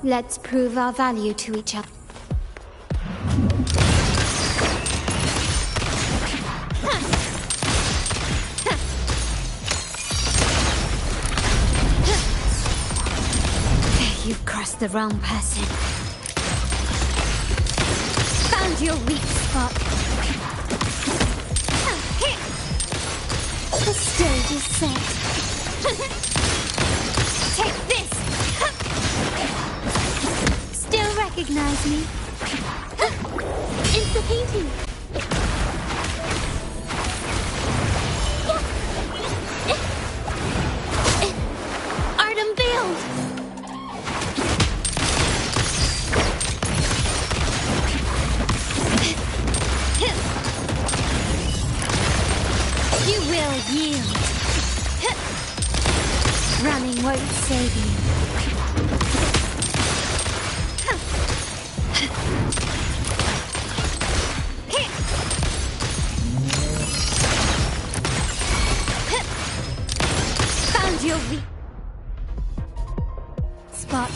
Let's prove our value to each other. You've crossed the wrong person. Found your weak spot. The stage is set. Take this! Still recognize me? It's the painting! Art unveiled! You will yield. Running won't save you. Found your weak spot.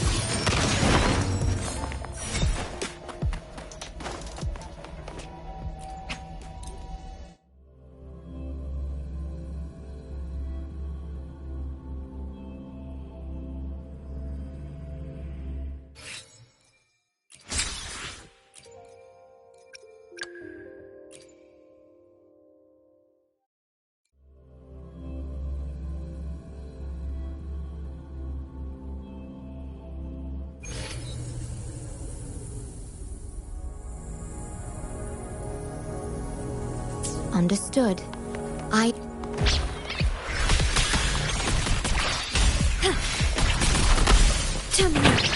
Understood. Terminate.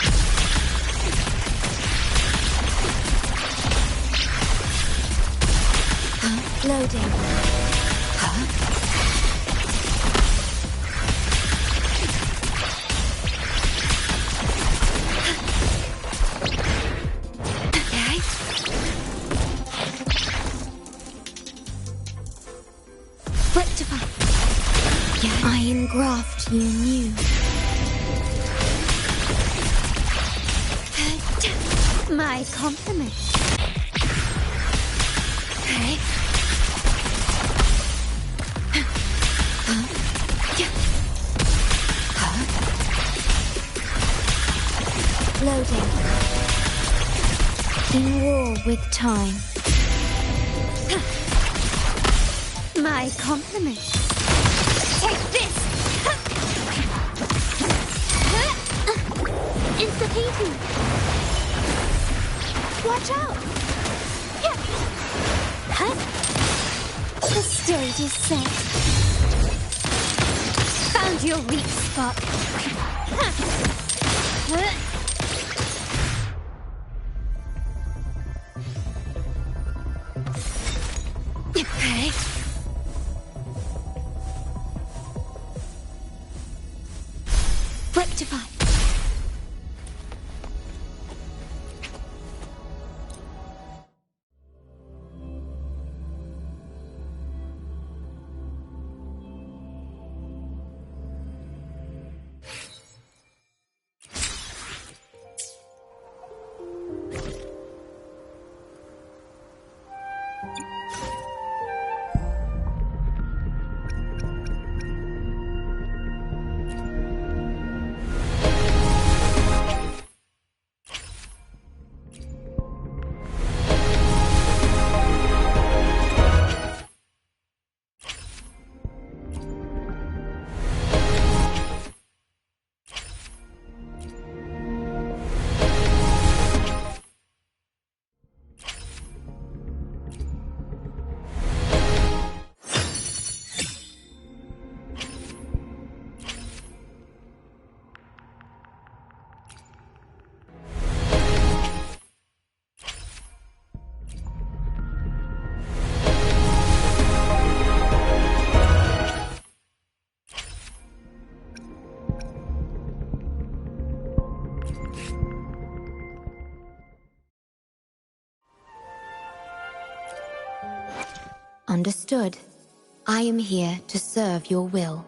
Loading. Rectify. I engraft you new. My compliment. Okay. Loading. In war with time. My compliment. Take this! It's the painting. Watch out! The stage is set. Found your weak spot. Okay. Rectify. Understood. I am here to serve your will.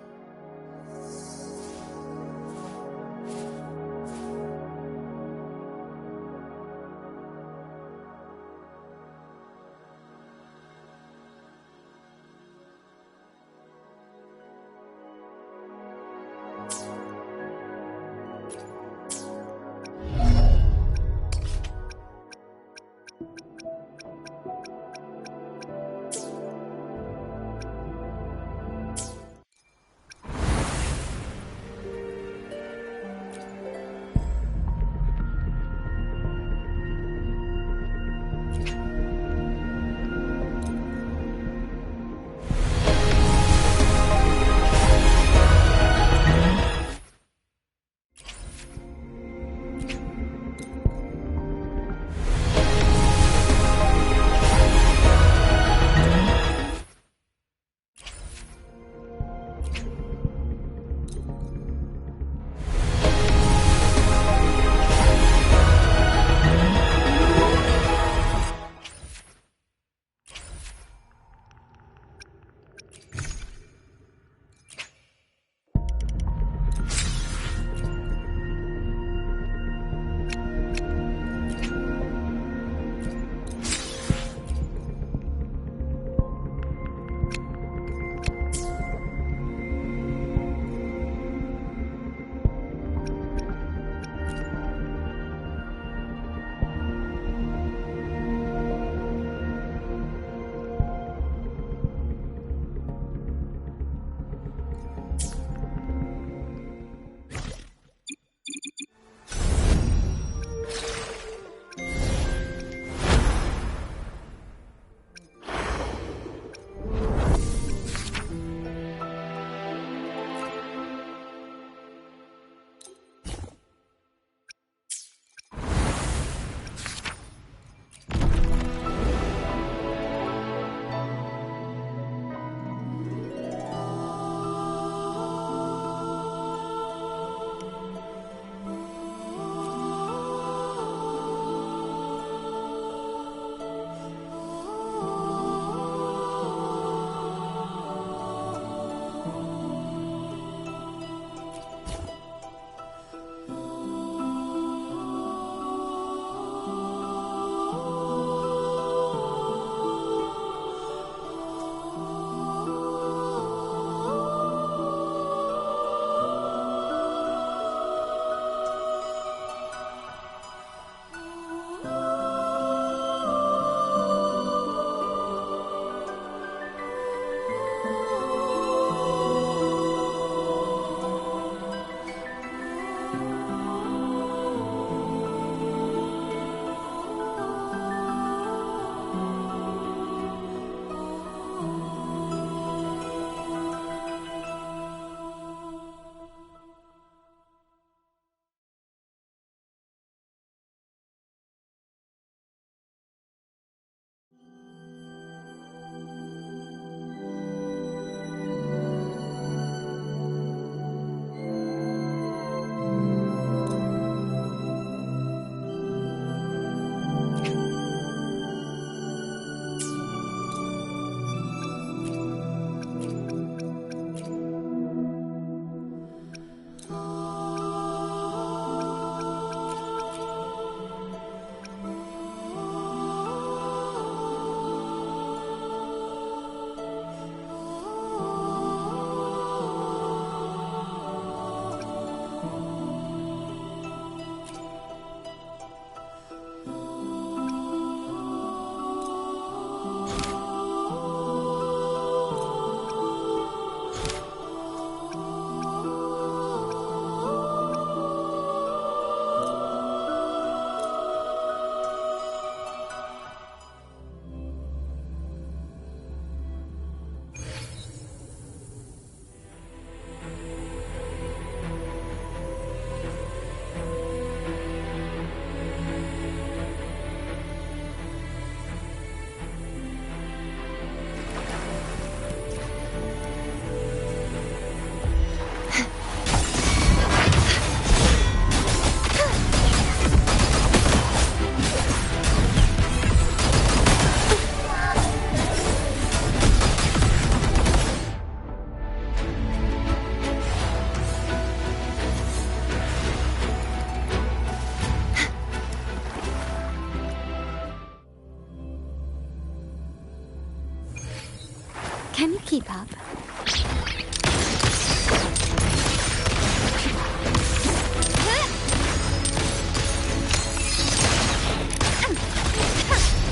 keep up.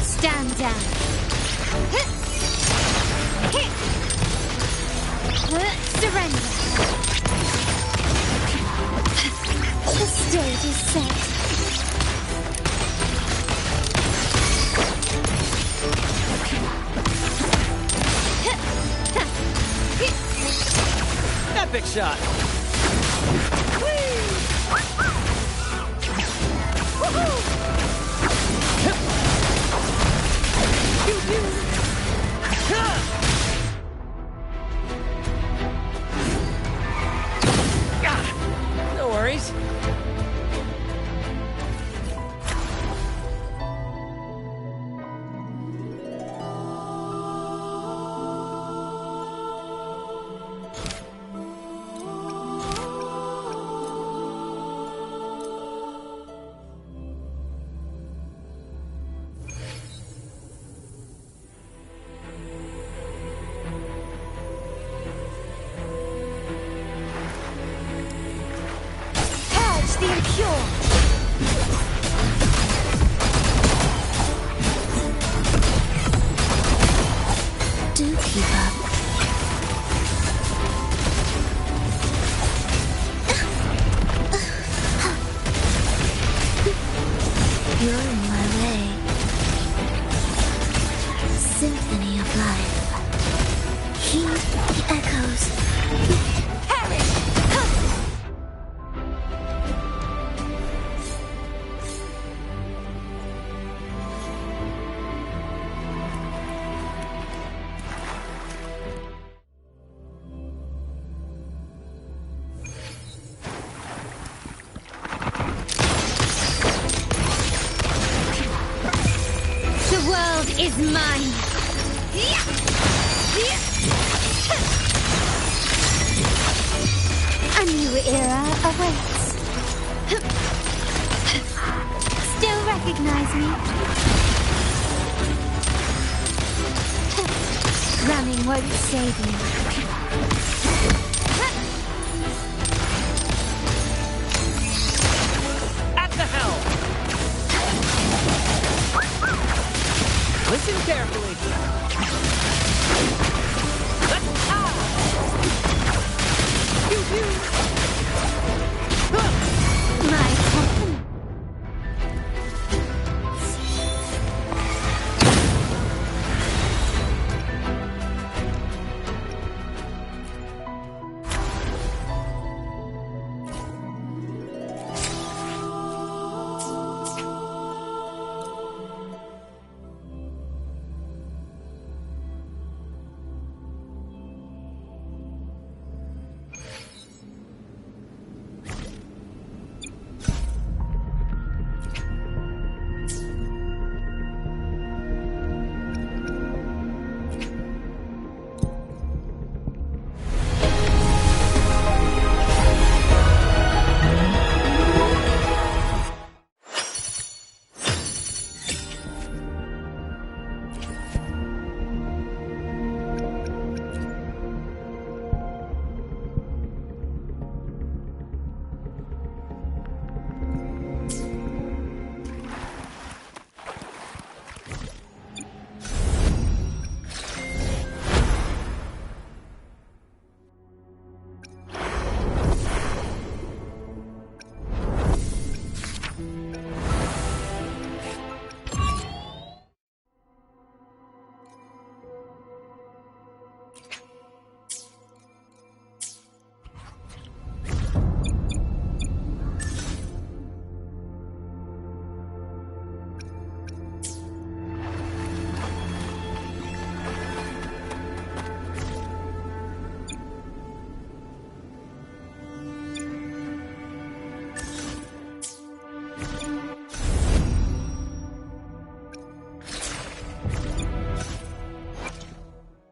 Stand down. Surrender. The stage is set. Epic shot. No worries. The impure. Do keep up. You're in my way. Symphony of life. Heed the echoes. Perish! The world is mine. A new era awaits. Still recognize me? Running won't save you. At the helm. Listen carefully. My company.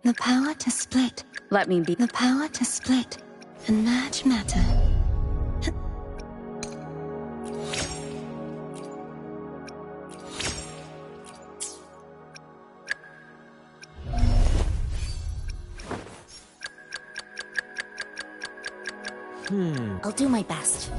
The power to split. Let me be. The power to split and merge matter. I'll do my best.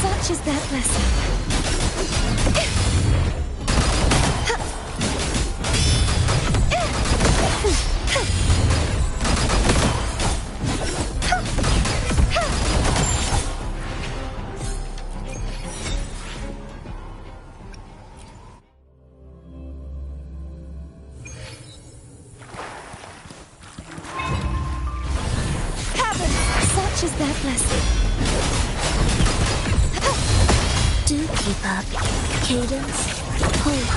Such is that blessing. Heaven! Such is that blessing. Do keep up. Cadence. Hold.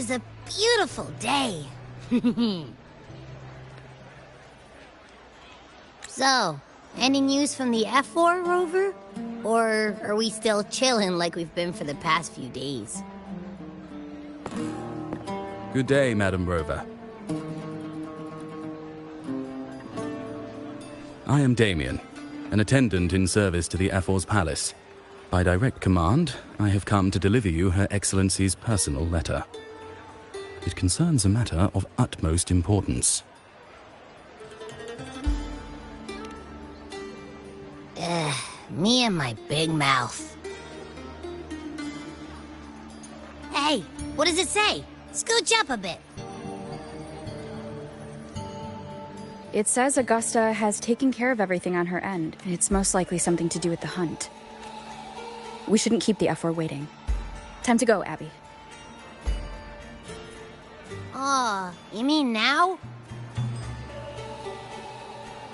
is a beautiful day. So, any news from the F4 rover? Or are we still chilling like we've been for the past few days? Good day, Madam Rover. I am Damien, an attendant in service to the F4's palace. By direct command, I have come to deliver you Her Excellency's personal letter. It concerns a matter of utmost importance. Me and my big mouth. Hey, what does it say? Scooch up a bit. It says Augusta has taken care of everything on her end. It's most likely something to do with the hunt. We shouldn't keep the F4 waiting. Time to go, Abby. Oh, you mean now?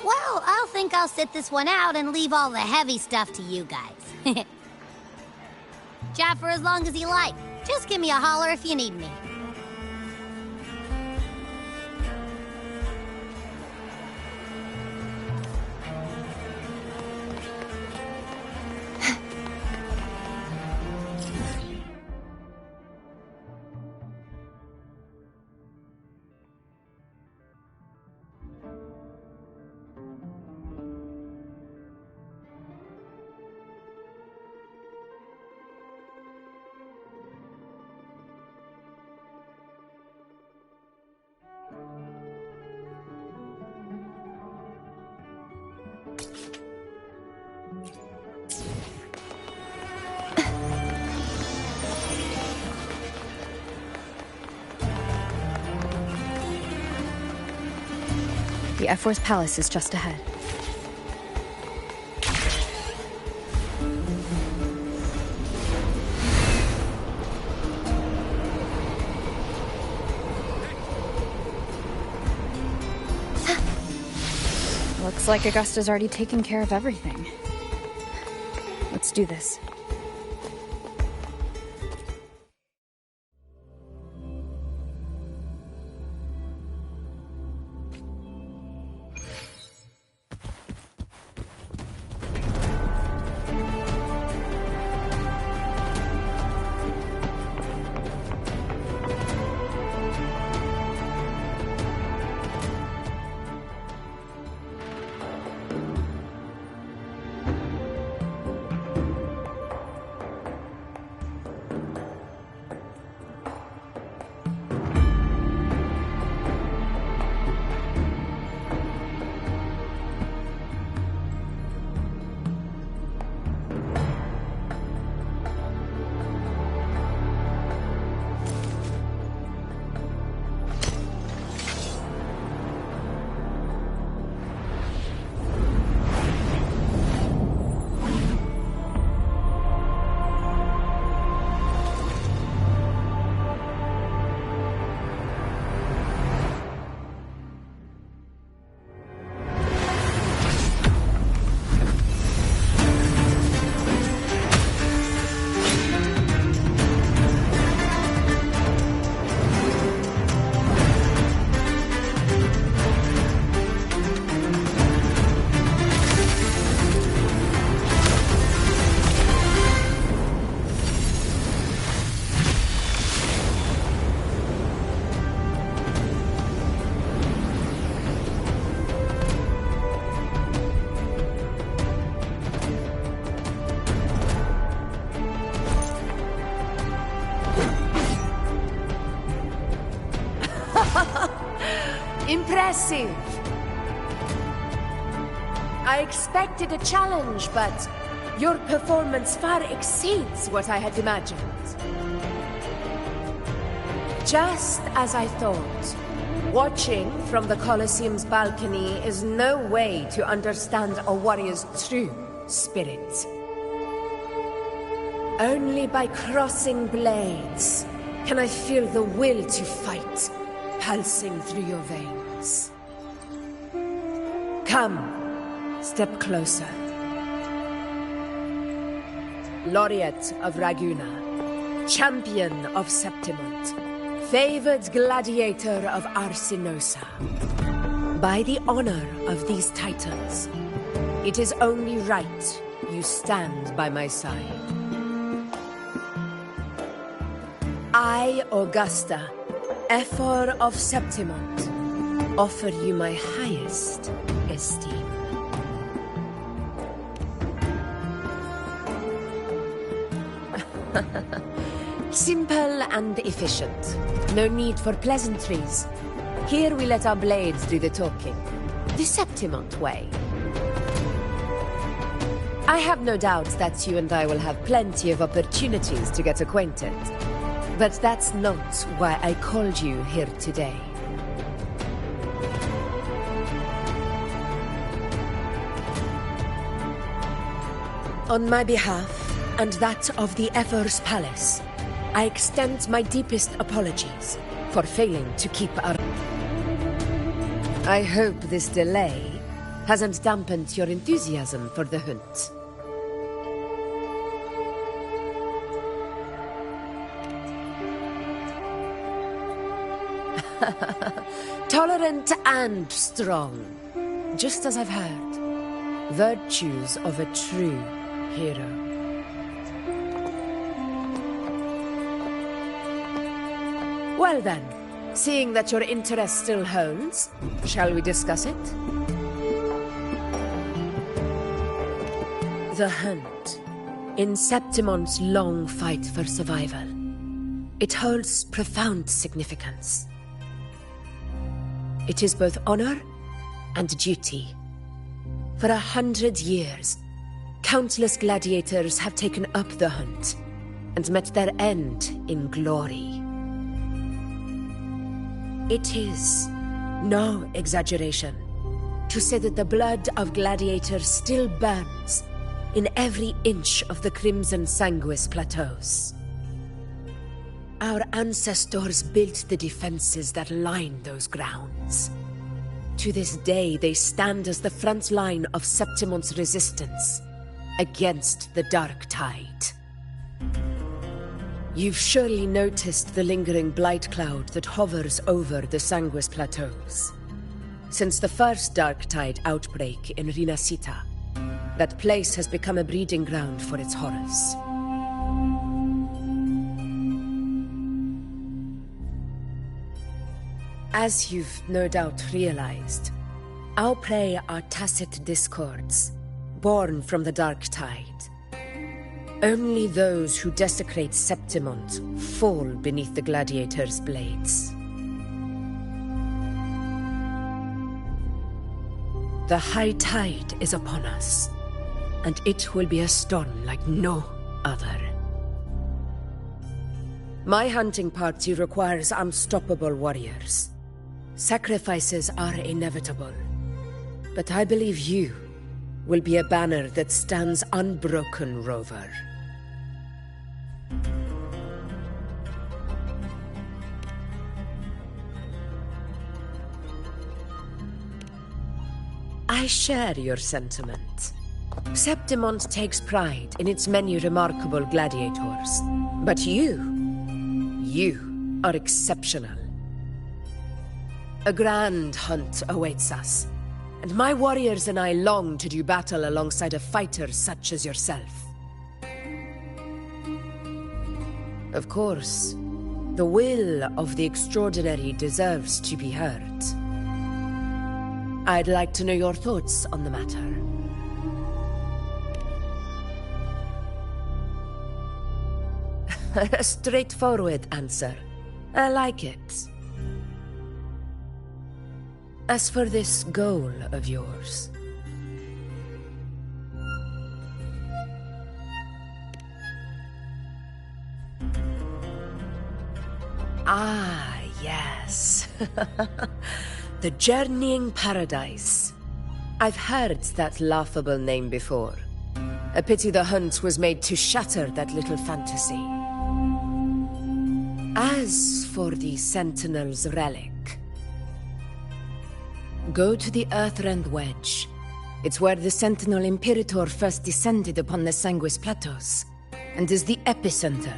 Well, I'll sit this one out and leave all the heavy stuff to you guys. Chat for as long as you like. Just give me a holler if you need me. The F4's palace is just ahead. Looks like Augusta's already taken care of everything. Let's do this. Impressive. I expected a challenge, but your performance far exceeds what I had imagined. Just as I thought, watching from the Colosseum's balcony is no way to understand a warrior's true spirit. Only by crossing blades can I feel the will to fight pulsing through your veins. Come, step closer. Laureate of Raguna, champion of Septimont, Favored gladiator of Arsinosa, by the honor of these titles, it is only right you stand by my side. I, Augusta, Ephor of Septimont, offer you my highest esteem. Simple and efficient. No need for pleasantries. Here we let our blades do the talking. The Septimont way. I have no doubt that you and I will have plenty of opportunities to get acquainted. But that's not why I called you here today. On my behalf, and that of the Ephor's Palace, I extend my deepest apologies for failing to keep our... I hope this delay hasn't dampened your enthusiasm for the hunt. Tolerant and strong, just as I've heard. Virtues of a true hero. Well then, seeing that your interest still holds, shall we discuss it? The hunt. In Septimont's long fight for survival, it holds profound significance. It is both honor and duty. For 100 years, countless gladiators have taken up the hunt and met their end in glory. It is no exaggeration to say that the blood of gladiators still burns in every inch of the Crimson Sanguis plateaus. Our ancestors built the defenses that line those grounds. To this day, they stand as the front line of Septimont's resistance against the Dark Tide. You've surely noticed the lingering blight cloud that hovers over the Sanguis plateaus. Since the first Dark Tide outbreak in Rinasita, that place has become a breeding ground for its horrors. As you've no doubt realized, our prey are tacit discords, born from the Dark Tide. Only those who desecrate Septimont fall beneath the gladiators' blades. The high tide is upon us, and it will be a storm like no other. My hunting party requires unstoppable warriors. Sacrifices are inevitable, but I believe you will be a banner that stands unbroken, Rover. I share your sentiment. Septimont takes pride in its many remarkable gladiators, but you are exceptional. A grand hunt awaits us, and my warriors and I long to do battle alongside a fighter such as yourself. Of course, the will of the extraordinary deserves to be heard. I'd like to know your thoughts on the matter. A straightforward answer. I like it. As for this goal of yours... Ah, yes. The Journeying Paradise. I've heard that laughable name before. A pity the hunt was made to shatter that little fantasy. As for the Sentinel's relic, go to the Earthrend Wedge. It's where the Sentinel Imperator first descended upon the Sanguis Plateaus, and is the epicenter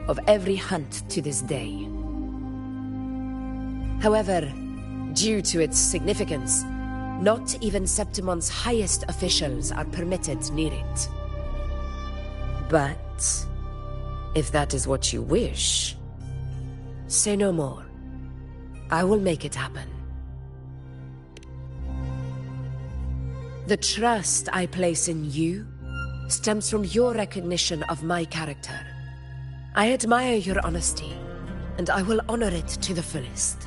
of every hunt to this day. However, due to its significance, not even Septimon's highest officials are permitted near it. But if that is what you wish, say no more. I will make it happen. The trust I place in you stems from your recognition of my character. I admire your honesty, and I will honor it to the fullest.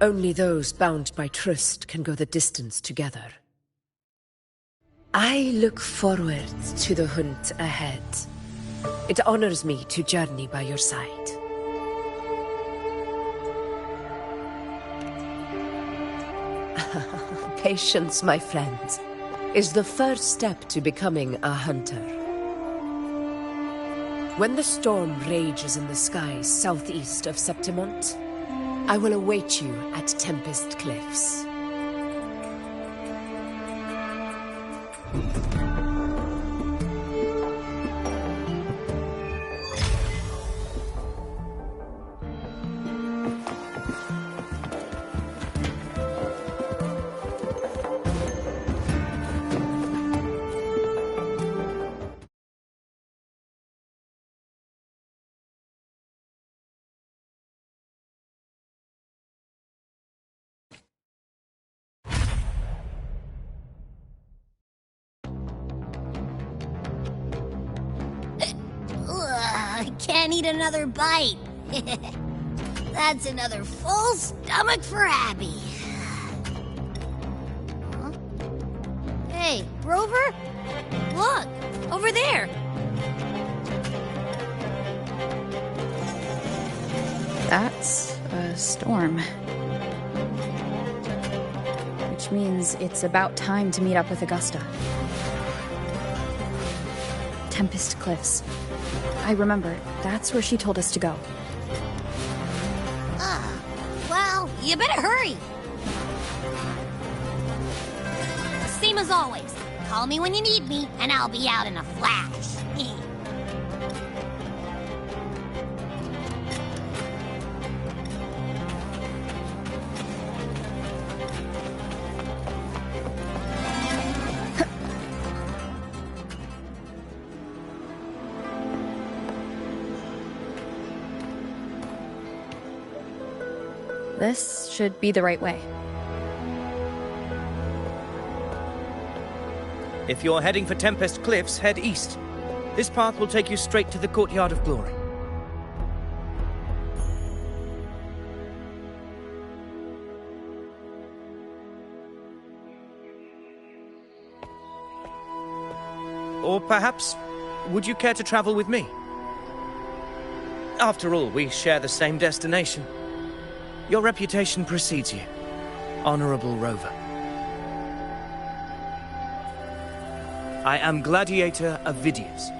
Only those bound by trust can go the distance together. I look forward to the hunt ahead. It honors me to journey by your side. Patience, my friend, is the first step to becoming a hunter. When the storm rages in the skies southeast of Septimont, I will await you at Tempest Cliffs. Ugh, can't eat another bite. That's another full stomach for Abby. Huh? Hey, Rover? Look, over there. That's a storm. Which means it's about time to meet up with Augusta. Tempest Cliffs. I remember, that's where she told us to go. Well, you better hurry. Same as always. Call me when you need me, and I'll be out in a flash. This should be the right way. If you're heading for Tempest Cliffs, head east. This path will take you straight to the Courtyard of Glory. Or perhaps, would you care to travel with me? After all, we share the same destination. Your reputation precedes you, Honorable Rover. I am Gladiator Avidius,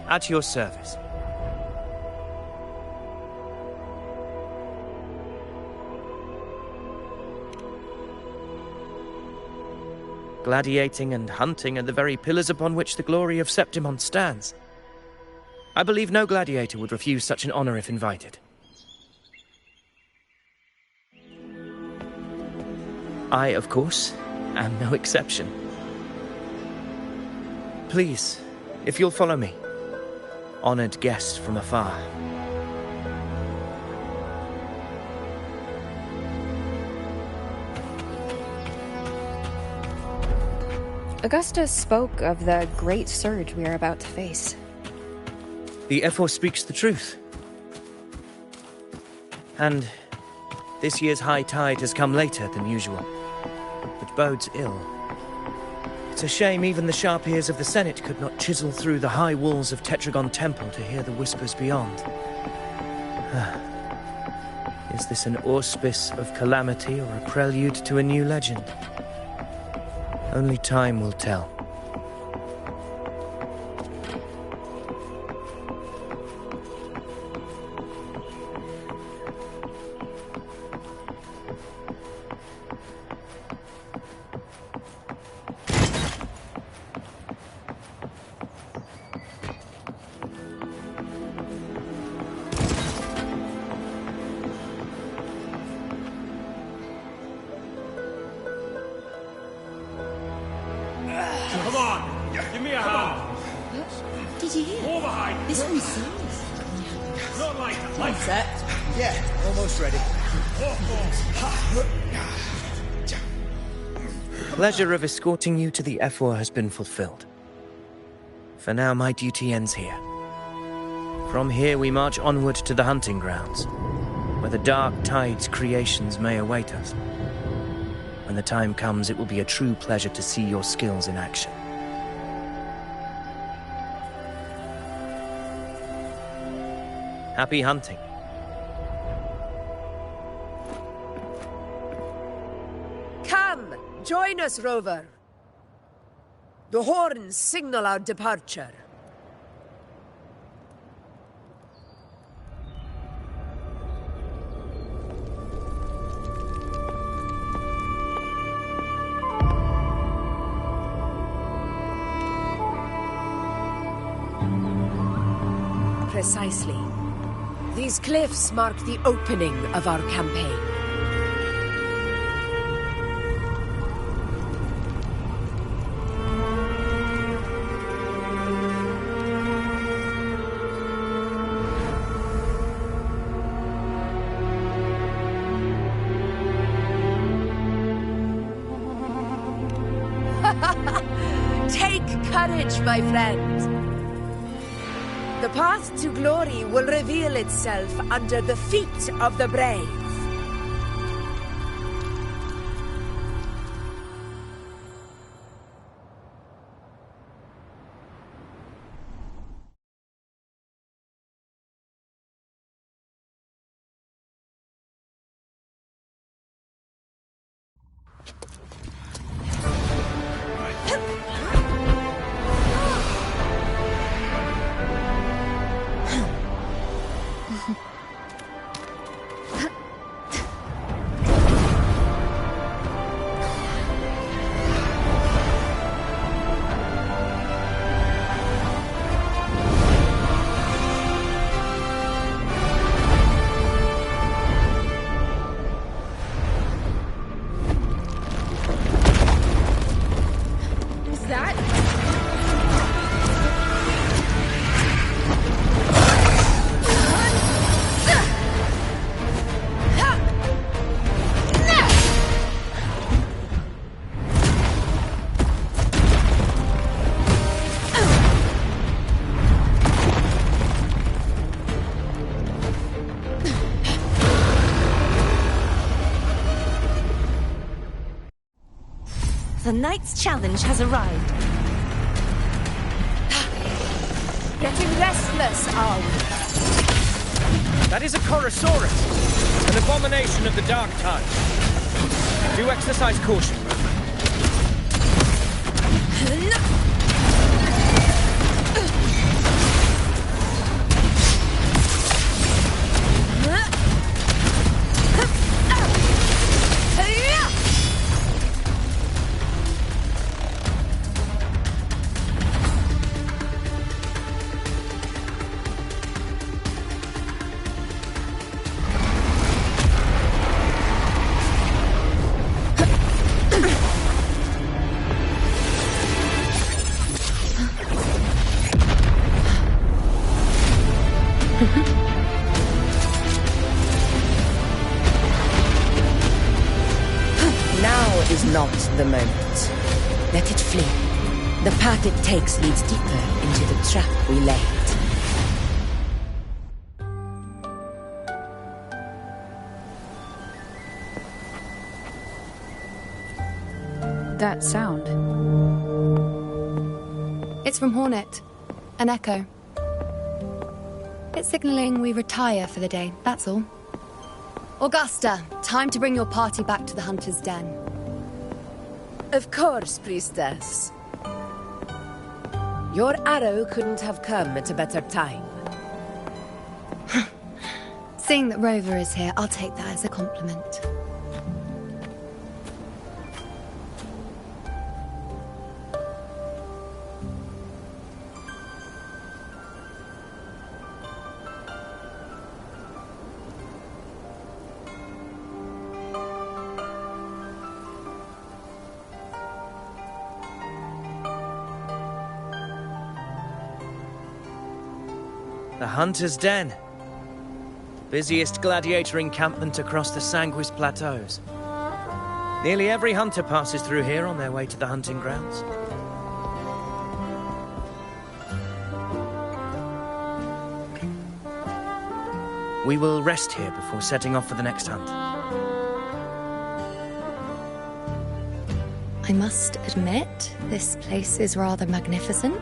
at your service. Gladiating and hunting are the very pillars upon which the glory of Septimont stands. I believe no gladiator would refuse such an honor if invited. I, of course, am no exception. Please, if you'll follow me, honored guest from afar. Augusta spoke of the great surge we are about to face. The Ephor speaks the truth. And this year's high tide has come later than usual, which bodes ill. It's a shame even the sharp ears of the Senate could not chisel through the high walls of Tetragon Temple to hear the whispers beyond. Is this an auspice of calamity or a prelude to a new legend? Only time will tell. did you hear? This one's serious. Not like Set? Yeah, almost ready. Pleasure of escorting you to the Ephor has been fulfilled. For now, my duty ends here. From here, we march onward to the hunting grounds, where the dark tide's creations may await us. When the time comes, it will be a true pleasure to see your skills in action. Happy hunting. Come, join us, Rover. The horns signal our departure. Precisely. These cliffs mark the opening of our campaign. Take courage, my friend. The path to glory will reveal itself under the feet of the brave. The knight's challenge has arrived. Getting restless, are we? That is a Chorosaurus, an abomination of the dark tide. Do exercise caution. Now is not the moment. Let it flee. The path it takes leads deeper into the trap we laid. That sound. It's from Hornet. An echo. It's signaling we retire for the day, that's all. Augusta, time to bring your party back to the Hunter's Den. Of course, priestess. Your arrow couldn't have come at a better time. Seeing that Rover is here, I'll take that as a compliment. The Hunter's Den. The busiest gladiator encampment across the Sanguis Plateaus. Nearly every hunter passes through here on their way to the hunting grounds. We will rest here before setting off for the next hunt. I must admit, this place is rather magnificent.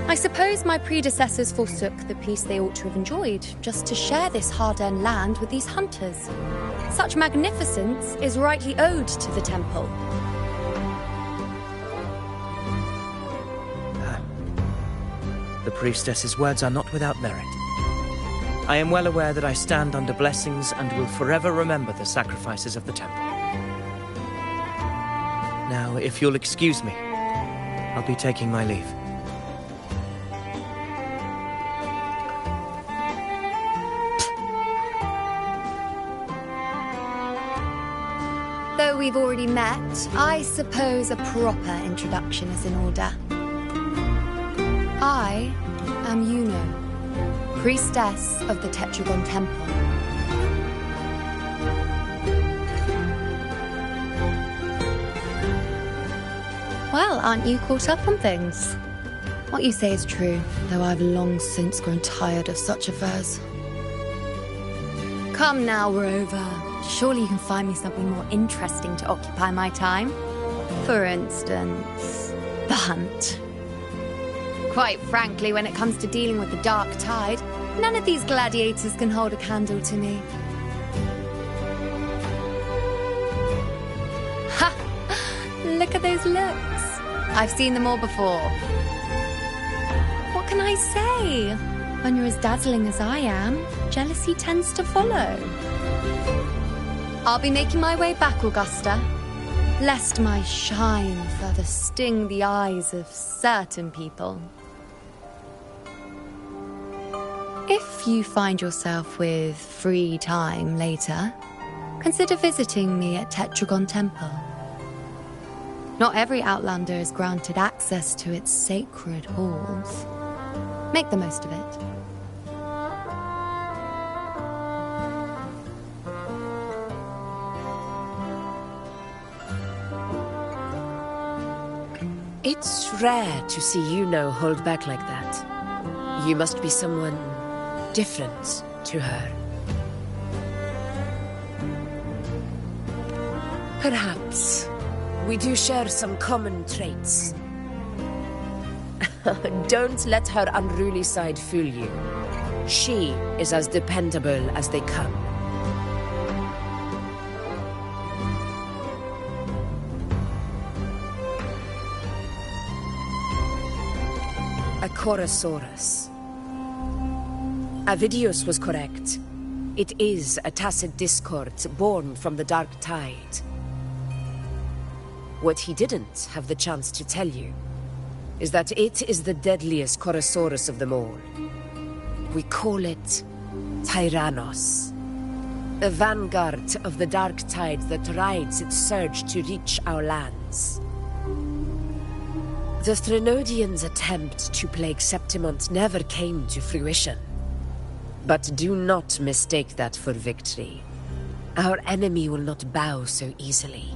I suppose my predecessors forsook the peace they ought to have enjoyed, just to share this hard-earned land with these hunters. Such magnificence is rightly owed to the temple. The priestess's words are not without merit. I am well aware that I stand under blessings and will forever remember the sacrifices of the temple. Now, if you'll excuse me, I'll be taking my leave. Though we've already met, I suppose a proper introduction is in order. I am Yuno, priestess of the Tetragon Temple. Well, aren't you caught up on things? What you say is true, though I've long since grown tired of such affairs. Come now, Rover. Surely you can find me something more interesting to occupy my time. For instance, the hunt. Quite frankly, when it comes to dealing with the dark tide, none of these gladiators can hold a candle to me. Ha! Look at those looks. I've seen them all before. What can I say? When you're as dazzling as I am, jealousy tends to follow. I'll be making my way back, Augusta, lest my shine further sting the eyes of certain people. If you find yourself with free time later, consider visiting me at Tetragon Temple. Not every Outlander is granted access to its sacred halls. Make the most of it. It's rare to see Yuno hold back like that. You must be someone different to her. Perhaps we do share some common traits. Don't let her unruly side fool you. She is as dependable as they come. A Chorosaurus. Avidius was correct. It is a tacit discord born from the dark tide. What he didn't have the chance to tell you is that it is the deadliest Chorosaurus of them all. We call it Tyrannos, a vanguard of the dark tide that rides its surge to reach our lands. The Threnodians' attempt to plague Septimont never came to fruition. But do not mistake that for victory. Our enemy will not bow so easily.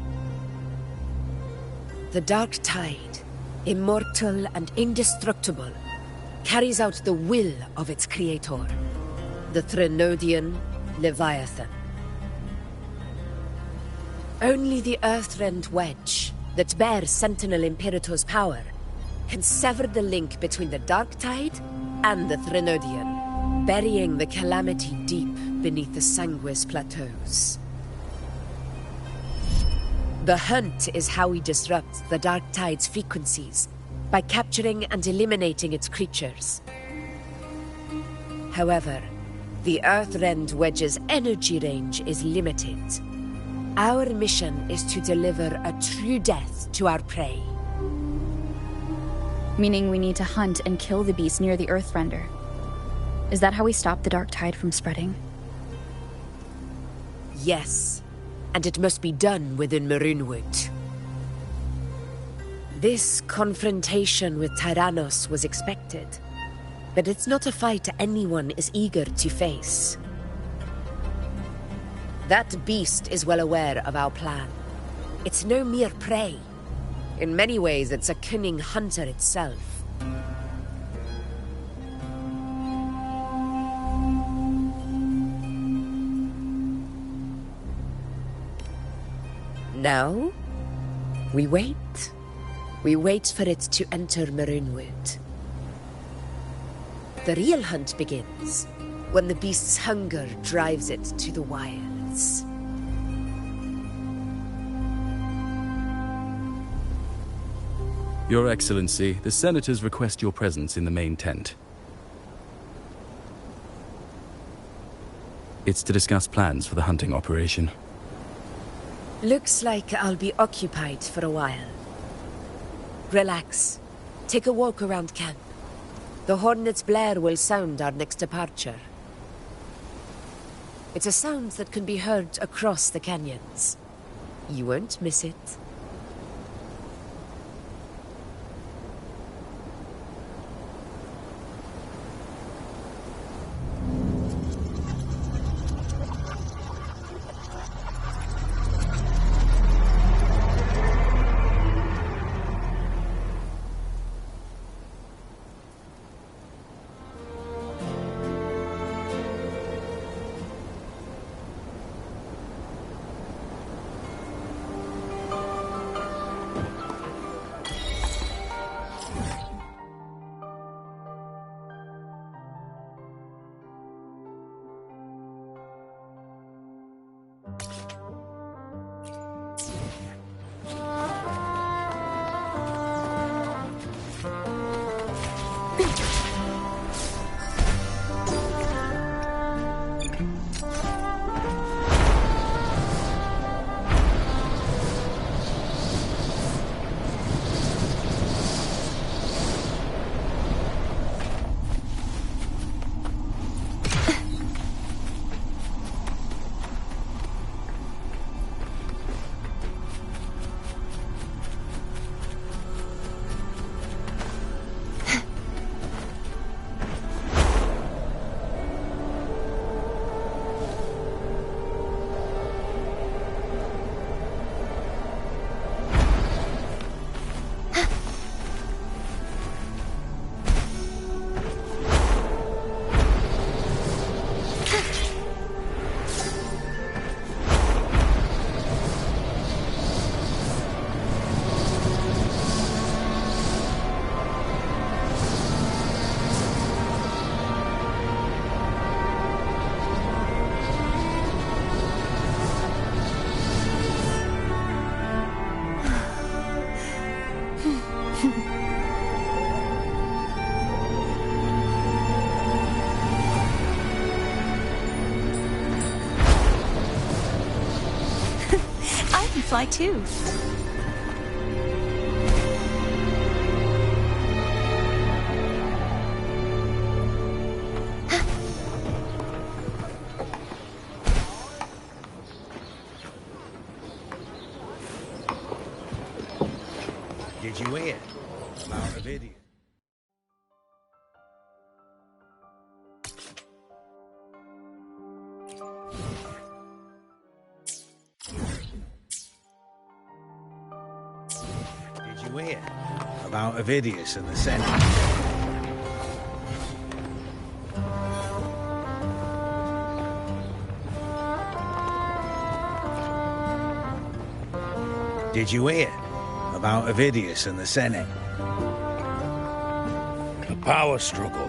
The dark tide, immortal and indestructible, carries out the will of its creator, the Threnodian Leviathan. Only the Earthrend Wedge, that bears Sentinel Imperator's power, can sever the link between the dark tide and the Threnodian, burying the calamity deep beneath the Sanguis Plateaus. The hunt is how we disrupt the dark tide's frequencies, by capturing and eliminating its creatures. However, the Earthrend Wedge's energy range is limited. Our mission is to deliver a true death to our prey. Meaning we need to hunt and kill the beast near the Earthrender. Is that how we stop the dark tide from spreading? Yes, and it must be done within Maroonwood. This confrontation with Tyrannos was expected. But it's not a fight anyone is eager to face. That beast is well aware of our plan. It's no mere prey. In many ways, it's a cunning hunter itself. Now, we wait. We wait for it to enter Maroonwood. The real hunt begins when the beast's hunger drives it to the wilds. Your Excellency, the Senators request your presence in the main tent. It's to discuss plans for the hunting operation. Looks like I'll be occupied for a while. Relax. Take a walk around camp. The hornet's blare will sound our next departure. It's a sound that can be heard across the canyons. You won't miss it. Fly too. Did you hear about the video? Did you hear about Avidius and the Senate? Did you hear about Avidius and the Senate? A power struggle.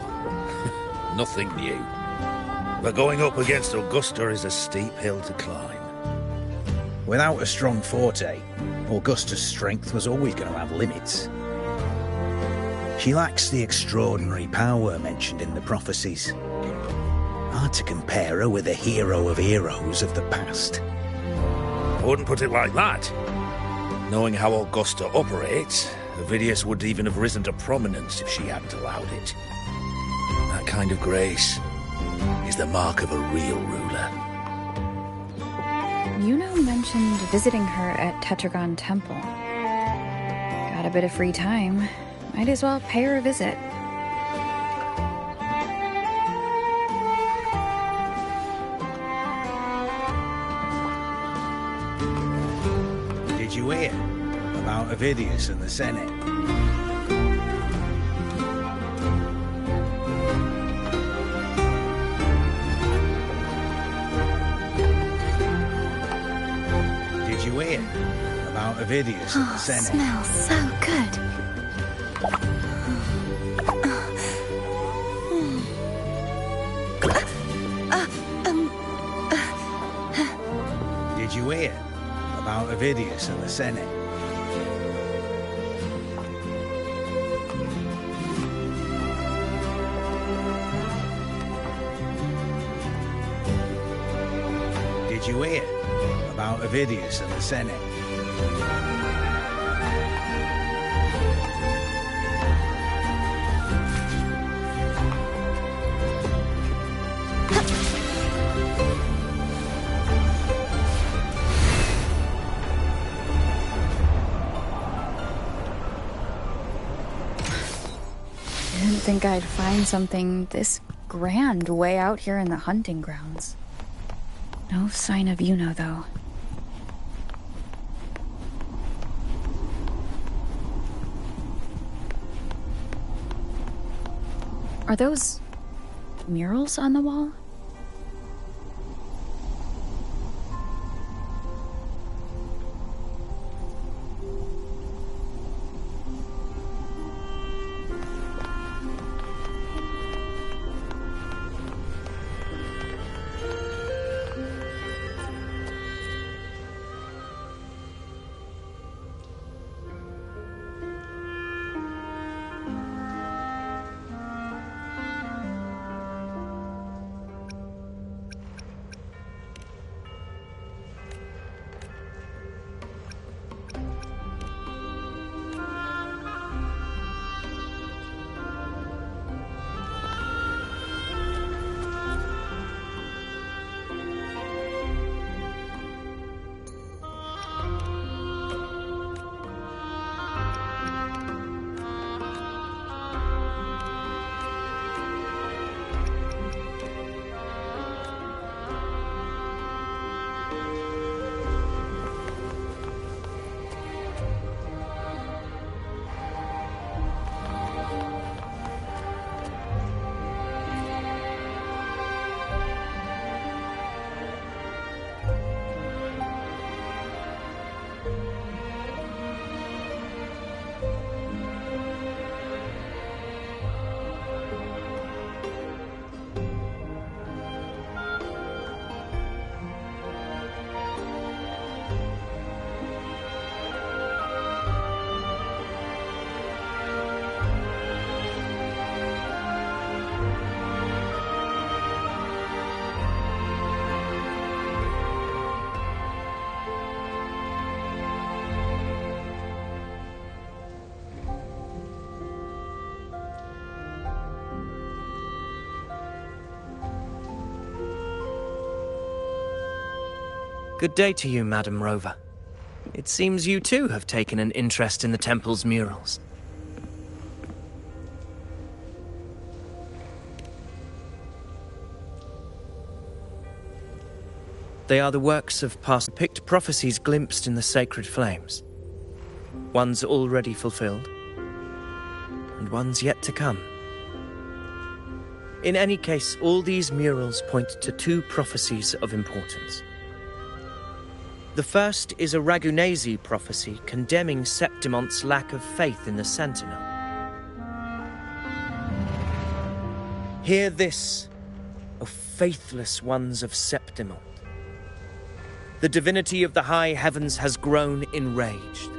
Nothing new. But going up against Augusta is a steep hill to climb. Without a strong forte, Augusta's strength was always going to have limits. She lacks the extraordinary power mentioned in the prophecies. Hard to compare her with a hero of heroes of the past. I wouldn't put it like that. Knowing how Augusta operates, Avidius would even have risen to prominence if she hadn't allowed it. That kind of grace is the mark of a real ruler. Yuno mentioned visiting her at Tetragon Temple. Got a bit of free time. Might as well pay her a visit. Did you hear about Avidius and the Senate? Did you hear about Avidius and the Senate? Smells so good. Did you hear about Avidius and the Senate? Did you hear about Avidius and the Senate? Didn't think I'd find something this grand way out here in the hunting grounds. No sign of Yuno, though. Are those murals on the wall? Good day to you, Madam Rover. It seems you too have taken an interest in the temple's murals. They are the works of past picked prophecies glimpsed in the sacred flames. Ones already fulfilled, and ones yet to come. In any case, all these murals point to two prophecies of importance. The first is a Ragunasi prophecy condemning Septimonte's lack of faith in the Sentinel. Hear this, O faithless ones of Septimont. The divinity of the high heavens has grown enraged.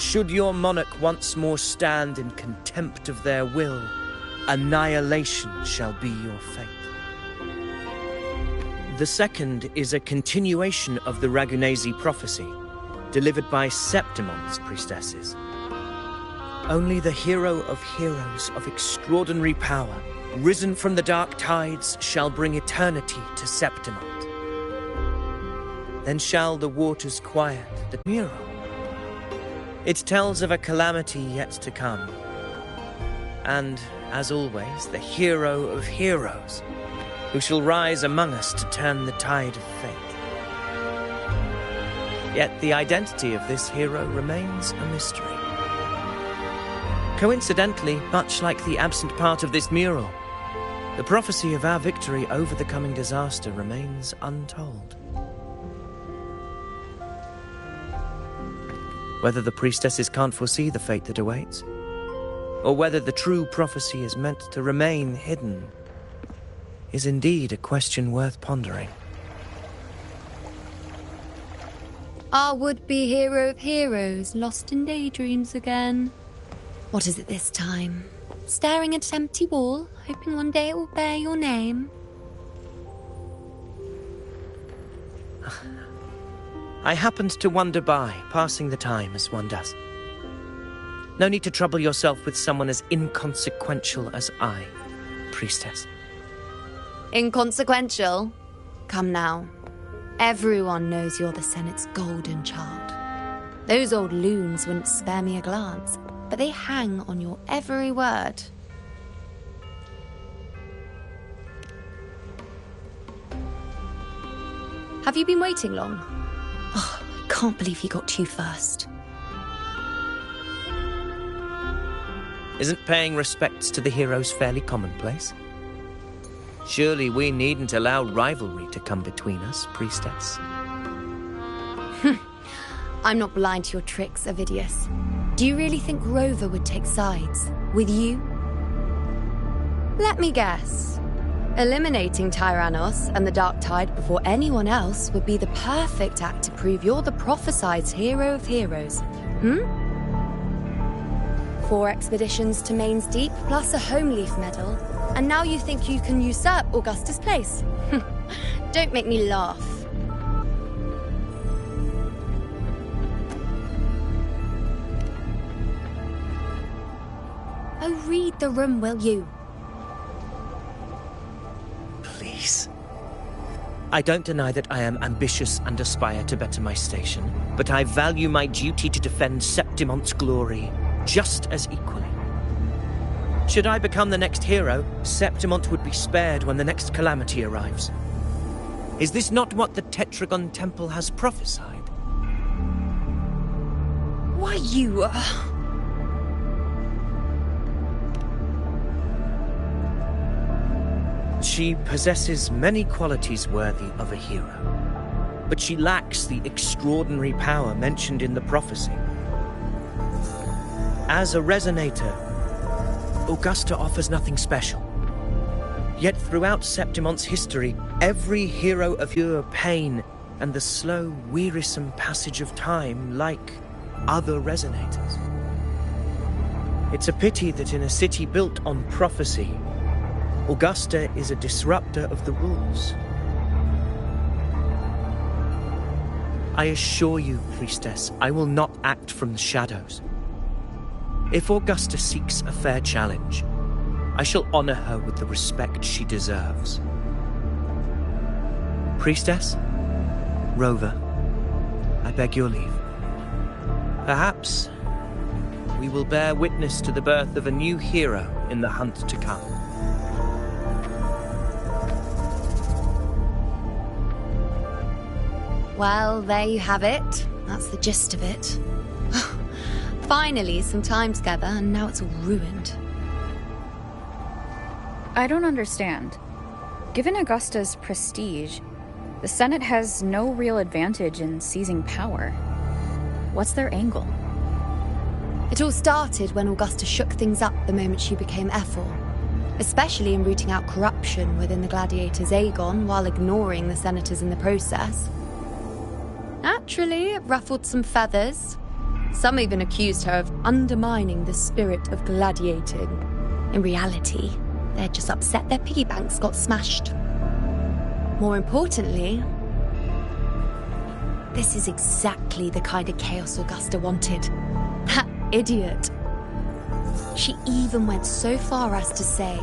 Should your monarch once more stand in contempt of their will, annihilation shall be your fate. The second is a continuation of the Ragunasi prophecy, delivered by Septimonte's priestesses. Only the hero of heroes of extraordinary power, risen from the dark tides, shall bring eternity to Septimont. Then shall the waters quiet the mural. It tells of a calamity yet to come. And, as always, the hero of heroes, who shall rise among us to turn the tide of fate. Yet the identity of this hero remains a mystery. Coincidentally, much like the absent part of this mural, the prophecy of our victory over the coming disaster remains untold. Whether the priestesses can't foresee the fate that awaits, or whether the true prophecy is meant to remain hidden, is indeed a question worth pondering. Our would-be hero of heroes, lost in daydreams again. What is it this time? Staring at an empty wall, hoping one day it will bear your name? I happened to wander by, passing the time as one does. No need to trouble yourself with someone as inconsequential as I, priestess. Inconsequential? Come now. Everyone knows you're the Senate's golden child. Those old loons wouldn't spare me a glance, but they hang on your every word. Have you been waiting long? Oh, I can't believe he got to you first. Isn't paying respects to the heroes fairly commonplace? Surely we needn't allow rivalry to come between us, priestess. I'm not blind to your tricks, Ovidius. Do you really think Rover would take sides? With you? Let me guess. Eliminating Tyrannos and the Dark Tide before anyone else would be the perfect act to prove you're the prophesied hero of heroes. 4 expeditions to Main's Deep, plus a Home Leaf medal, and now you think you can usurp Augustus' place? Don't make me laugh. Oh, read the room, will you? Please. I don't deny that I am ambitious and aspire to better my station, but I value my duty to defend Septimont's glory just as equally. Should I become the next hero, Septimont would be spared when the next calamity arrives. Is this not what the Tetragon Temple has prophesied? Why, you... She possesses many qualities worthy of a hero, but she lacks the extraordinary power mentioned in the prophecy. As a resonator, Augusta offers nothing special. Yet throughout Septimont's history, every hero of pure pain and the slow, wearisome passage of time like other resonators. It's a pity that in a city built on prophecy, Augusta is a disruptor of the rules. I assure you, priestess, I will not act from the shadows. If Augusta seeks a fair challenge, I shall honor her with the respect she deserves. Priestess, Rover, I beg your leave. Perhaps we will bear witness to the birth of a new hero in the hunt to come. Well, there you have it. That's the gist of it. Finally, some time together, and now it's all ruined. I don't understand. Given Augusta's prestige, the Senate has no real advantage in seizing power. What's their angle? It all started when Augusta shook things up the moment she became Ephor, especially in rooting out corruption within the gladiators' Aegon while ignoring the senators in the process. Naturally, it ruffled some feathers. Some even accused her of undermining the spirit of gladiating. In reality, they're just upset their piggy banks got smashed. More importantly, this is exactly the kind of chaos Augusta wanted. That idiot. She even went so far as to say,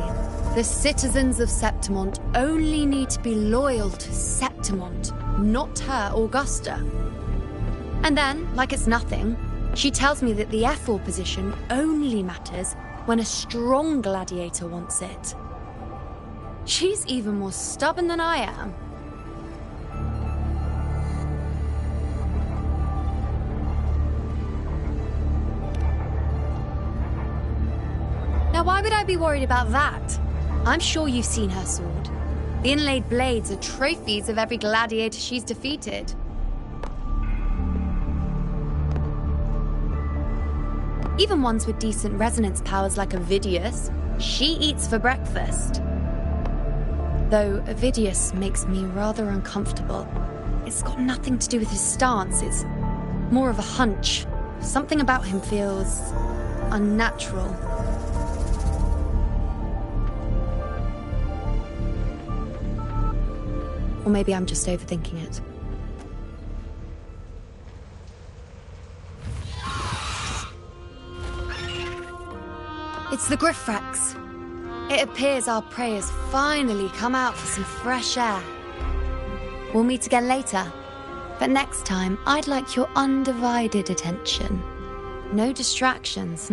the citizens of Septimont only need to be loyal to Septimont, not her, Augusta. And then, like it's nothing, she tells me that the Ephor position only matters when a strong gladiator wants it. She's even more stubborn than I am. Now, why would I be worried about that? I'm sure you've seen her sword. The inlaid blades are trophies of every gladiator she's defeated. Even ones with decent resonance powers like Ovidius, she eats for breakfast. Though Ovidius makes me rather uncomfortable. It's got nothing to do with his stance, it's more of a hunch. Something about him feels unnatural. Or maybe I'm just overthinking it. It's the Griffrex. It appears our prey has finally come out for some fresh air. We'll meet again later, but next time I'd like your undivided attention. No distractions,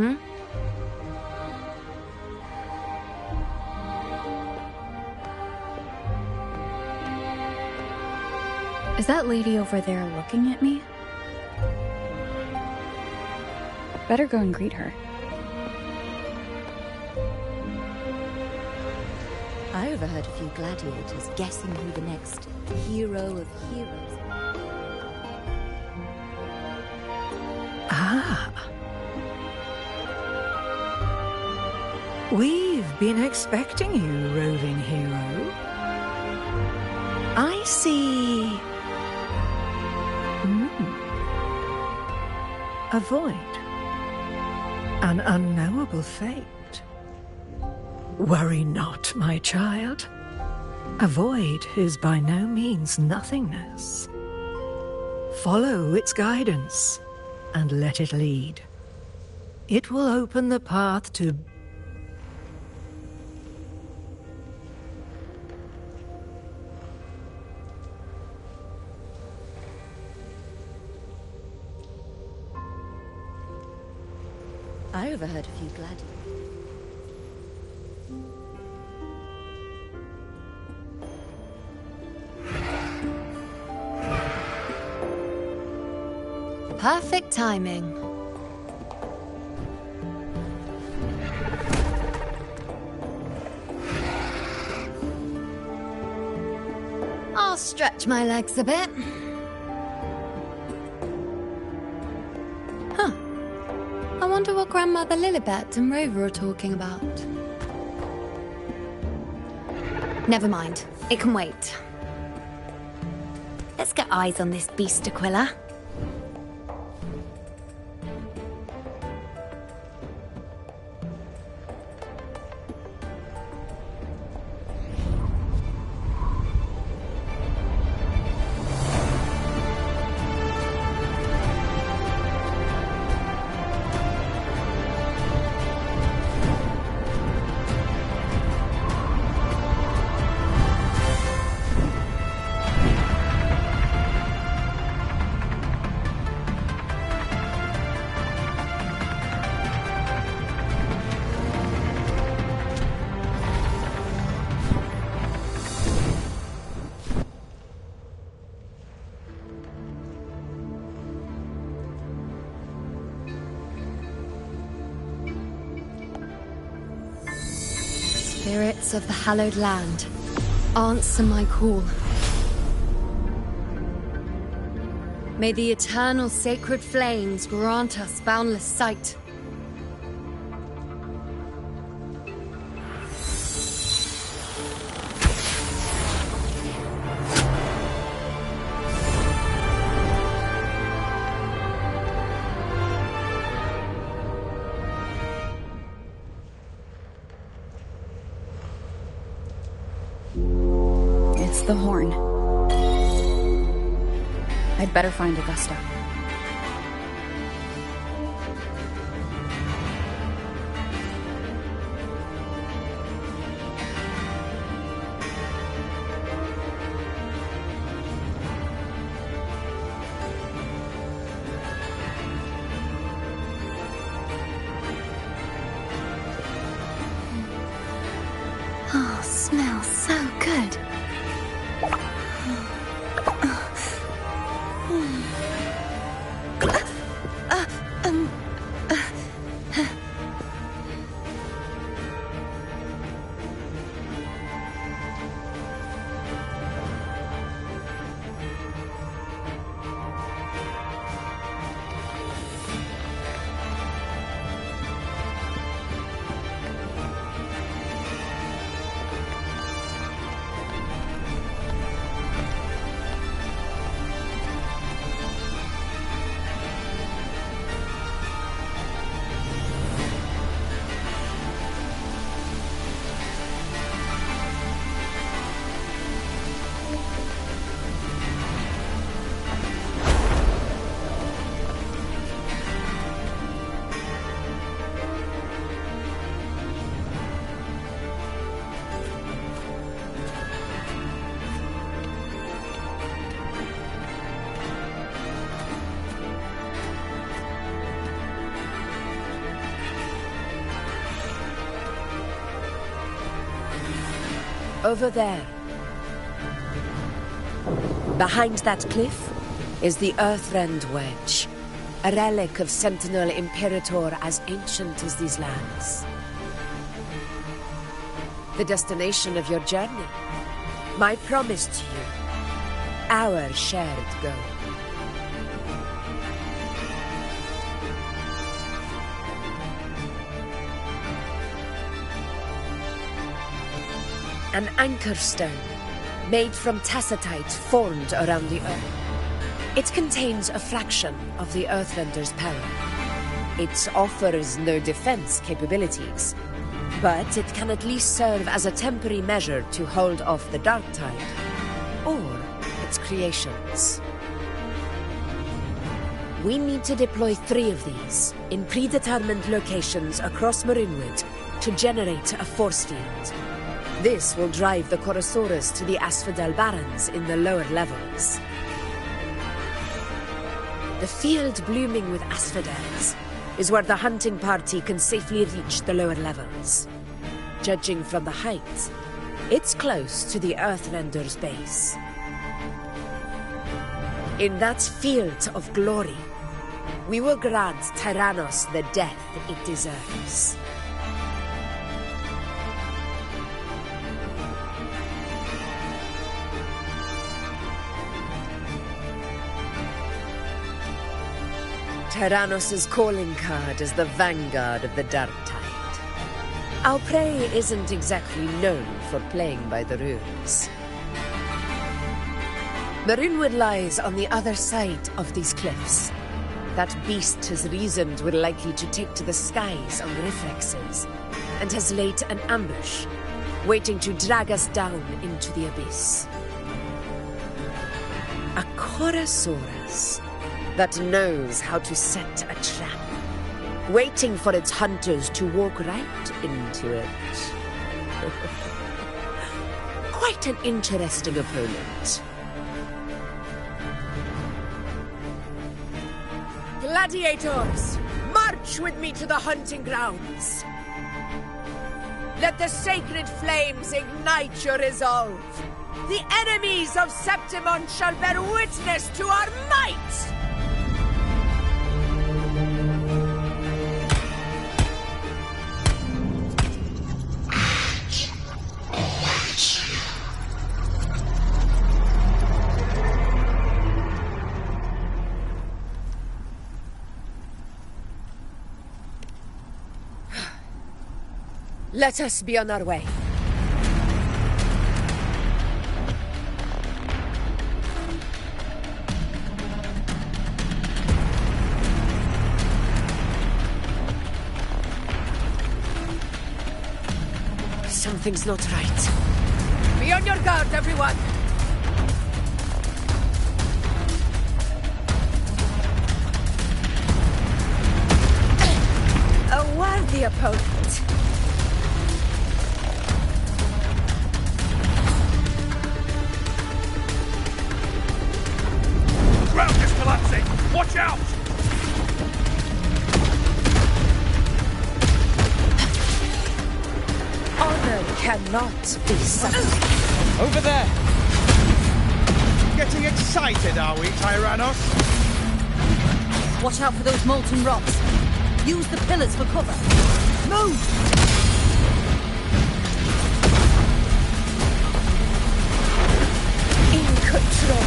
Is that lady over there looking at me? Better go and greet her. I overheard a few gladiators guessing who the next hero of heroes. Ah. We've been expecting you, roving hero. I see. A void. An unknowable fate. Worry not, my child. A void is by no means nothingness. Follow its guidance, and let it lead. It will open the path to... I overheard a few gladiators. Perfect timing. I'll stretch my legs a bit. Huh. I wonder what Grandmother Lilibet and Rover are talking about. Never mind. It can wait. Let's get eyes on this beast, Aquila. Spirits of the hallowed land, answer my call. May the eternal sacred flames grant us boundless sight. It's the horn. I'd better find Augusta. Oh, smells so good. Over there. Behind that cliff is the Earthrend Wedge, a relic of Sentinel Imperator as ancient as these lands. The destination of your journey, my promise to you, our shared goal. An anchor stone, made from tacitite formed around the earth. It contains a fraction of the Earthrender's power. It offers no defense capabilities, but it can at least serve as a temporary measure to hold off the dark tide, or its creations. We need to deploy 3 of these in predetermined locations across Marinwood to generate a force field. This will drive the Chorosaurus to the Asphodel Barrens in the lower levels. The field blooming with asphodels is where the hunting party can safely reach the lower levels. Judging from the height, it's close to the Earthrender's base. In that field of glory, we will grant Tyrannos the death it deserves. Tyrannos' calling card is the vanguard of the Dark Tide. Our prey isn't exactly known for playing by the rules. Marinwood lies on the other side of these cliffs. That beast has reasoned we're likely to take to the skies on reflexes, and has laid an ambush, waiting to drag us down into the abyss. A Chorosaurus that knows how to set a trap, waiting for its hunters to walk right into it. Quite an interesting opponent. Gladiators, march with me to the hunting grounds. Let the sacred flames ignite your resolve. The enemies of Septimon shall bear witness to our might! Let us be on our way. Something's not right. Be on your guard, everyone! A worthy opponent. Ground is collapsing! Watch out! Honor cannot be suffered. Over there! Getting excited, are we, Tyrannos? Watch out for those molten rocks. Use the pillars for cover. Move! In control.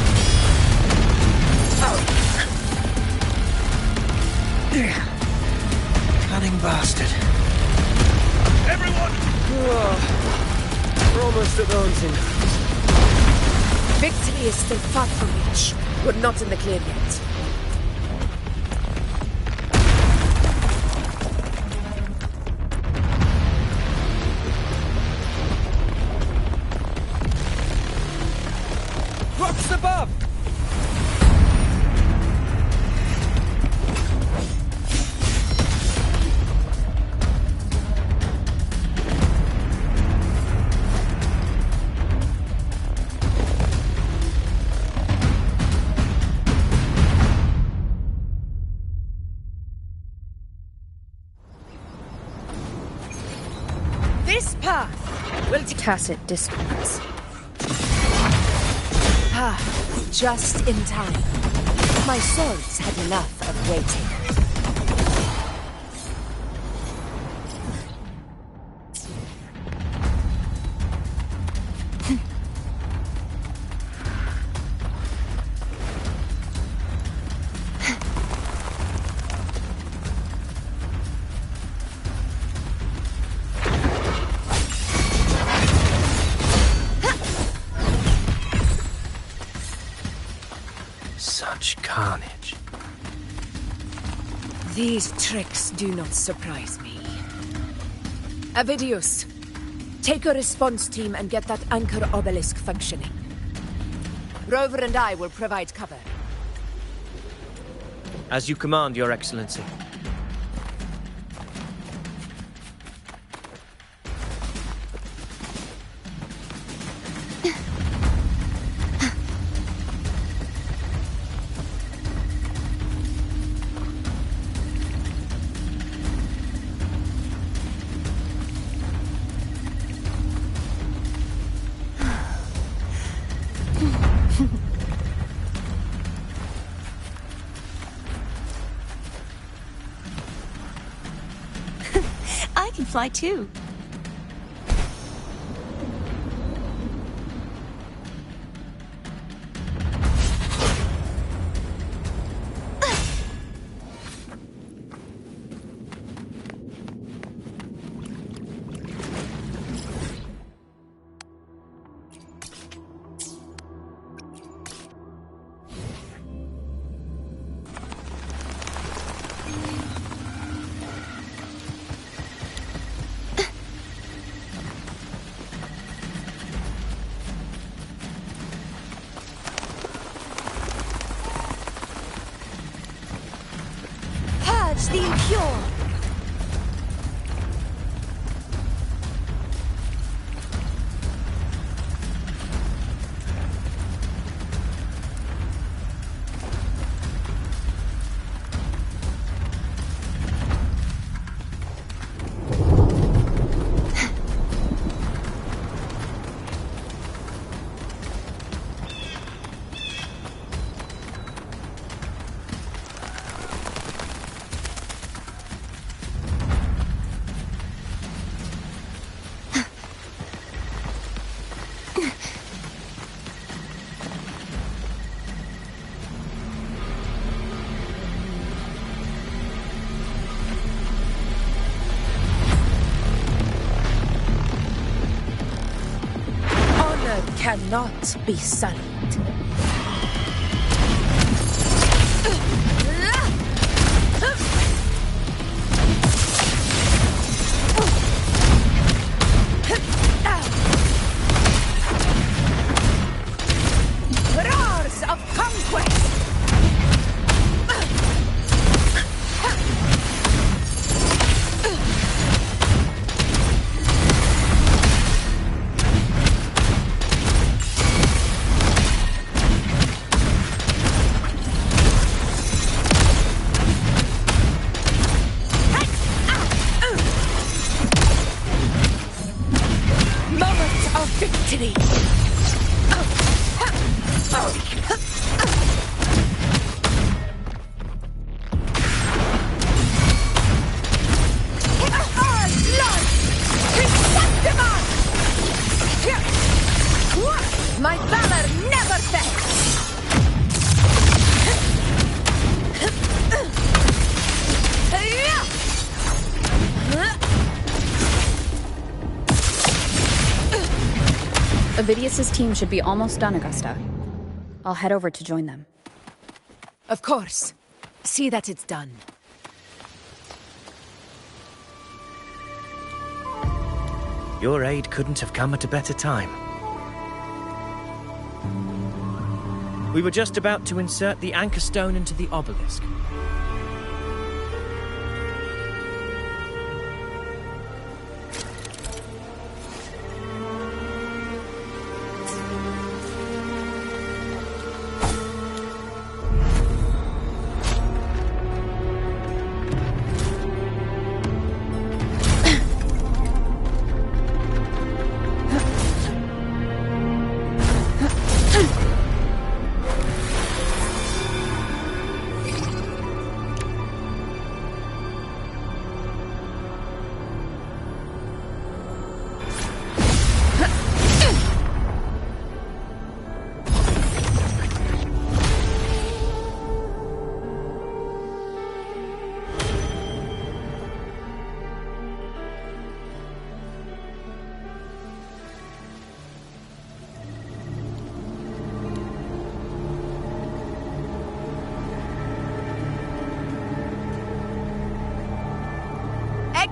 Cunning bastard. Everyone! We're almost at the hunting. Victory is still far from reach. We're not in the clear yet. Rocks above! This path will tacit discords. Ah, just in time. My swords had enough of waiting. Carnage. These tricks do not surprise me. Avidius, take a response team and get that anchor obelisk functioning. Rover and I will provide cover. As you command, Your Excellency. I can fly too. The impure! Cannot be sullied. Roars of conquest! Victory! My valor never fails! Avidius's team should be almost done, Augusta. I'll head over to join them. Of course. See that it's done. Your aid couldn't have come at a better time. We were just about to insert the anchor stone into the obelisk.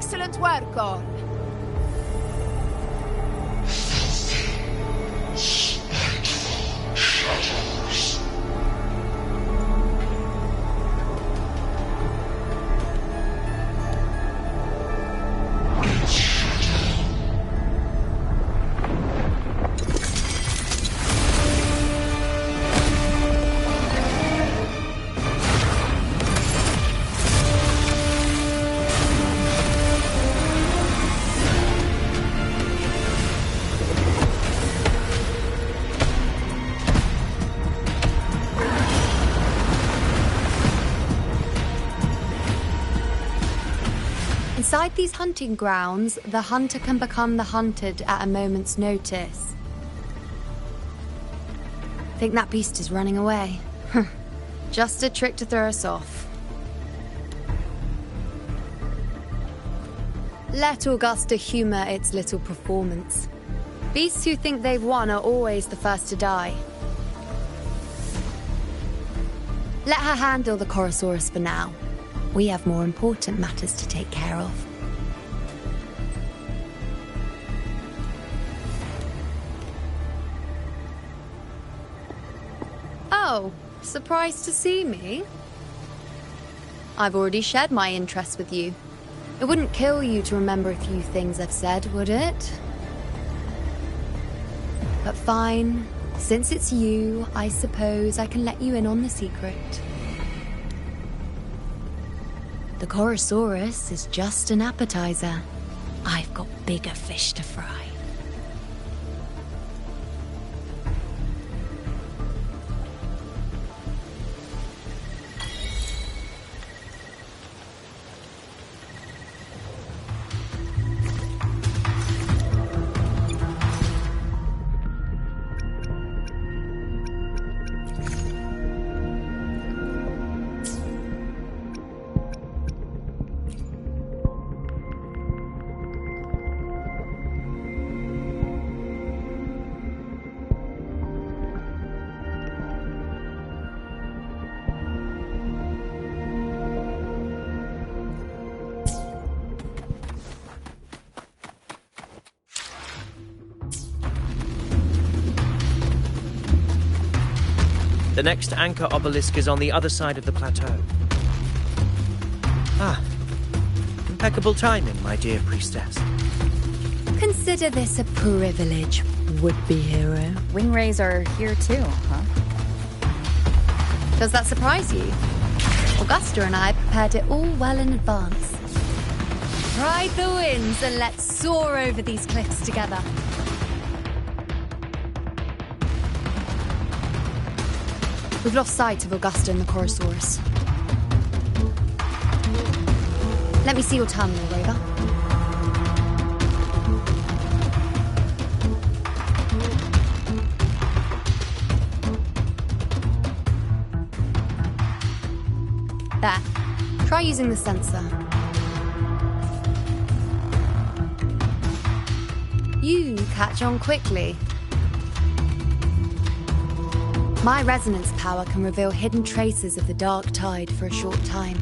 Excellent work, all. Inside these hunting grounds, the hunter can become the hunted at a moment's notice. Think that beast is running away? Just a trick to throw us off. Let Augusta humor its little performance. Beasts who think they've won are always the first to die. Let her handle the Chorosaurus for now. We have more important matters to take care of. Oh, surprised to see me? I've already shared my interest with you. It wouldn't kill you to remember a few things I've said, would it? But fine. Since it's you, I suppose I can let you in on the secret. The Chorosaurus is just an appetizer. I've got bigger fish to fry. The next anchor obelisk is on the other side of the plateau. Ah, impeccable timing, my dear priestess. Consider this a privilege, would-be hero. Wingrays are here too, huh? Does that surprise you? Augusta and I prepared it all well in advance. Ride the winds and let's soar over these cliffs together. We've lost sight of Augusta and the Chorosaurus. Let me see your terminal, Rover. There. Try using the sensor. You catch on quickly. My resonance power can reveal hidden traces of the dark tide for a short time.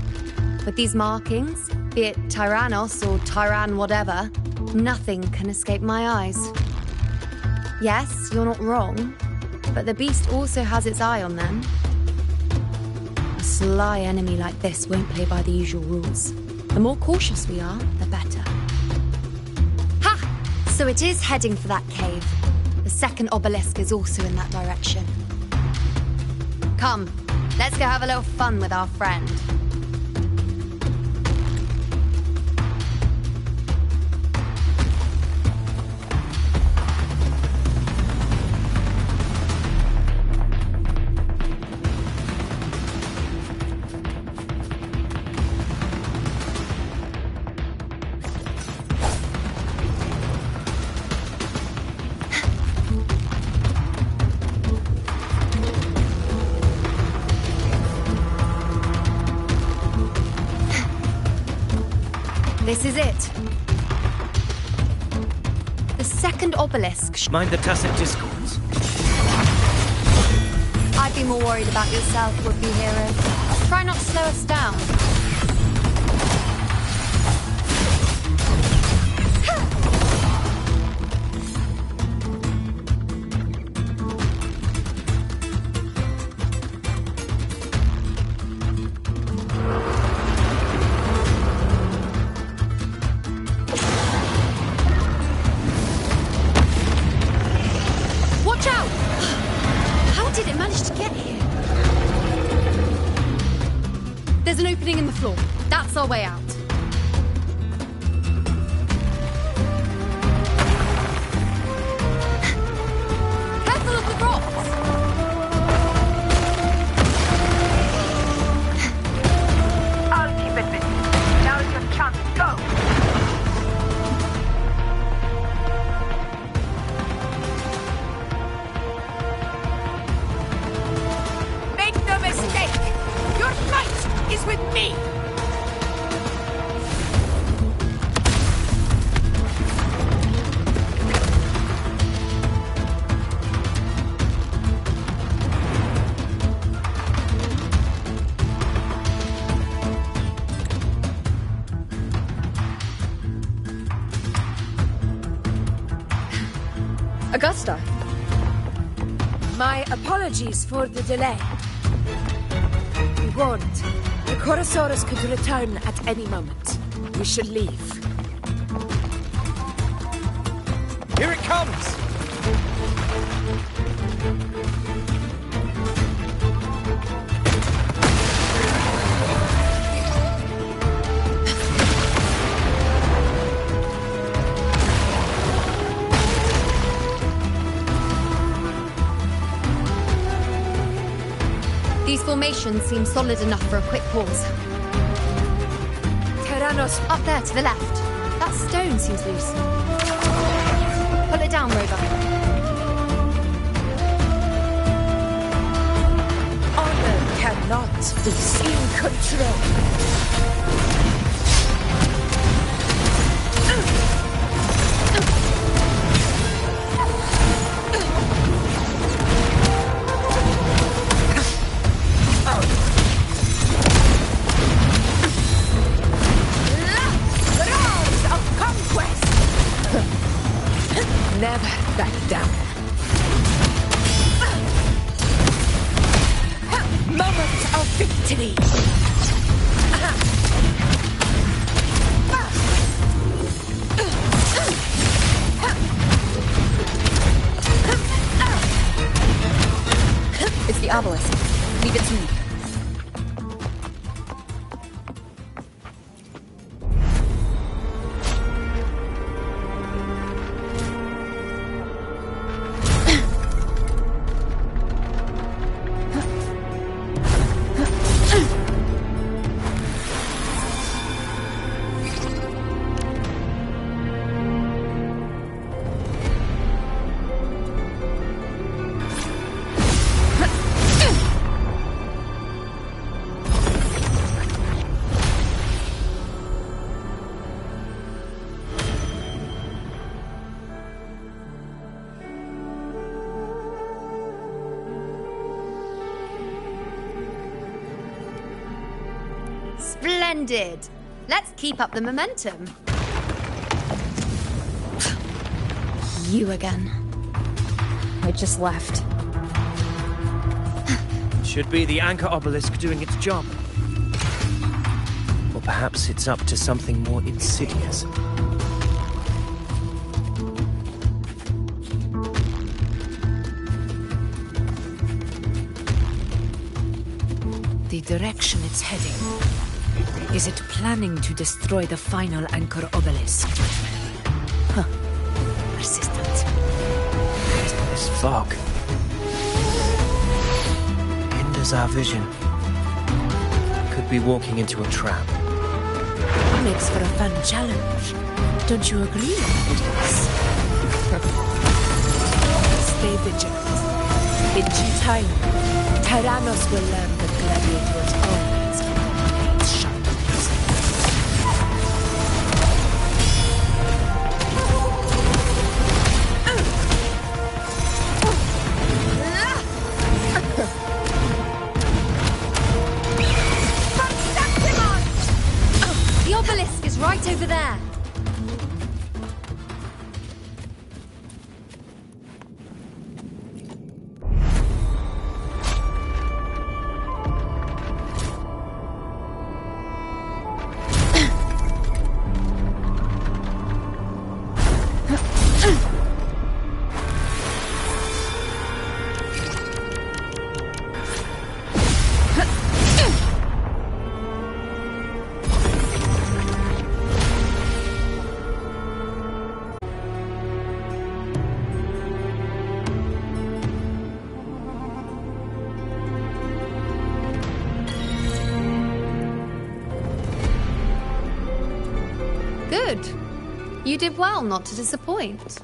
With these markings, be it Tyrannos or Tyran whatever, nothing can escape my eyes. Yes, you're not wrong, but the beast also has its eye on them. A sly enemy like this won't play by the usual rules. The more cautious we are, the better. Ha! So it is heading for that cave. The second obelisk is also in that direction. Come, let's go have a little fun with our friend. This is it. The second obelisk. Mind the tacit discords. I'd be more worried about yourself, would-be hero. Try not to slow us down. There's an opening in the floor. That's our way out. Careful of the rocks! I'll keep it busy. Now is your chance. Go! Make no mistake! Your fight is with me! Augusta. My apologies for the delay. We warned. The Chorosaurus could return at any moment. We should leave. Here it comes! These formations seem solid enough for a quick pause. Tyrannos! Up there, to the left. That stone seems loose. Pull it down, Rover. Honor cannot be in control. Never back down. Moment of victory. It's the obelisk. Leave it to me. Splendid! Let's keep up the momentum. You again. It just left. Should be the anchor obelisk doing its job. Or perhaps it's up to something more insidious. The direction it's heading. Is it planning to destroy the final anchor obelisk? Huh. Persistent. This fog hinders our vision. Could be walking into a trap. Makes for a fun challenge. Don't you agree, ladies? Stay vigilant. In due time, Tyrannos will learn that gladiators always hate sharpness. The obelisk is right over there. Good. You did well not to disappoint.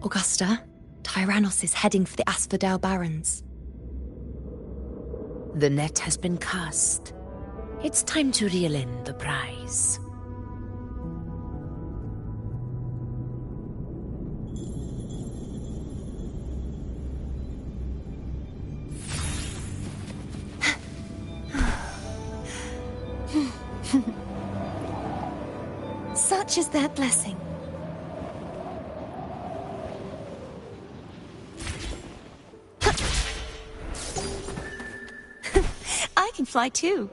Augusta, Tyrannos is heading for the Asphodel Barrens. The net has been cast. It's time to reel in the prize. Such is their blessing. I can fly too.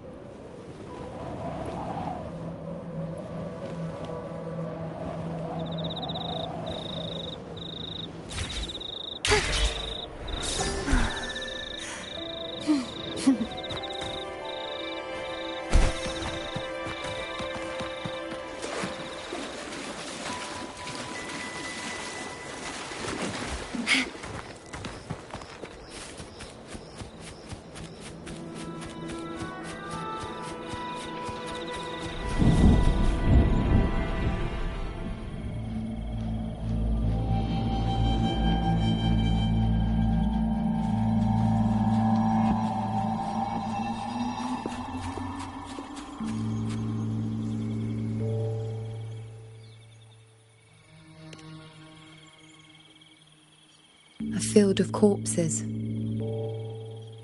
A field of corpses.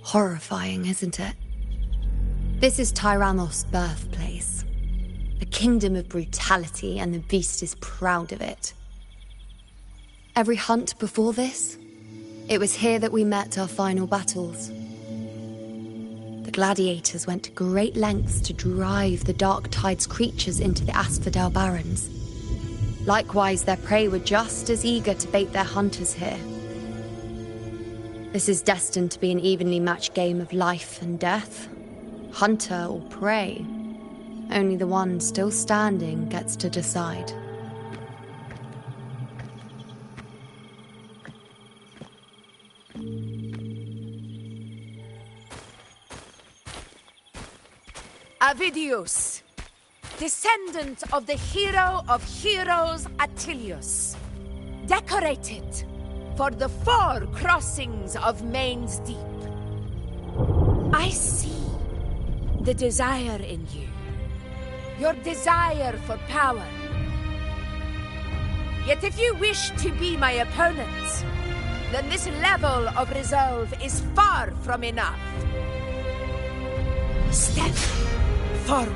Horrifying, isn't it? This is Tyrannos' birthplace. A kingdom of brutality, and the beast is proud of it. Every hunt before this, it was here that we met our final battles. The gladiators went to great lengths to drive the Dark Tide's creatures into the Asphodel Barrens. Likewise, their prey were just as eager to bait their hunters here. This is destined to be an evenly matched game of life and death. Hunter or prey. Only the one still standing gets to decide. Avidius, descendant of the hero of heroes Attilius, decorated for the 4 crossings of Main's Deep. I see the desire in you, your desire for power. Yet if you wish to be my opponent, then this level of resolve is far from enough. Step forward.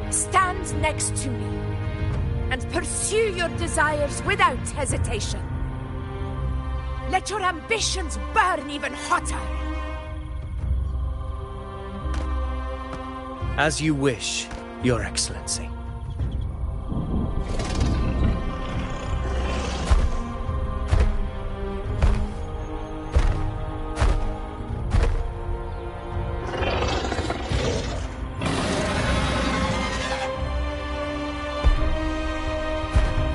Stand next to me and pursue your desires without hesitation. Let your ambitions burn even hotter. As you wish, Your Excellency.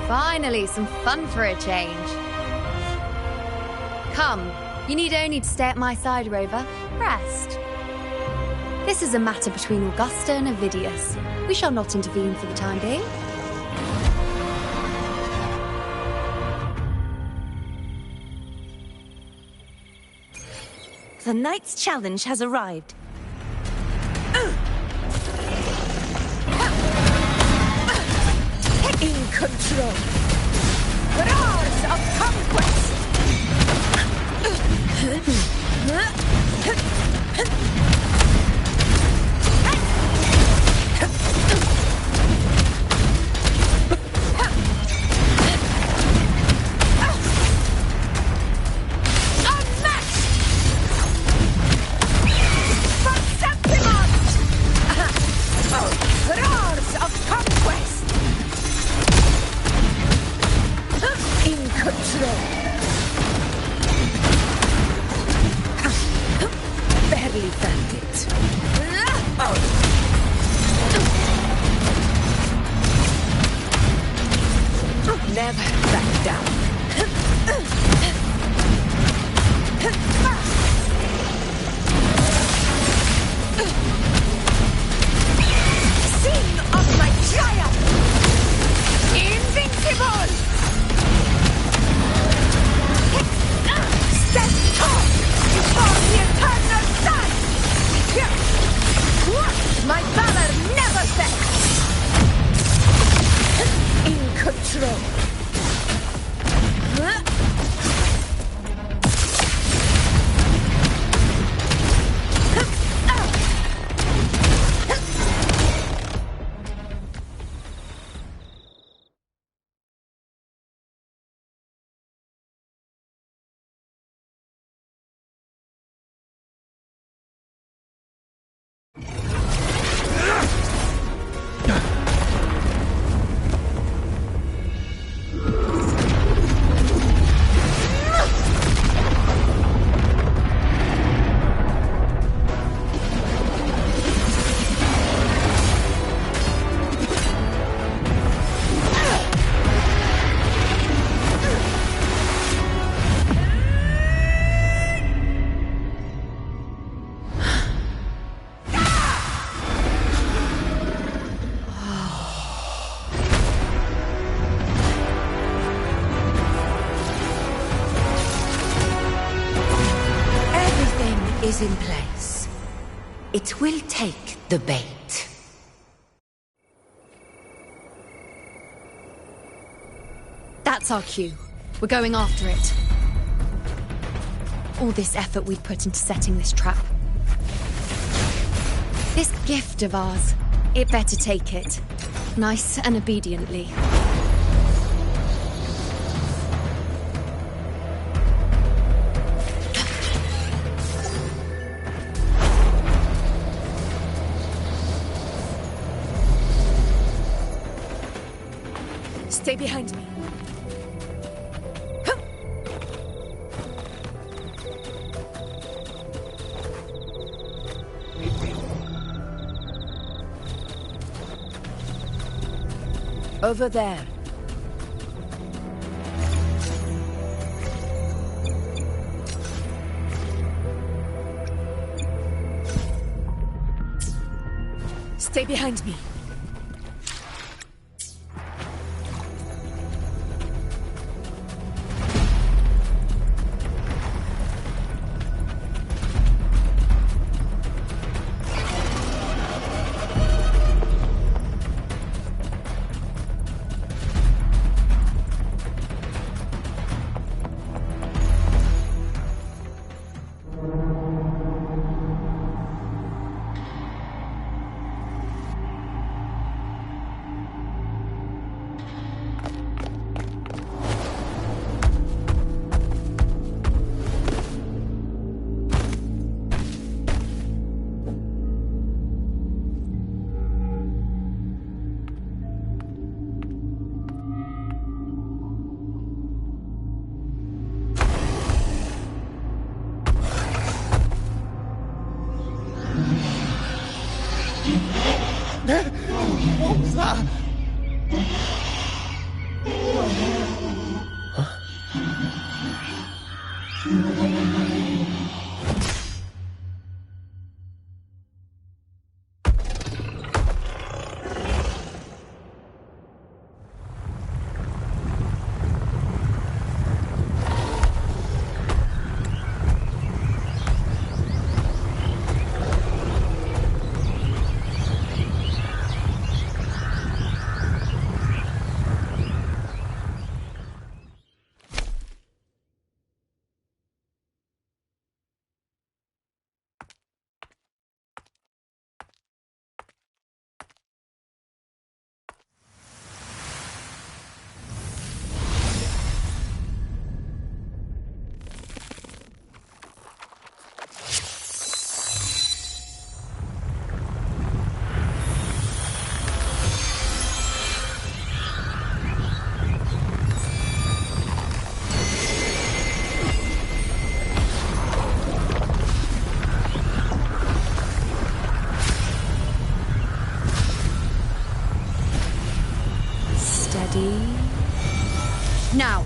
Finally, some fun for a change. Come, you need only to stay at my side, Rover. Rest. This is a matter between Augusta and Avidius. We shall not intervene for the time being. The knight's challenge has arrived. In control. Roars of conquest. is in place. It will take the bait. That's our cue. We're going after it. All this effort we've put into setting this trap. This gift of ours, it better take it. Nice and obediently. Stay behind me. Over there. Stay behind me. What was that? Now!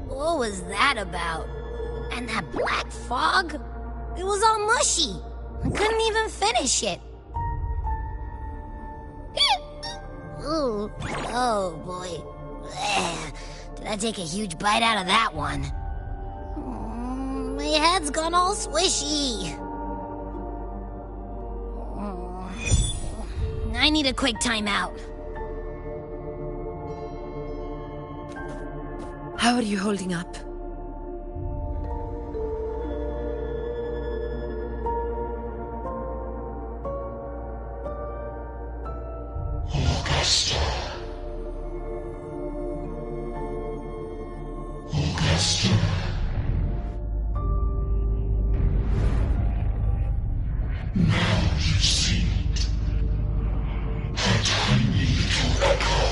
What was that about? And that black fog? It was all mushy. I couldn't even finish it. Ooh, oh boy. Did I take a huge bite out of that one? My head's gone all swishy. I need a quick timeout. How are you holding up? Augusta. Augusta. Now you see it. A tiny little echo,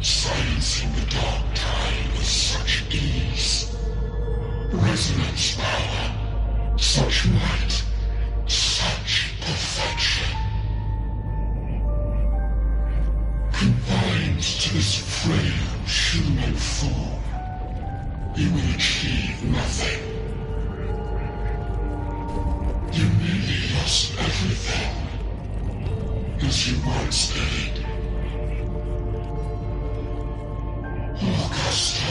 silencing the dark tide with such ease. Resonance power, such might, such perfection. Confined to this frail human form, you will achieve nothing. You nearly lost everything, as you once did. Augusta,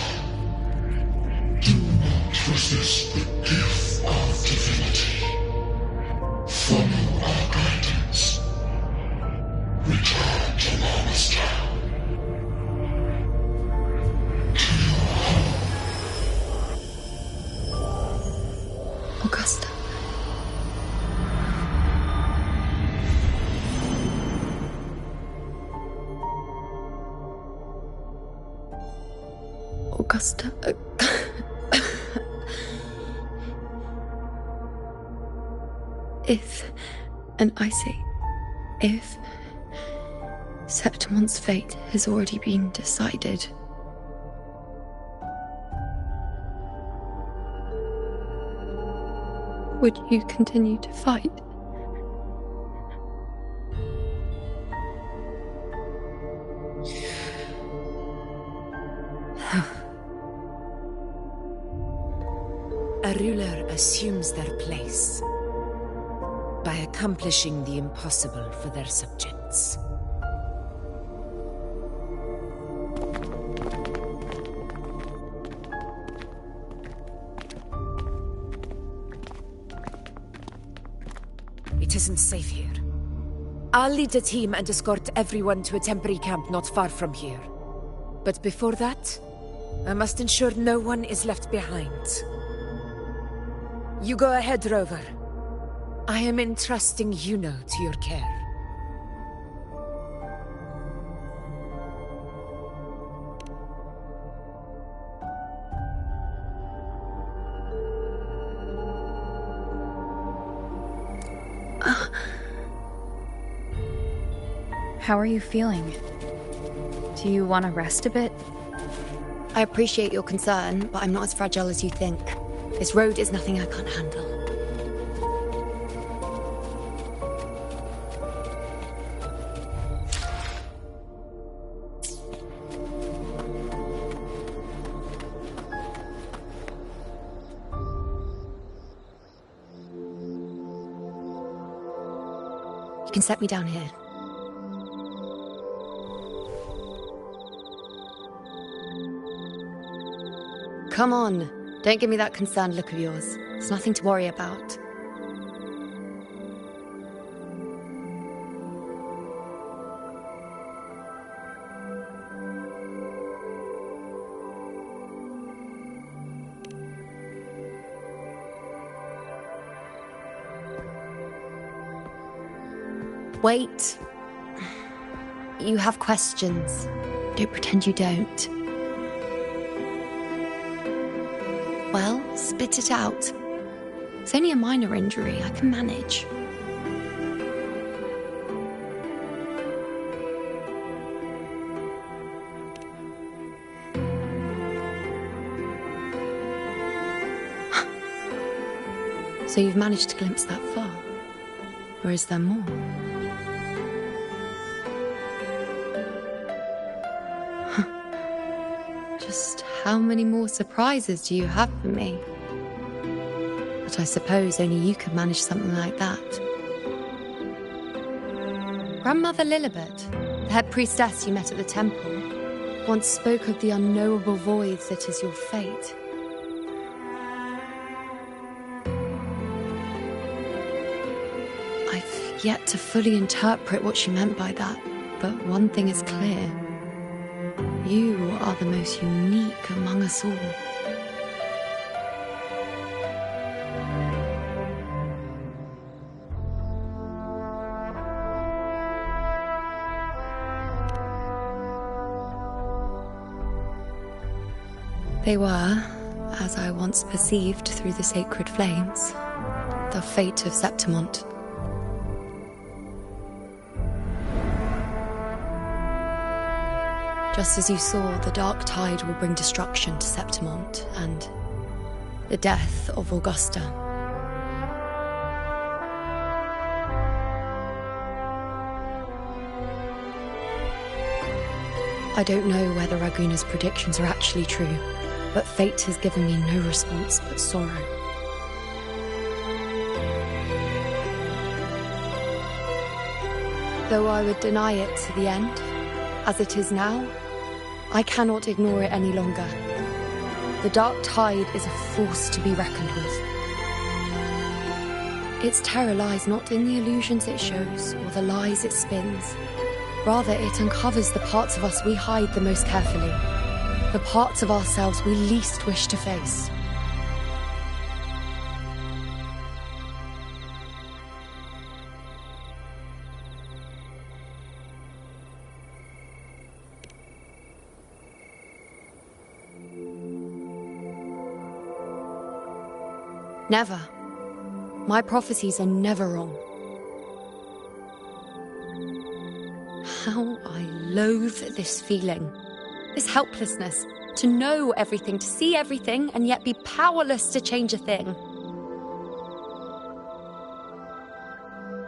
do not resist the gift of divinity. Follow our guidance. Return to Lannister. To your home. Augusta. Augusta. If, and I say, if Septimon's fate has already been decided, would you continue to fight? A ruler assumes their place by accomplishing the impossible for their subjects. It isn't safe here. I'll lead a team and escort everyone to a temporary camp not far from here. But before that, I must ensure no one is left behind. You go ahead, Rover. I am entrusting Yuno to your care. How are you feeling? Do you want to rest a bit? I appreciate your concern, but I'm not as fragile as you think. This road is nothing I can't handle. You can set me down here. Come on. Don't give me that concerned look of yours. It's nothing to worry about. Wait. You have questions. Don't pretend you don't. Well, spit it out. It's only a minor injury. I can manage. So you've managed to glimpse that far? Or is there more? Just how many more surprises do you have for me? But I suppose only you could manage something like that. Grandmother Lilibet, the head priestess you met at the temple, once spoke of the unknowable void that is your fate. I yet to fully interpret what she meant by that. But one thing is clear. You are the most unique among us all. They were, as I once perceived through the sacred flames, the fate of Septimont. Just as you saw, the dark tide will bring destruction to Septimont and the death of Augusta. I don't know whether Raguna's predictions are actually true, but fate has given me no response but sorrow. Though I would deny it to the end, as it is now, I cannot ignore it any longer. The dark tide is a force to be reckoned with. Its terror lies not in the illusions it shows or the lies it spins. Rather, it uncovers the parts of us we hide the most carefully, the parts of ourselves we least wish to face. Never. My prophecies are never wrong. How I loathe this feeling, this helplessness, to know everything, to see everything, and yet be powerless to change a thing.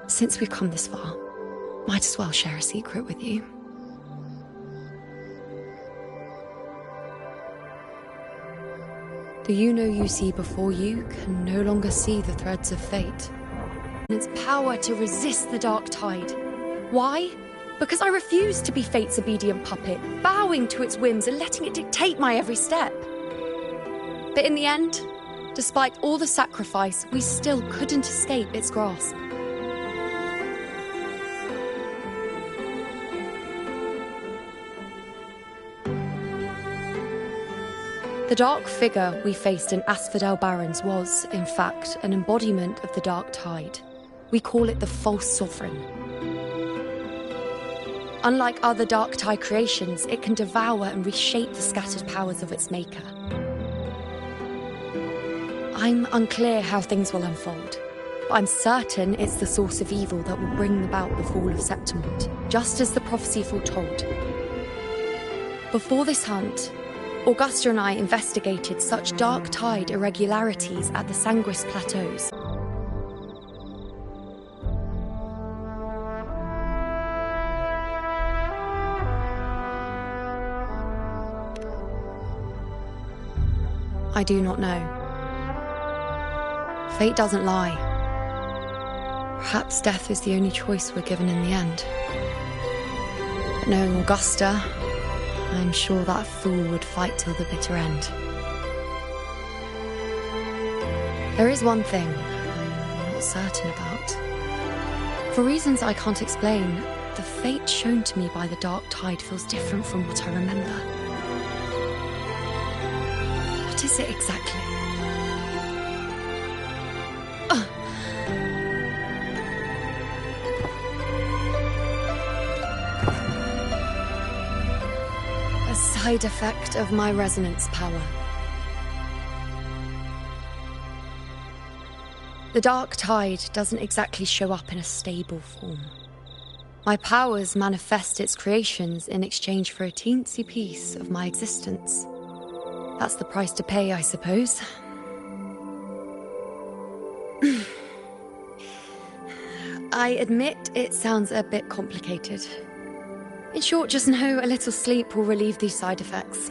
Since we've come this far, might as well share a secret with you. The you see before you can no longer see the threads of fate. And its power to resist the dark tide. Why? Because I refuse to be fate's obedient puppet, bowing to its whims and letting it dictate my every step. But in the end, despite all the sacrifice, we still couldn't escape its grasp. The dark figure we faced in Asphodel Barrens was, in fact, an embodiment of the dark tide. We call it the false sovereign. Unlike other dark tide creations, it can devour and reshape the scattered powers of its maker. I'm unclear how things will unfold, but I'm certain it's the source of evil that will bring about the fall of Septimont, just as the prophecy foretold. Before this hunt, Augusta and I investigated such dark tide irregularities at the Sanguis Plateaus. I do not know. Fate doesn't lie. Perhaps death is the only choice we're given in the end. But knowing Augusta, I'm sure that fool would fight till the bitter end. There is one thing I'm not certain about. For reasons I can't explain, the fate shown to me by the dark tide feels different from what I remember. What is it exactly? A side effect of my resonance power. The dark tide doesn't exactly show up in a stable form. My powers manifest its creations in exchange for a teensy piece of my existence. That's the price to pay, I suppose. I admit it sounds a bit complicated. In short, just know a little sleep will relieve these side effects.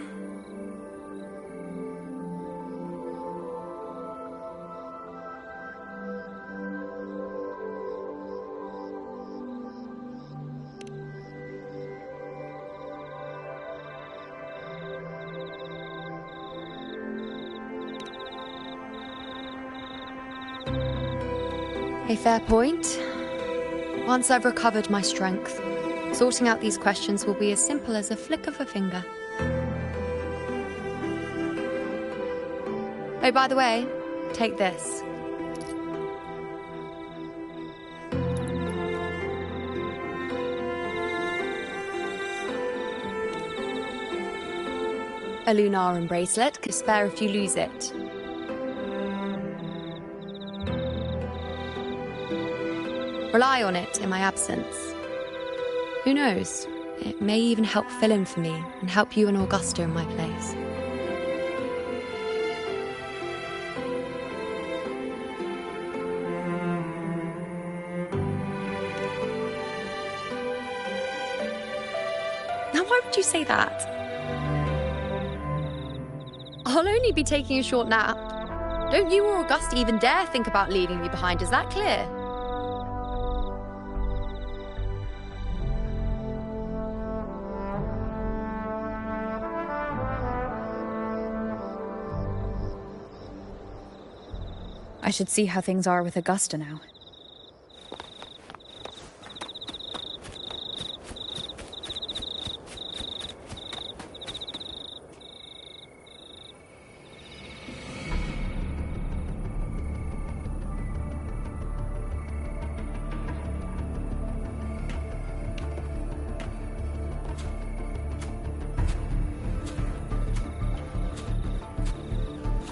A fair point. Once I've recovered my strength, sorting out these questions will be as simple as a flick of a finger. Oh, by the way, take this. A Lunaran bracelet could spare if you lose it. Rely on it in my absence. Who knows? It may even help fill in for me and help you and Augusta in my place. Now, why would you say that? I'll only be taking a short nap. Don't you or Augusta even dare think about leaving me behind, is that clear? I should see how things are with Augusta now.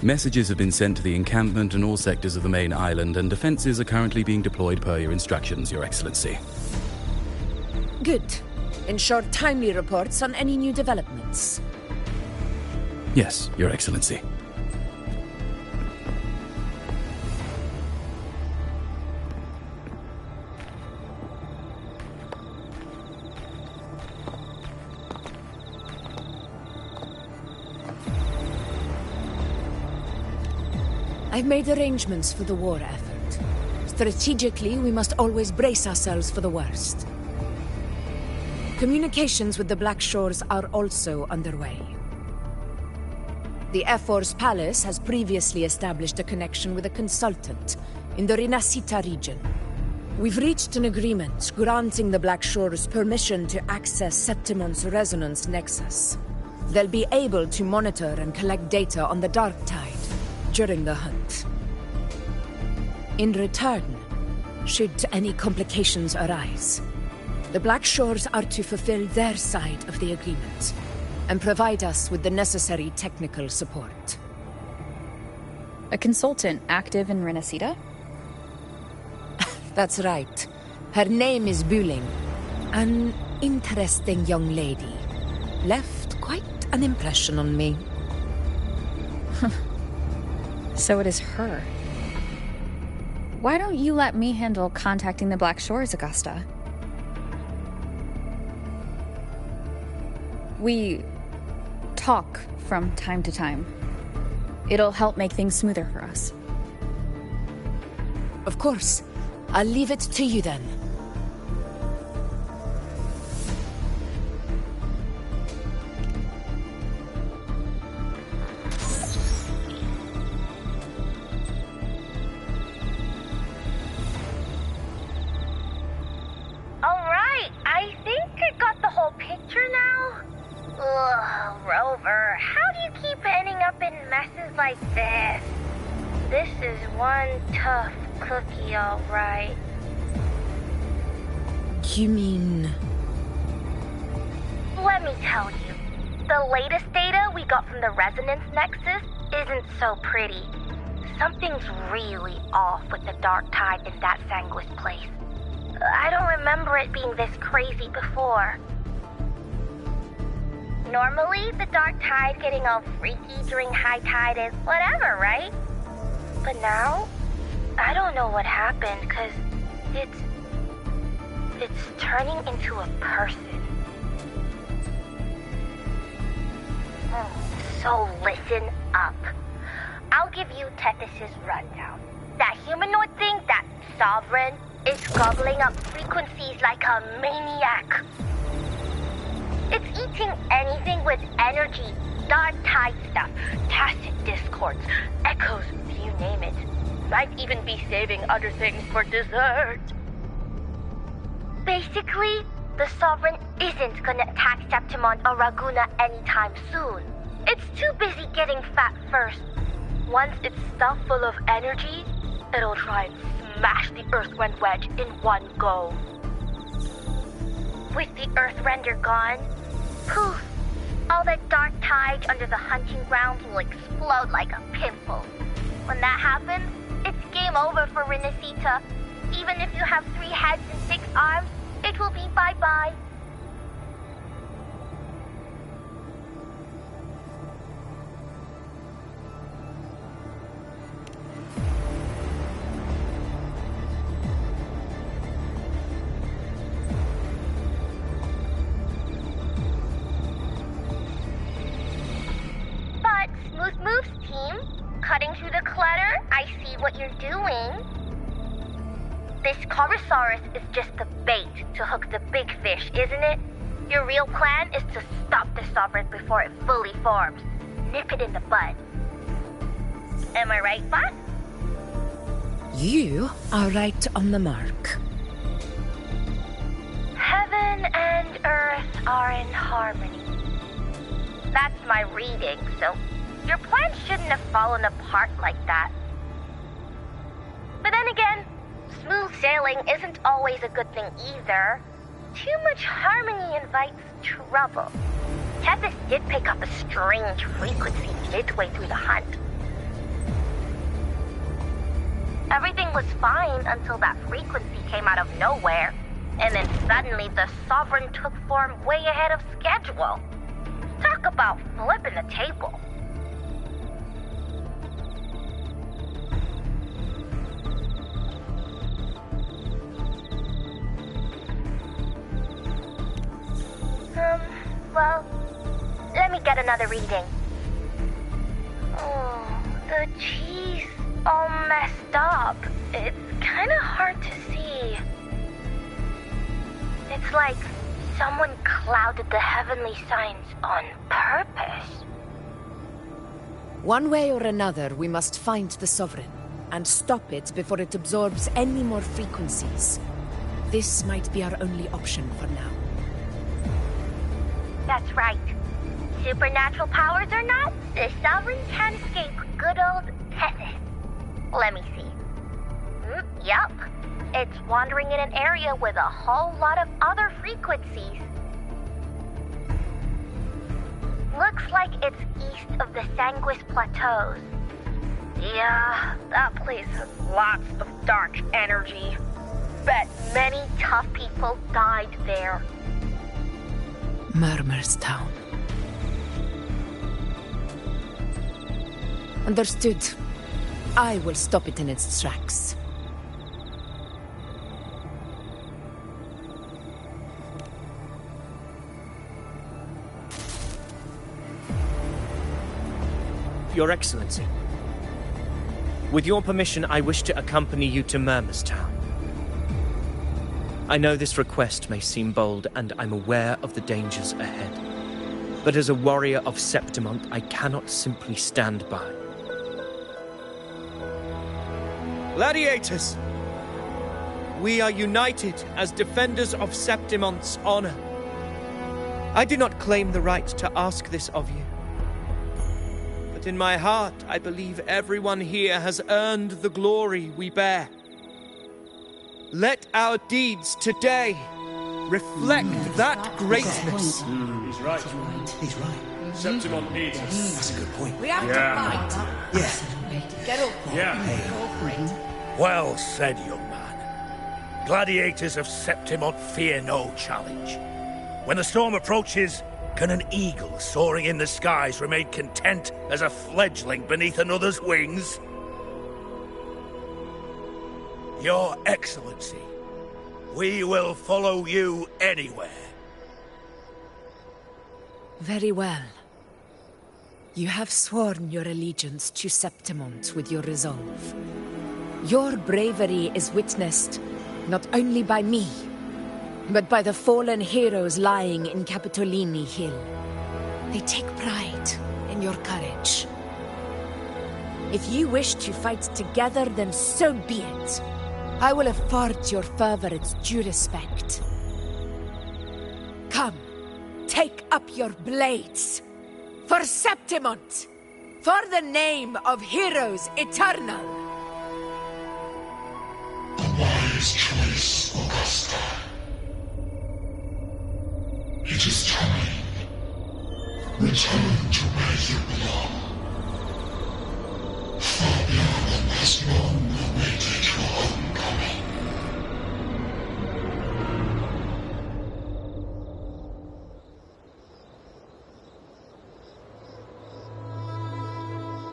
Messages have been sent to the encampment and all sectors of the main island, and defenses are currently being deployed per your instructions, Your Excellency. Good. Ensure timely reports on any new developments. Yes, Your Excellency. I've made arrangements for the war effort. Strategically, we must always brace ourselves for the worst. Communications with the Black Shores are also underway. The Air Force Palace has previously established a connection with a consultant in the Rinascita region. We've reached an agreement granting the Black Shores permission to access Septimon's resonance nexus. They'll be able to monitor and collect data on the Dark Tide during the hunt. In return, should any complications arise, the Black Shores are to fulfill their side of the agreement and provide us with the necessary technical support. A consultant active in Rinascita? That's right. Her name is Buling. An interesting young lady. Left quite an impression on me. So it is her. Why don't you let me handle contacting the Black Shores, Augusta? We talk from time to time. It'll help make things smoother for us. Of course. I'll leave it to you then. Alright, I think I got the whole picture now. Ugh, Rover, how do you keep ending up in messes like this? This is one tough cookie, alright. You mean... Let me tell you, the latest data we got from the Resonance Nexus isn't so pretty. Something's really off with the Dark Tide in that Sanguis place. I don't remember it being this crazy before. Normally, the Dark Tide getting all freaky during high tide is whatever, right? But now, I don't know what happened, because it's turning into a person. So listen up. I'll give you Tethys' rundown. That humanoid thing, that Sovereign, is gobbling up frequencies like a maniac. It's eating anything with energy, Dark Tide stuff, tacit discords, echoes, you name it. Might even be saving other things for dessert. Basically, the Sovereign isn't gonna attack Septimon or Raguna anytime soon. It's too busy getting fat first. Once it's stuffed full of energy, it'll try and smash the Earthwind Wedge in one go. With the Earthrender gone, poof, all that dark tide under the hunting grounds will explode like a pimple. When that happens, it's game over for Renacita. Even if you have 3 heads and 6 arms, it will be bye-bye. But Smooth Moves team, cutting through the clutter, I see what you're doing. This Charasaurus is just the bait to hook the big fish, isn't it? Your real plan is to stop the Sovereign before it fully forms. Nip it in the bud. Am I right, boss? You are right on the mark. Heaven and Earth are in harmony. That's my reading, so your plan shouldn't have fallen apart like that. But then again, smooth sailing isn't always a good thing either. Too much harmony invites trouble. Tethys did pick up a strange frequency midway through the hunt. Everything was fine until that frequency came out of nowhere, and then suddenly the Sovereign took form way ahead of schedule. Talk about flipping the table. Well, let me get another reading. Oh, the cheese all messed up. It's kind of hard to see. It's like someone clouded the heavenly signs on purpose. One way or another, we must find the Sovereign and stop it before it absorbs any more frequencies. This might be our only option for now. That's right. Supernatural powers or not, the Sovereign can't escape good old Tethys. Let me see. Yup. It's wandering in an area with a whole lot of other frequencies. Looks like it's east of the Sanguis Plateaus. Yeah, that place has lots of dark energy. Bet many tough people died there. Murmur's Town. Understood. I will stop it in its tracks. Your Excellency, with your permission, I wish to accompany you to Murmur's Town. I know this request may seem bold, and I'm aware of the dangers ahead. But as a warrior of Septimont, I cannot simply stand by. Gladiators! We are united as defenders of Septimont's honor. I do not claim the right to ask this of you. But in my heart, I believe everyone here has earned the glory we bear. Let our deeds today reflect that greatness. He's right. He's right. Septimont needs us. That's a good point. We have to fight. Yeah. Get up. Yeah. Well said, young man. Gladiators of Septimont fear no challenge. When the storm approaches, can an eagle soaring in the skies remain content as a fledgling beneath another's wings? Your Excellency, we will follow you anywhere. Very well. You have sworn your allegiance to Septimont with your resolve. Your bravery is witnessed not only by me, but by the fallen heroes lying in Capitolini Hill. They take pride in your courage. If you wish to fight together, then so be it. I will afford your fervor its due respect. Come, take up your blades. For Septimont! For the name of heroes eternal! A wise choice, Augusta. It is time. Return to where you belong. Fabian has long awaited your homecoming.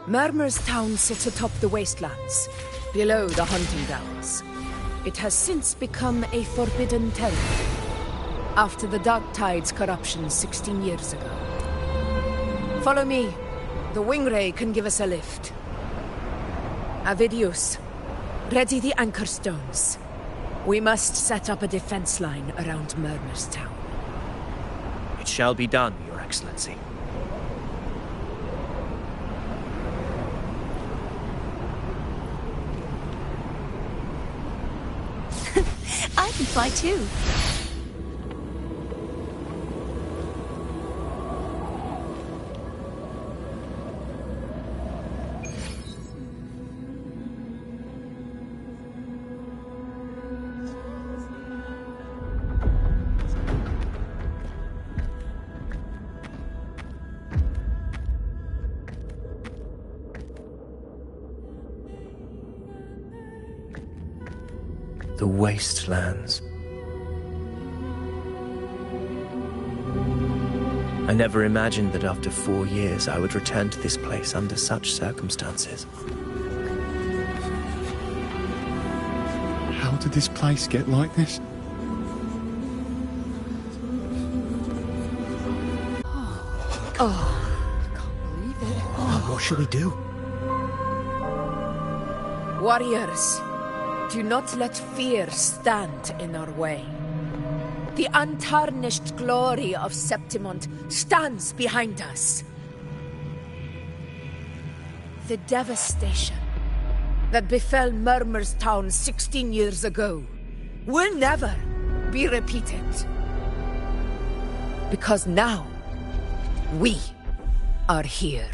Murmur's town sits atop the wastelands, below the hunting grounds. It has since become a forbidden territory, after the Dark Tide's corruption 16 years ago. Follow me. The Wingray can give us a lift. Avidius, ready the anchor stones. We must set up a defense line around Murmur's town. It shall be done, Your Excellency. I can fly too. The wastelands. I never imagined that after 4 years I would return to this place under such circumstances. How did this place get like this? What shall we do? Warriors, do not let fear stand in our way. The untarnished glory of Septimont stands behind us. The devastation that befell Murmur's town 16 years ago will never be repeated. Because now, we are here.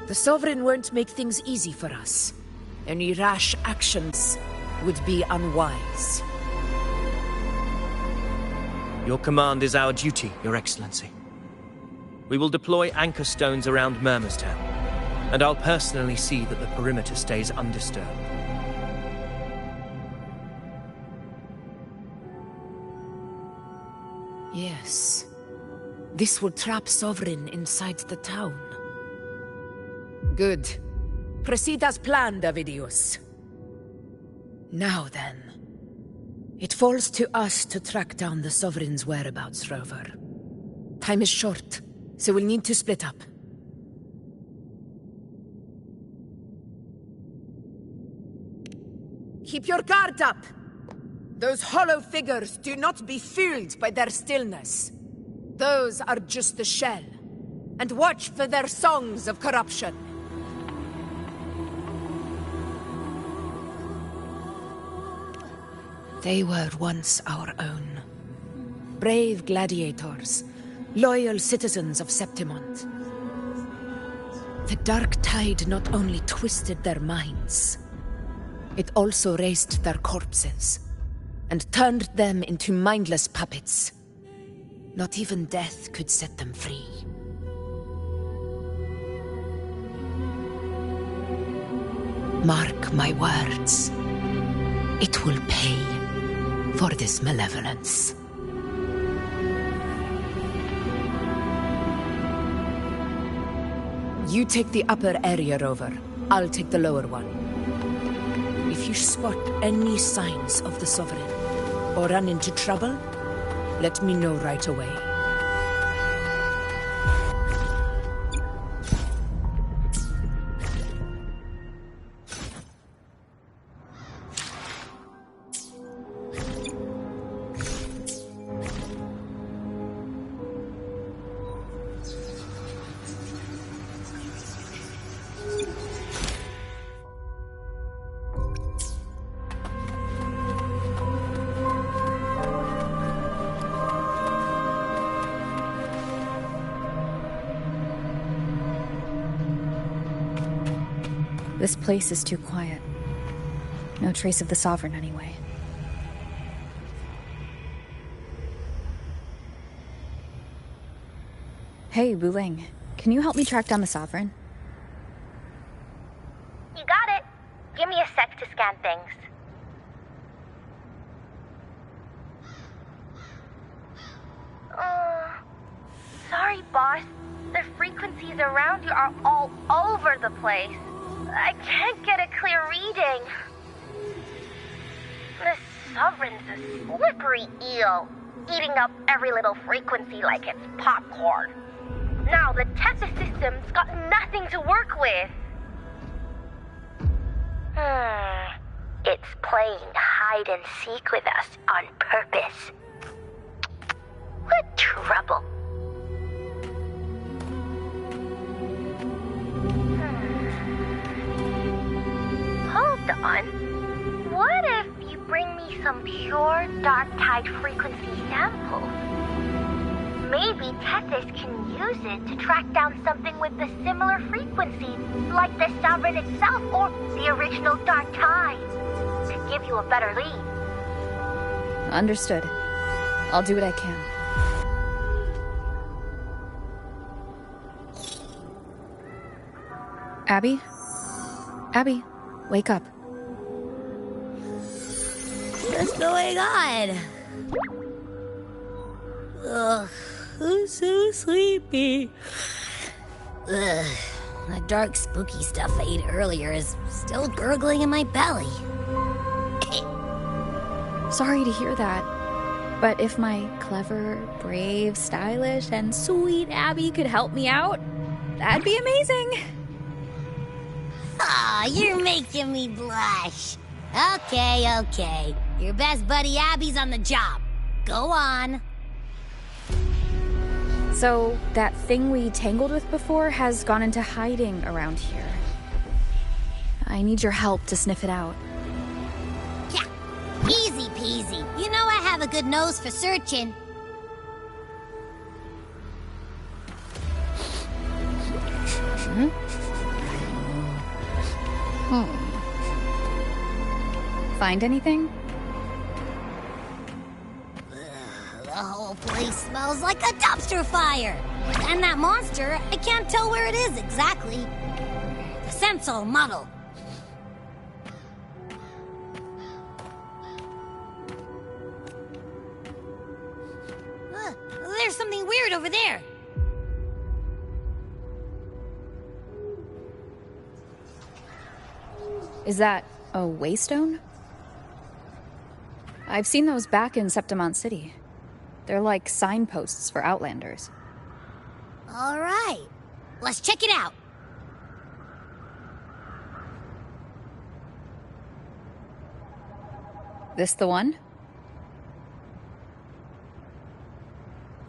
The Sovereign won't make things easy for us. Any rash actions would be unwise. Your command is our duty, Your Excellency. We will deploy anchor stones around Murmur's town, and I'll personally see that the perimeter stays undisturbed. Yes. This will trap Sovereign inside the town. Good. Proceed as planned, Avidius. Now then. It falls to us to track down the Sovereign's whereabouts, Rover. Time is short, so we'll need to split up. Keep your guard up! Those hollow figures do not be fooled by their stillness. Those are just the shell. And watch for their songs of corruption. They were once our own. Brave gladiators, loyal citizens of Septimont. The Dark Tide not only twisted their minds, it also raised their corpses and turned them into mindless puppets. Not even death could set them free. Mark my words. It will pay for this malevolence. You take the upper area, Rover. I'll take the lower one. If you spot any signs of the Sovereign, or run into trouble, let me know right away. This place is too quiet. No trace of the Sovereign, anyway. Hey, Wuling. Can you help me track down the Sovereign? You got it. Give me a sec to scan things. Sorry, boss. The frequencies around you are all over the place. I can't get a clear reading. The Sovereign's a slippery eel, eating up every little frequency like it's popcorn. Now the Tethys system's got nothing to work with. It's playing hide and seek with us on purpose. What trouble. Hold on. What if you bring me some pure dark tide frequency samples? Maybe Tethys can use it to track down something with a similar frequency, like the Sovereign itself or the original dark tide, to give you a better lead. Understood. I'll do what I can. Abby? Abby, wake up. What's going on? Ugh, I'm so sleepy. Ugh, that dark, spooky stuff I ate earlier is still gurgling in my belly. Sorry to hear that. But if my clever, brave, stylish, and sweet Abby could help me out, that'd be amazing. Aw, you're making me blush. Okay. Your best buddy Abby's on the job. Go on. So, that thing we tangled with before has gone into hiding around here. I need your help to sniff it out. Yeah, easy peasy. You know I have a good nose for searching. Find anything? The whole place smells like a dumpster fire. And that monster, I can't tell where it is exactly. The scent's all muddled. There's something weird over there. Is that a waystone? I've seen those back in Septimont City. They're like signposts for Outlanders. All right, let's check it out. This the one?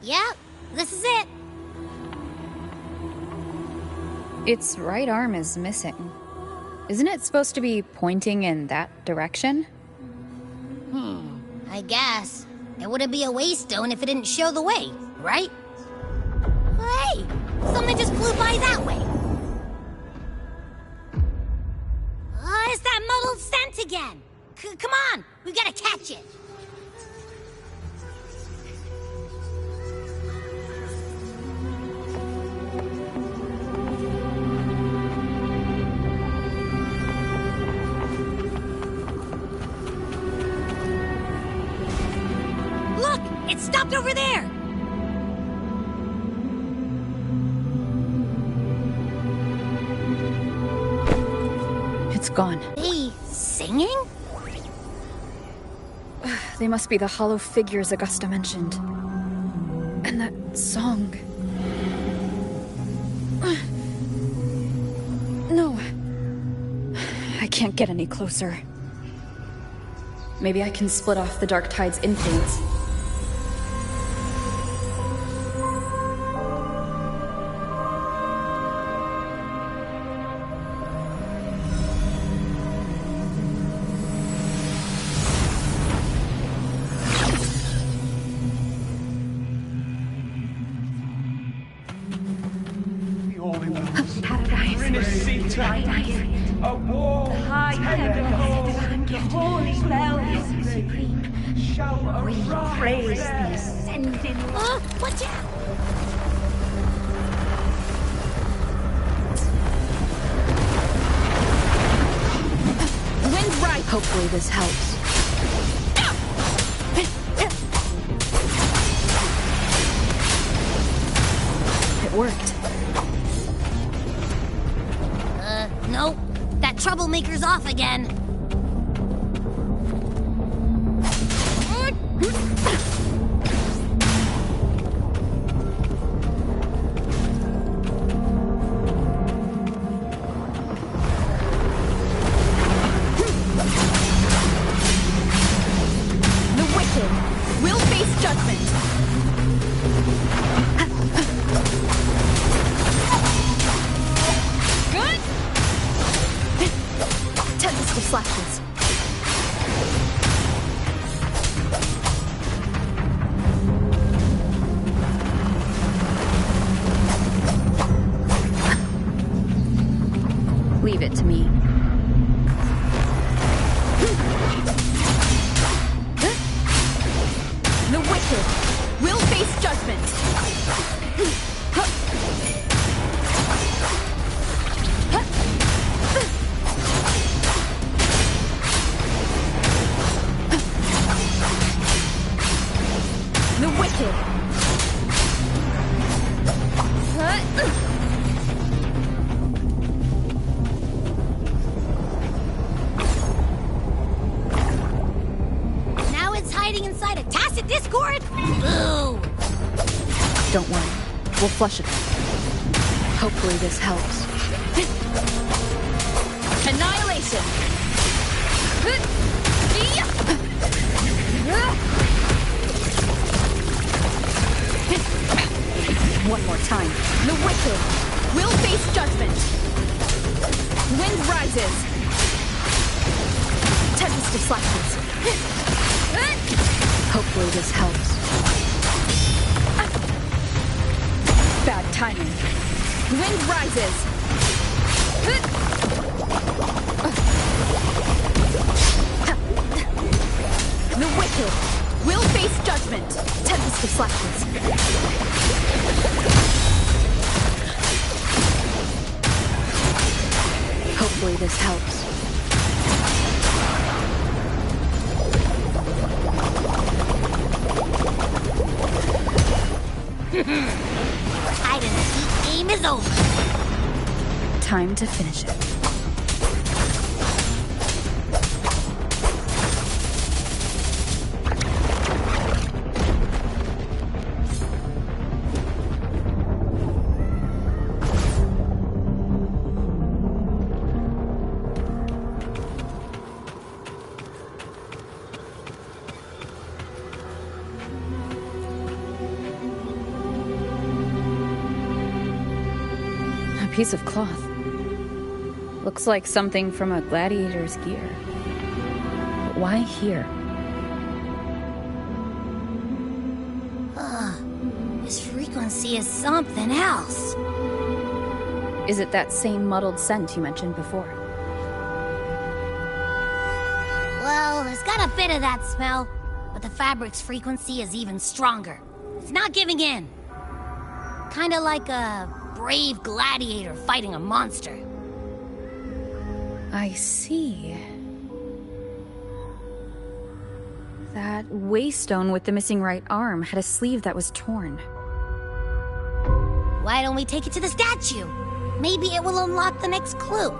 Yep, this is it. Its right arm is missing. Isn't it supposed to be pointing in that direction? I guess. It wouldn't be a waystone if it didn't show the way, right? Hey, something just flew by that way. It's that muddled scent again. Come on, we gotta catch it. Look, it stopped over there. It's gone. Hey, singing? They must be the hollow figures Augusta mentioned. And that song. No. I can't get any closer. Maybe I can split off the Dark Tide's influence. supreme. We praise the ascending. Watch out! Wind right. Hopefully this helps. It worked. Nope. That troublemaker's off again. Leave it to me. The wicked will face judgment. The wicked. Now it's hiding inside a tacit discord? Boo! Don't worry. We'll flush it out. Hopefully this helps. Annihilation. One more time. The wicked will face judgment. Wind rises. Tempest of slashes. Hopefully this helps. Bad timing. Wind rises. The wicked will face judgment. Tempest of slashes. Hopefully this helps. Hide and seek game is over. Time to finish it. Piece of cloth. Looks like something from a gladiator's gear. But why here? This frequency is something else. Is it that same muddled scent you mentioned before? Well, there's got a bit of that smell, but the fabric's frequency is even stronger. It's not giving in. Kinda like a brave gladiator fighting a monster. I see. That waystone with the missing right arm had a sleeve that was torn. Why don't we take it to the statue? Maybe it will unlock the next clue.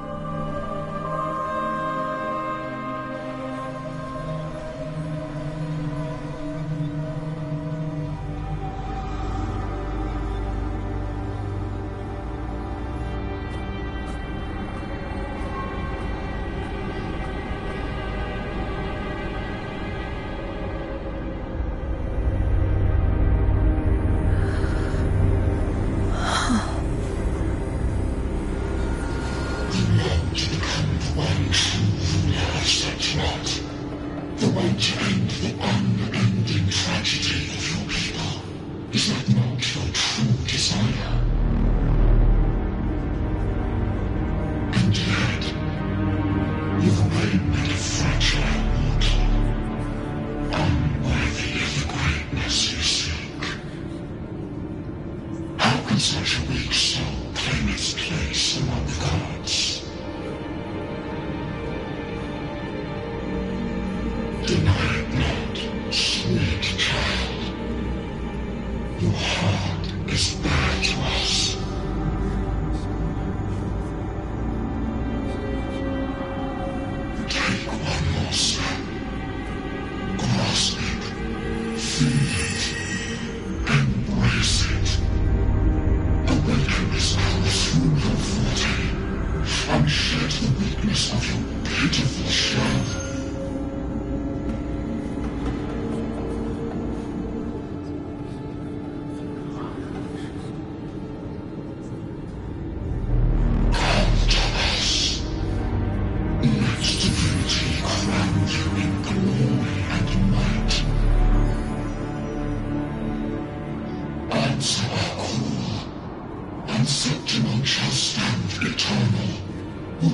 eternal,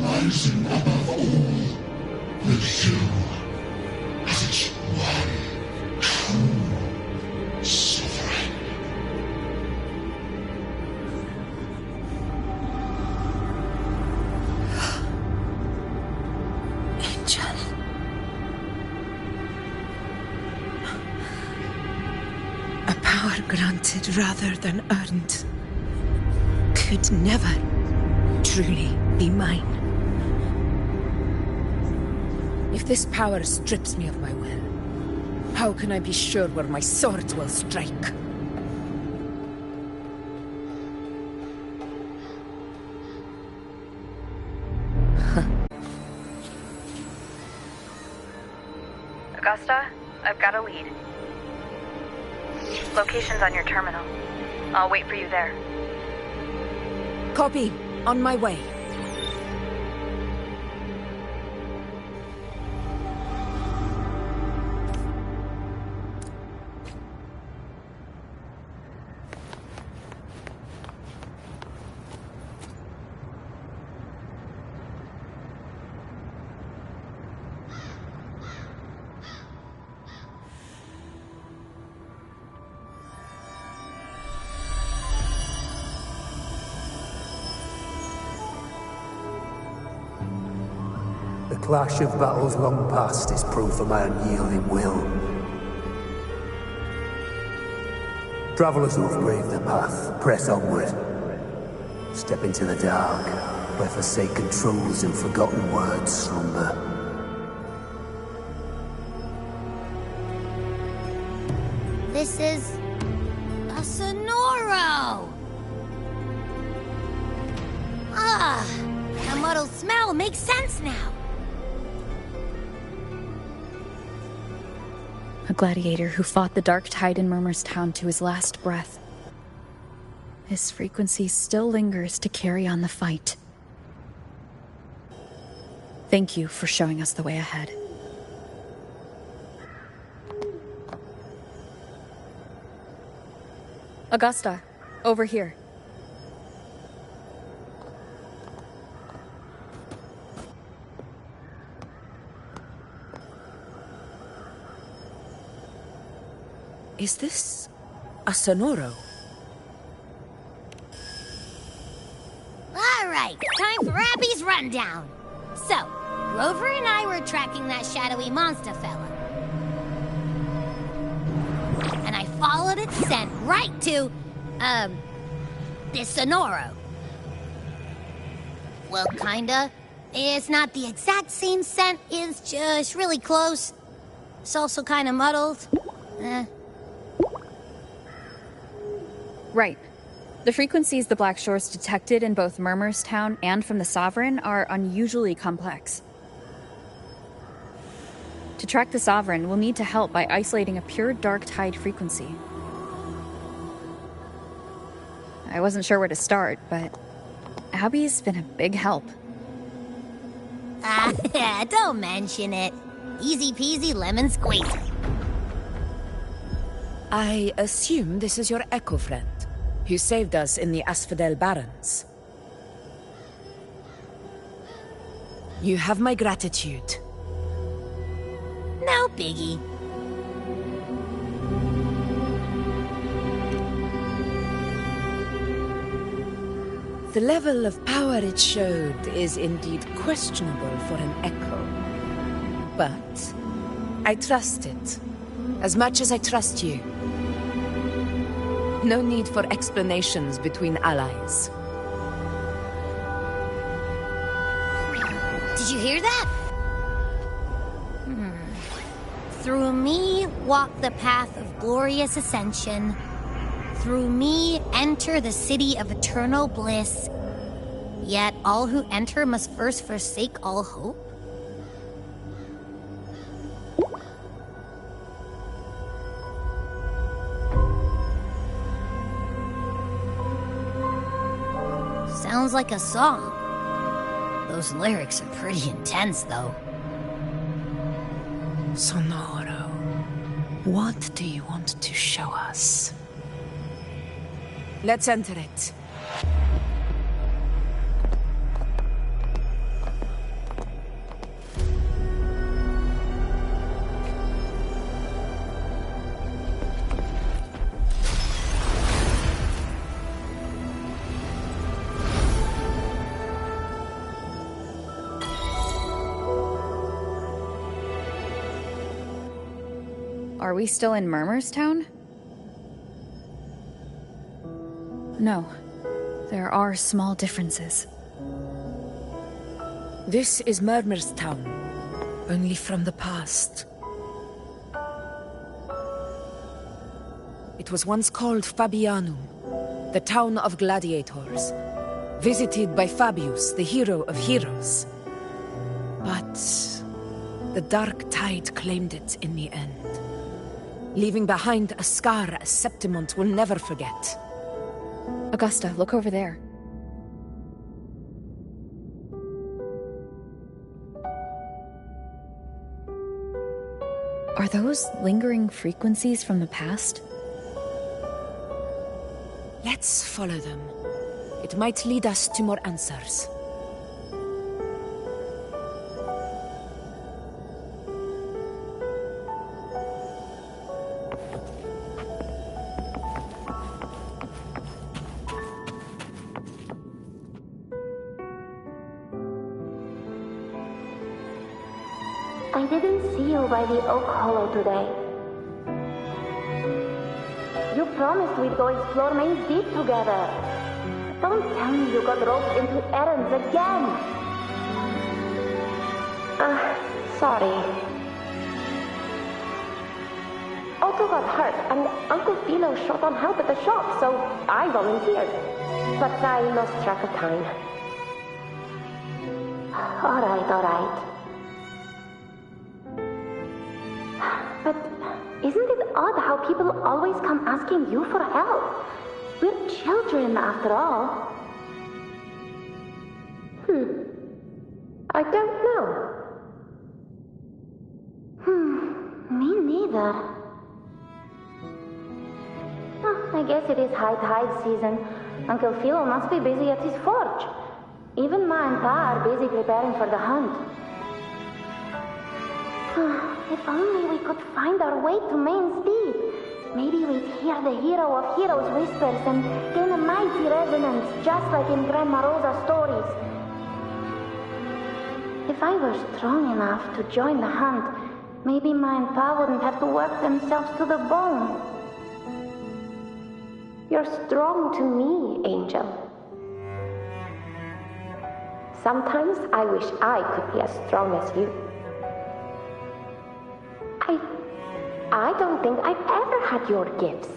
rising above all, with you as its one true sovereign. Angel. A power granted rather than earned could never truly be mine. If this power strips me of my will, how can I be sure where my sword will strike? Augusta, I've got a lead. Location's on your terminal. I'll wait for you there. Copy. On my way. The clash of battles long past is proof of my unyielding will. Travellers who have braved the path, press onward. Step into the dark, where forsaken truths and forgotten words slumber. This is a Sonoro! Ah, the muddled smell makes sense now. A gladiator who fought the dark tide in Murmur's Town to his last breath. His frequency still lingers to carry on the fight. Thank you for showing us the way ahead. Augusta, over here. Is this a Sonoro? All right, time for Abby's rundown. So, Rover and I were tracking that shadowy monster fella. And I followed its scent right to, this Sonoro. Well, kinda. It's not the exact same scent, it's just really close. It's also kinda muddled. Right. The frequencies the Black Shores detected in both Murmur's Town and from the Sovereign are unusually complex. To track the Sovereign, we'll need to help by isolating a pure dark tide frequency. I wasn't sure where to start, but Abby's been a big help. Don't mention it. Easy peasy lemon squeezy. I assume this is your echo friend, who saved us in the Asphodel Barrens. You have my gratitude. No biggie. The level of power it showed is indeed questionable for an echo. But I trust it, as much as I trust you. No need for explanations between allies. Did you hear that? Through me walk the path of glorious ascension. Through me enter the city of eternal bliss. Yet all who enter must first forsake all hope. Sounds like a song. Those lyrics are pretty intense, though. Sonoro, what do you want to show us? Let's enter it. Are we still in Murmur's Town? No. There are small differences. This is Murmur's Town, only from the past. It was once called Fabianum, the town of gladiators, visited by Fabius, the hero of heroes. But the dark tide claimed it in the end, leaving behind a scar Septimont will never forget. Augusta, look over there. Are those lingering frequencies from the past? Let's follow them. It might lead us to more answers. I didn't see you by the Oak Hollow today. You promised we'd go explore Main's Deep together. Don't tell me you got roped into errands again. Sorry. Otto got hurt, and Uncle Philo shot on help at the shop, so I volunteered. But I lost track of time. All right. But isn't it odd how people always come asking you for help? We're children, after all. I don't know. Me neither. I guess it is high tide season. Uncle Philo must be busy at his forge. Even Ma and Pa are busy preparing for the hunt. If only we could find our way to Main's Deep. Maybe we'd hear the hero of heroes whispers and gain a mighty resonance, just like in Grandma Rosa's stories. If I were strong enough to join the hunt, maybe Ma and Pa wouldn't have to work themselves to the bone. You're strong to me, Angel. Sometimes I wish I could be as strong as you. I don't think I've ever had your gifts.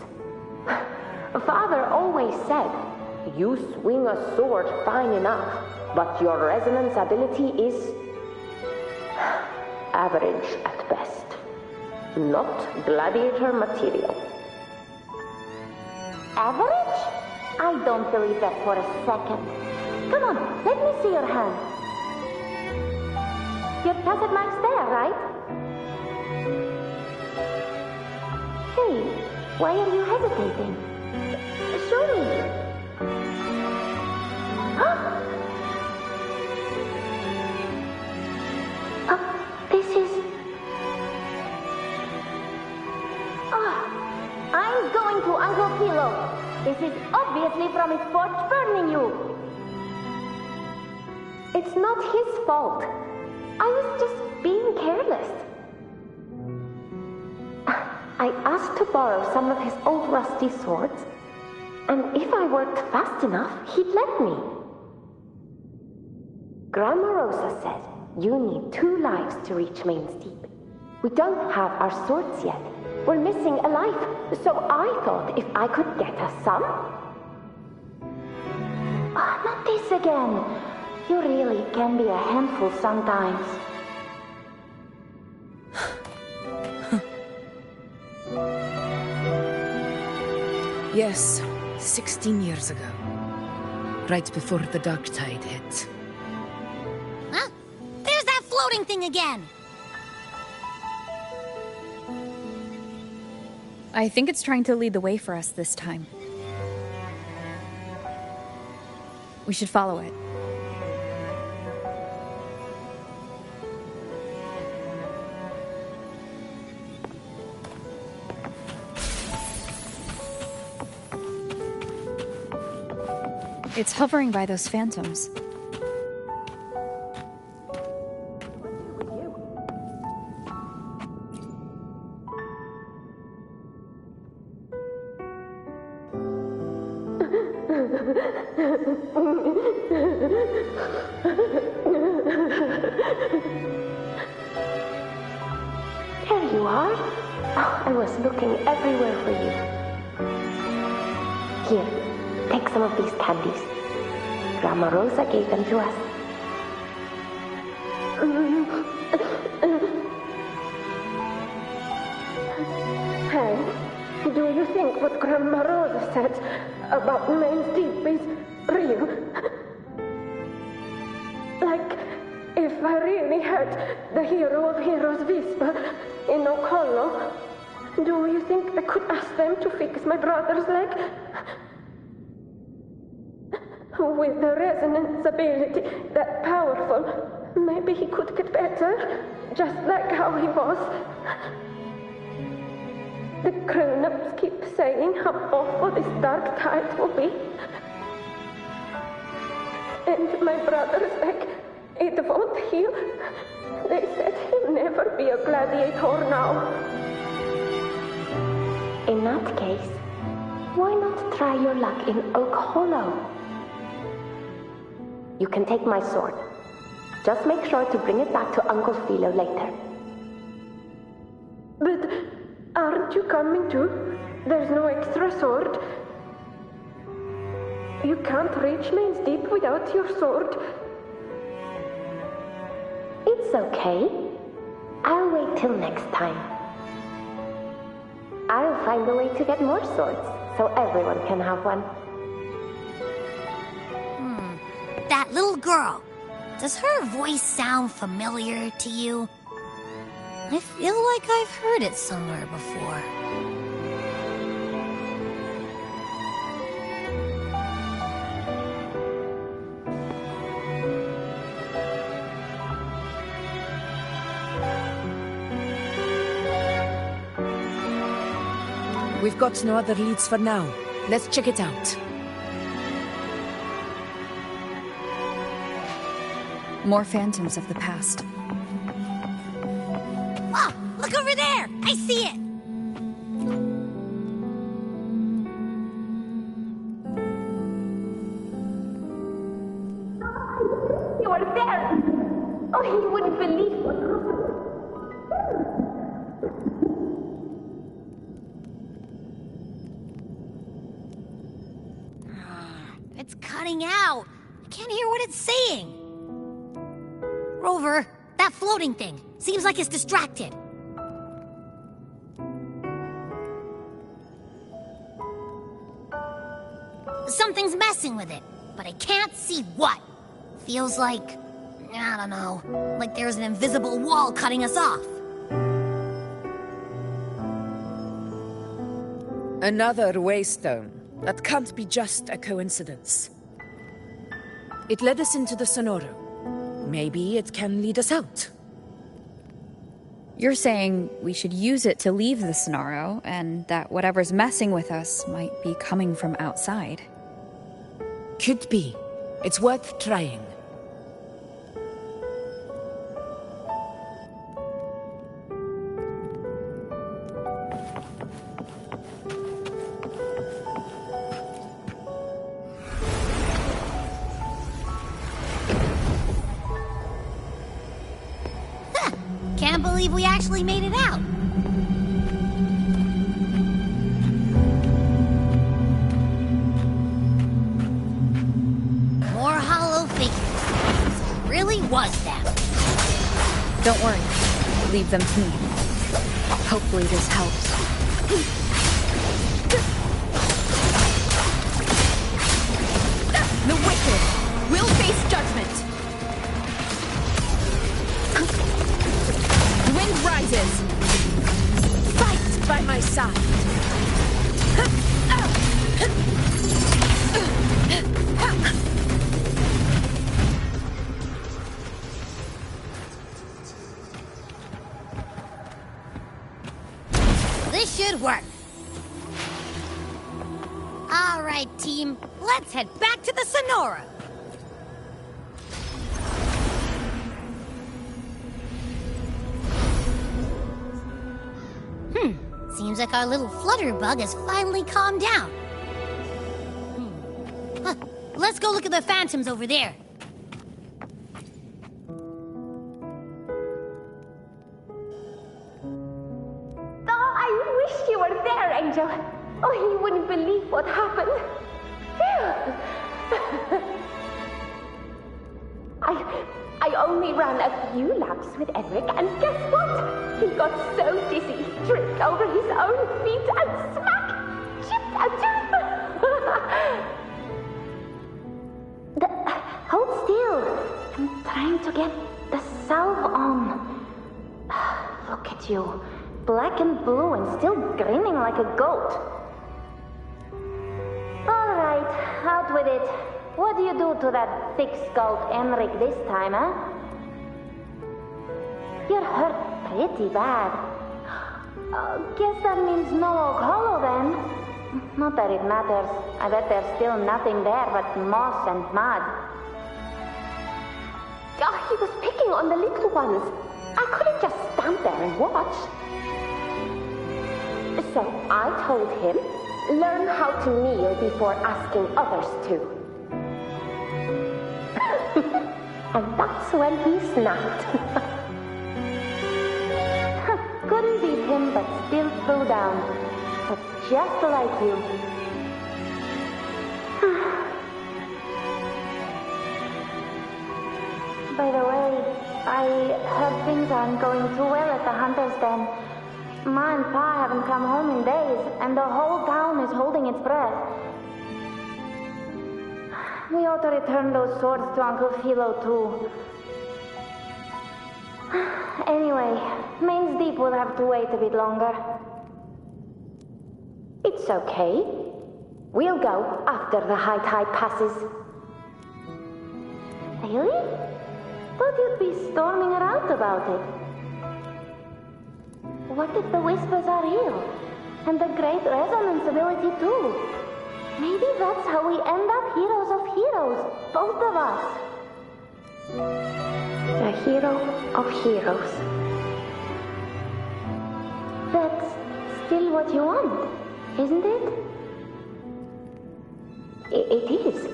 Father always said, you swing a sword fine enough, but your resonance ability is average at best. Not gladiator material. Average? I don't believe that for a second. Come on, let me see your hand. Your cassette mark's there, right? Hey, why are you hesitating? Show me. This is... I'm going to Uncle Philo. This is obviously from his forge burning you. It's not his fault. I was just being careless. I asked to borrow some of his old rusty swords, and if I worked fast enough, he'd let me. Grandma Rosa said you need 2 lives to reach Main's Deep. We don't have our swords yet. We're missing a life, so I thought if I could get us some... not this again. You really can be a handful sometimes. Yes, 16 years ago. Right before the dark tide hit. Huh? There's that floating thing again! I think it's trying to lead the way for us this time. We should follow it. It's hovering by those phantoms. There you are. Oh, I was looking everywhere for you. Here, take some of these candies. Grandma Rosa gave them to us. Hey, do you think what Grandma Rosa said about Main's Deep is real? Like, if I really had the hero of heroes whisper in Okollo, do you think I could ask them to fix my brother's leg? With the resonance ability that powerful, maybe he could get better, just like how he was. The grown-ups keep saying how awful this dark tide will be. And my brother's leg, it won't heal. They said he'll never be a gladiator now. In that case, why not try your luck in Oak Hollow? You can take my sword. Just make sure to bring it back to Uncle Philo later. But aren't you coming too? There's no extra sword. You can't reach Main's Deep without your sword. It's okay. I'll wait till next time. I'll find a way to get more swords, so everyone can have one. That little girl. Does her voice sound familiar to you? I feel like I've heard it somewhere before. We've got no other leads for now. Let's check it out. More phantoms of the past. Oh, look over there! I see it! You are there! Oh, you wouldn't believe what happened. It's cutting out. I can't hear what it's saying. Rover, that floating thing. Seems like it's distracted. Something's messing with it, but I can't see what. Feels like, I don't know, like there's an invisible wall cutting us off. Another waystone. That can't be just a coincidence. It led us into the Sonoro. Maybe it can lead us out. You're saying we should use it to leave the Sonoro, and that whatever's messing with us might be coming from outside. Could be. It's worth trying. Can't believe we actually made it out. More hollow figures. So it really was them. Don't worry. Leave them to me. Hopefully this helps. The wicked will face judgment. Wind rises. Fight by my side. This should work. All right, team. Let's head back to the Sonora. Seems like our little flutterbug has finally calmed down. Huh. Let's go look at the phantoms over there. Oh, I wish you were there, Angel. Oh, you wouldn't believe what happened. I only ran a few laps with Eric, and guess what? He got so dizzy, he tripped over his own feet and smack! Chipped a tooth! Hold still. I'm trying to get the salve on. Look at you. Black and blue and still grinning like a goat. All right, out with it. What do you do to that thick-skulled Enric this time, huh? You're hurt pretty bad. Guess that means no Oak Hollow, then. Not that it matters. I bet there's still nothing there but moss and mud. Oh, he was picking on the little ones. I couldn't just stand there and watch. So I told him, learn how to kneel before asking others to. And that's when he snapped. Couldn't beat him, but still threw down. That's just like you. By the way, I heard things aren't going too well at the Hunter's Den. Ma and Pa haven't come home in days, and the whole town is holding its breath. We ought to return those swords to Uncle Philo, too. Anyway, Main's Deep will have to wait a bit longer. It's okay. We'll go after the high tide passes. Really? Thought you'd be storming around about it. What if the whispers are real? And the great resonance ability, too? Maybe that's how we end up heroes of heroes, both of us. A hero of heroes. That's still what you want, isn't it? It is.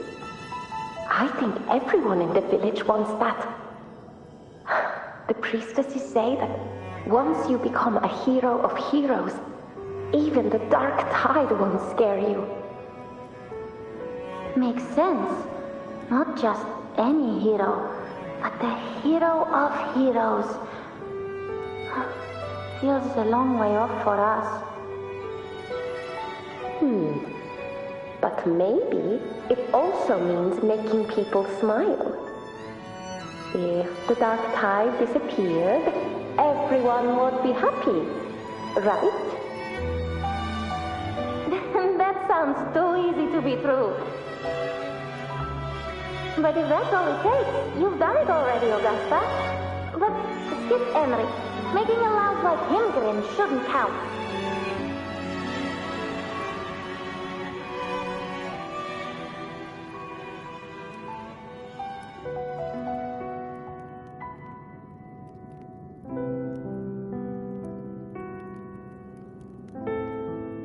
I think everyone in the village wants that. The priestesses say that once you become a hero of heroes, even the dark tide won't scare you. Makes sense. Not just any hero, but the hero of heroes. Feels a long way off for us. But maybe it also means making people smile. If the dark tide disappeared, everyone would be happy, right? That sounds too easy to be true. But if that's all it takes, you've done it already, Augusta. But skip Emmerich. Making a lout like him grin shouldn't count.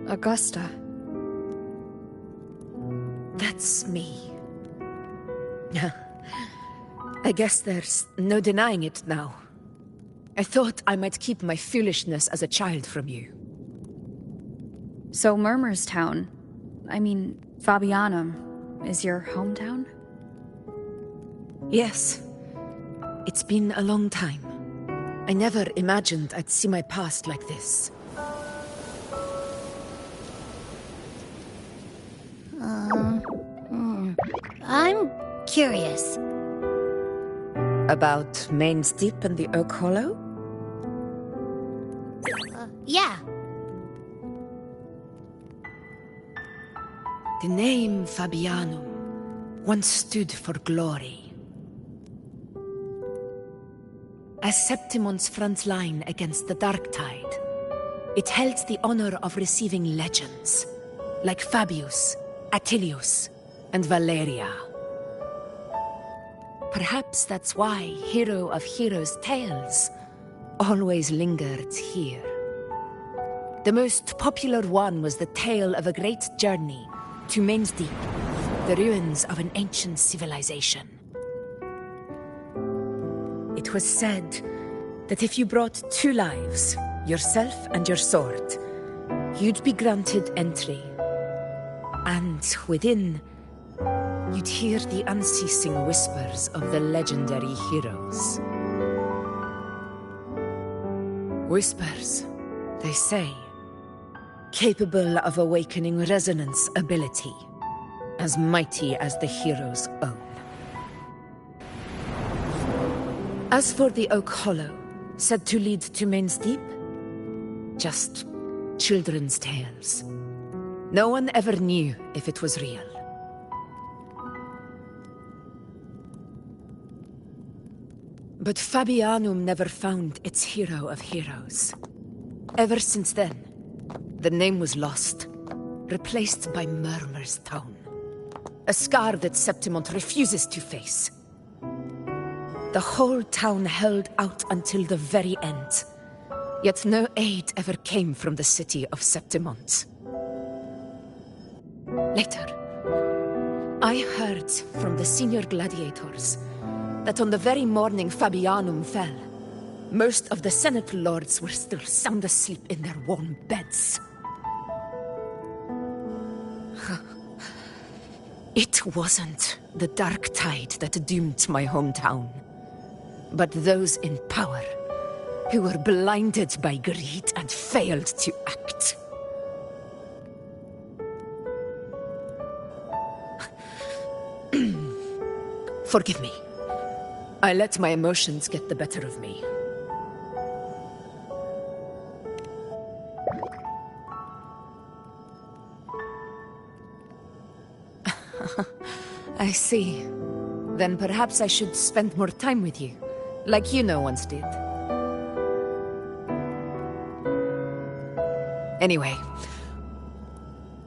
Augusta. That's me. I guess there's no denying it now. I thought I might keep my foolishness as a child from you. So Murmur's town, Fabianum, is your hometown? Yes. It's been a long time. I never imagined I'd see my past like this. I'm curious. About Main's Deep and the Oak Hollow? Yeah. The name Fabianum once stood for glory. As Septimon's front line against the Dark Tide, it held the honor of receiving legends, like Fabius, Attilius, and Valeria. Perhaps that's why Hero of Heroes' tales always lingered here. The most popular one was the tale of a great journey to Main's Deep, The ruins of an ancient civilization. It was said that if you brought 2 lives, yourself and your sword, you'd be granted entry. And within, you'd hear the unceasing whispers of the legendary heroes. Whispers, they say, capable of awakening resonance ability, as mighty as the hero's own. As for the Oak Hollow, said to lead to Main's Deep, just children's tales. No one ever knew if it was real. But Fabianum never found its hero of heroes. Ever since then, the name was lost, replaced by Murmur's tone. A scar that Septimont refuses to face. The whole town held out until the very end. Yet no aid ever came from the city of Septimont. Later, I heard from the senior gladiators that on the very morning Fabianum fell, most of the Senate lords were still sound asleep in their warm beds. It wasn't the dark tide that doomed my hometown, but those in power who were blinded by greed and failed to act. Forgive me. I let my emotions get the better of me. I see. Then perhaps I should spend more time with you, like Yuno once did. Anyway,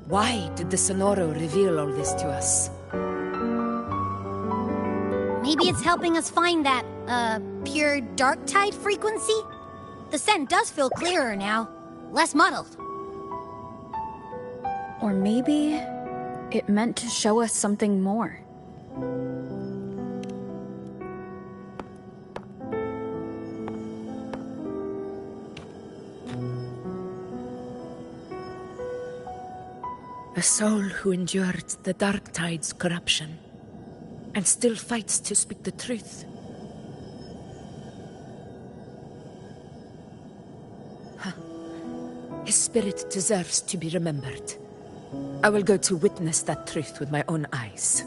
why did the Sonoro reveal all this to us? Maybe it's helping us find that, pure dark tide frequency? The scent does feel clearer now, less muddled. Or maybe it meant to show us something more. A soul who endured the dark tide's corruption and still fights to speak the truth. His spirit deserves to be remembered. I will go to witness that truth with my own eyes.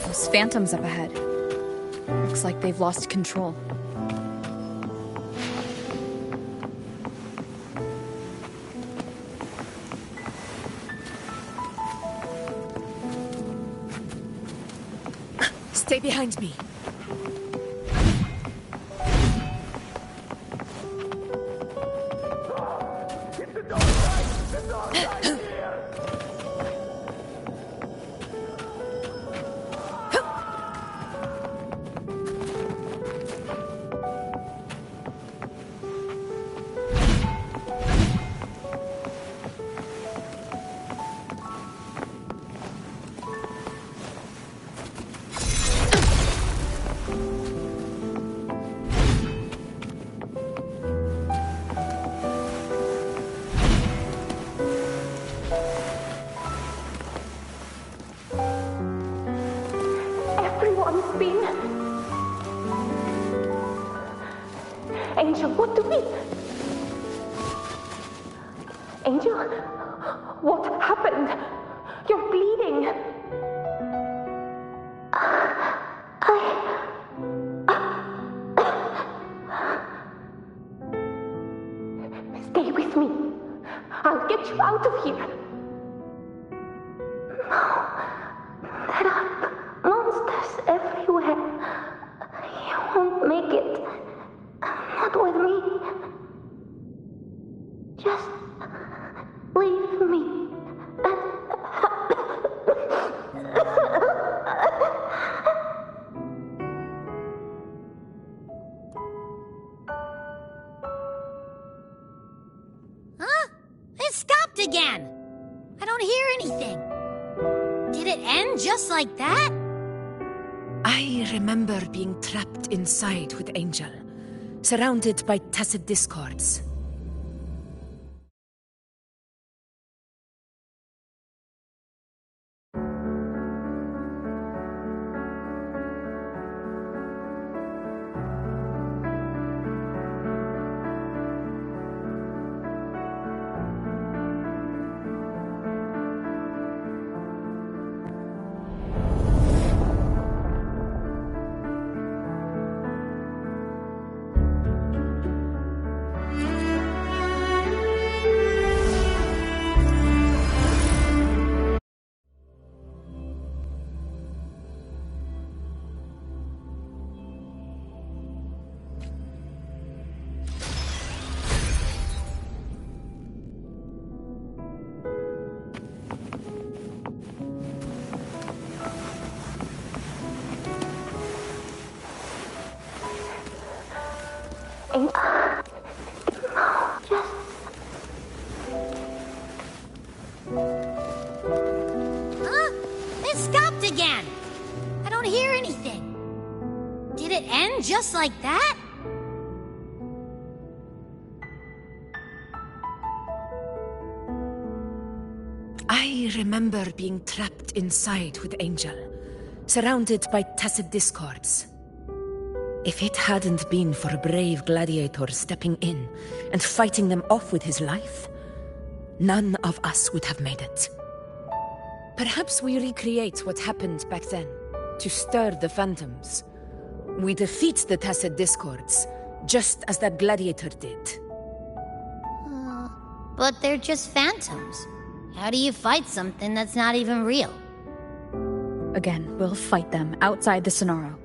Those phantoms up ahead. Looks like they've lost control. Stay behind me. Angel, what do we... Angel, what happened? You're bleeding. Stay with me. I'll get you out of here. No. There are monsters everywhere. You won't make it. Not with me. Just leave me. it end just like that? I remember being trapped inside with Angel, surrounded by tacit discords. Huh? It stopped again. I don't hear anything. Did it end just like that? I remember being trapped inside with Angel, surrounded by tacit discords. If it hadn't been for a brave gladiator stepping in and fighting them off with his life, none of us would have made it. Perhaps we recreate what happened back then, to stir the phantoms. We defeat the tacit discords, just as that gladiator did. But they're just phantoms. How do you fight something that's not even real? Again, we'll fight them outside the Sonaro.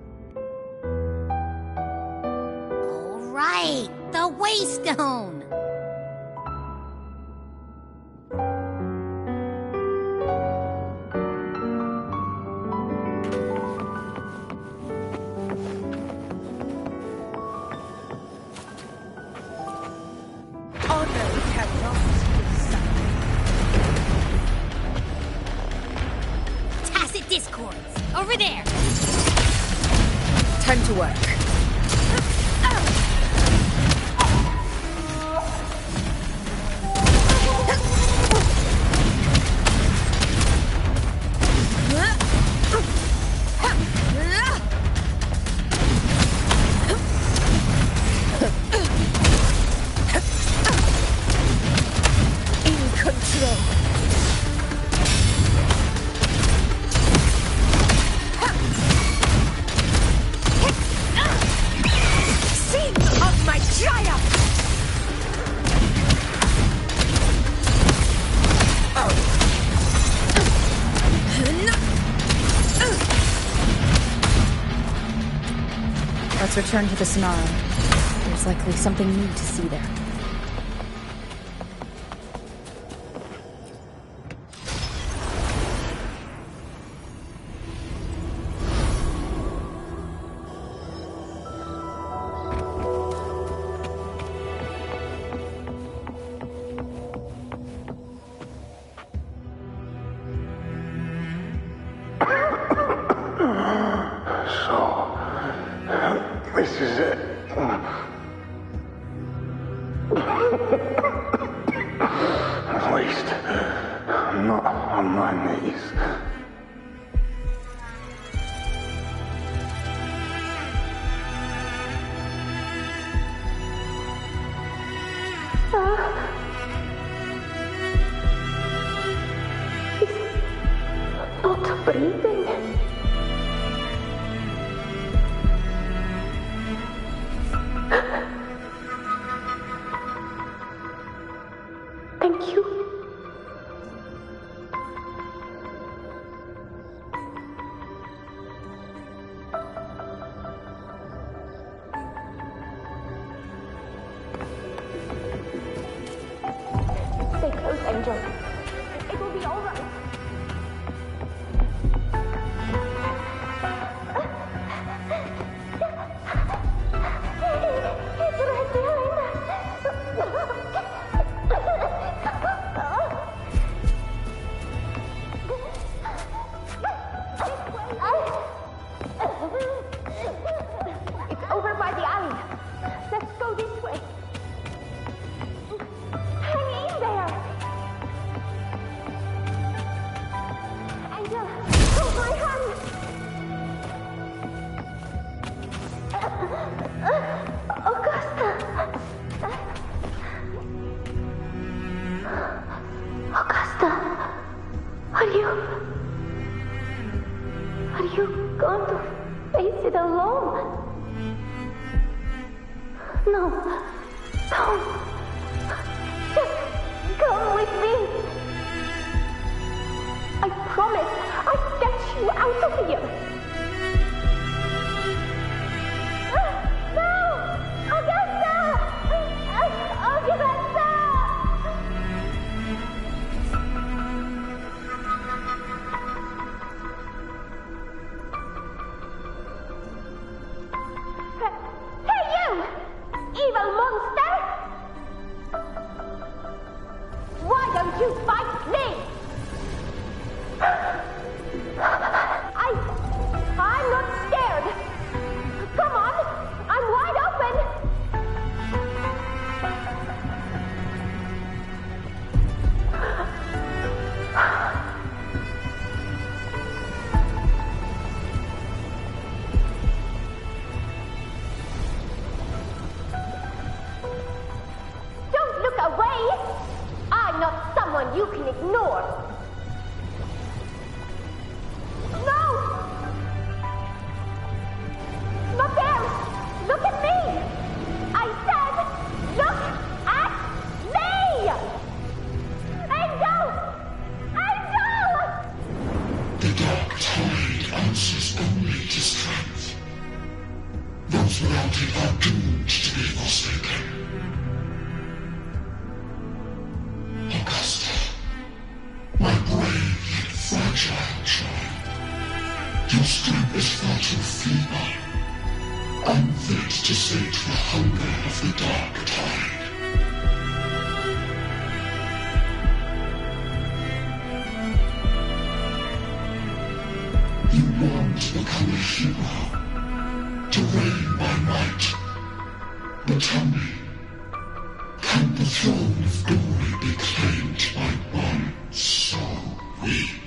Right, the Waystone! Honor cannot be sacrificed. Tacit discords! Over there! Time to work. Let's return to the Sonaro. There's likely something new to see there. This is it. At least, I'm not on my knees. He's not breathing. Thank you. Stay close, Angel. It will be all right. It's right behind us. Are you going to face it alone? No. Don't. Just come with me. I promise I'll get you out of here. No! Augusta! Augusta! Hey, you! Evil monster! Why don't you fight me? I'm not scared. Come on, I'm wide open. Don't look away. I'm not someone you can ignore. No! Not there! Look at me! I said, look at me! Angel! Angel! The dark tide answers only to strength. Those without it are doomed to be forsaken. Augusta, my brave yet fragile child, your strength is far too feeble, unfit to sate the hunger of the dark tide. You want to become a hero, to reign by might. But tell me, can the throne of glory be claimed by one so weak?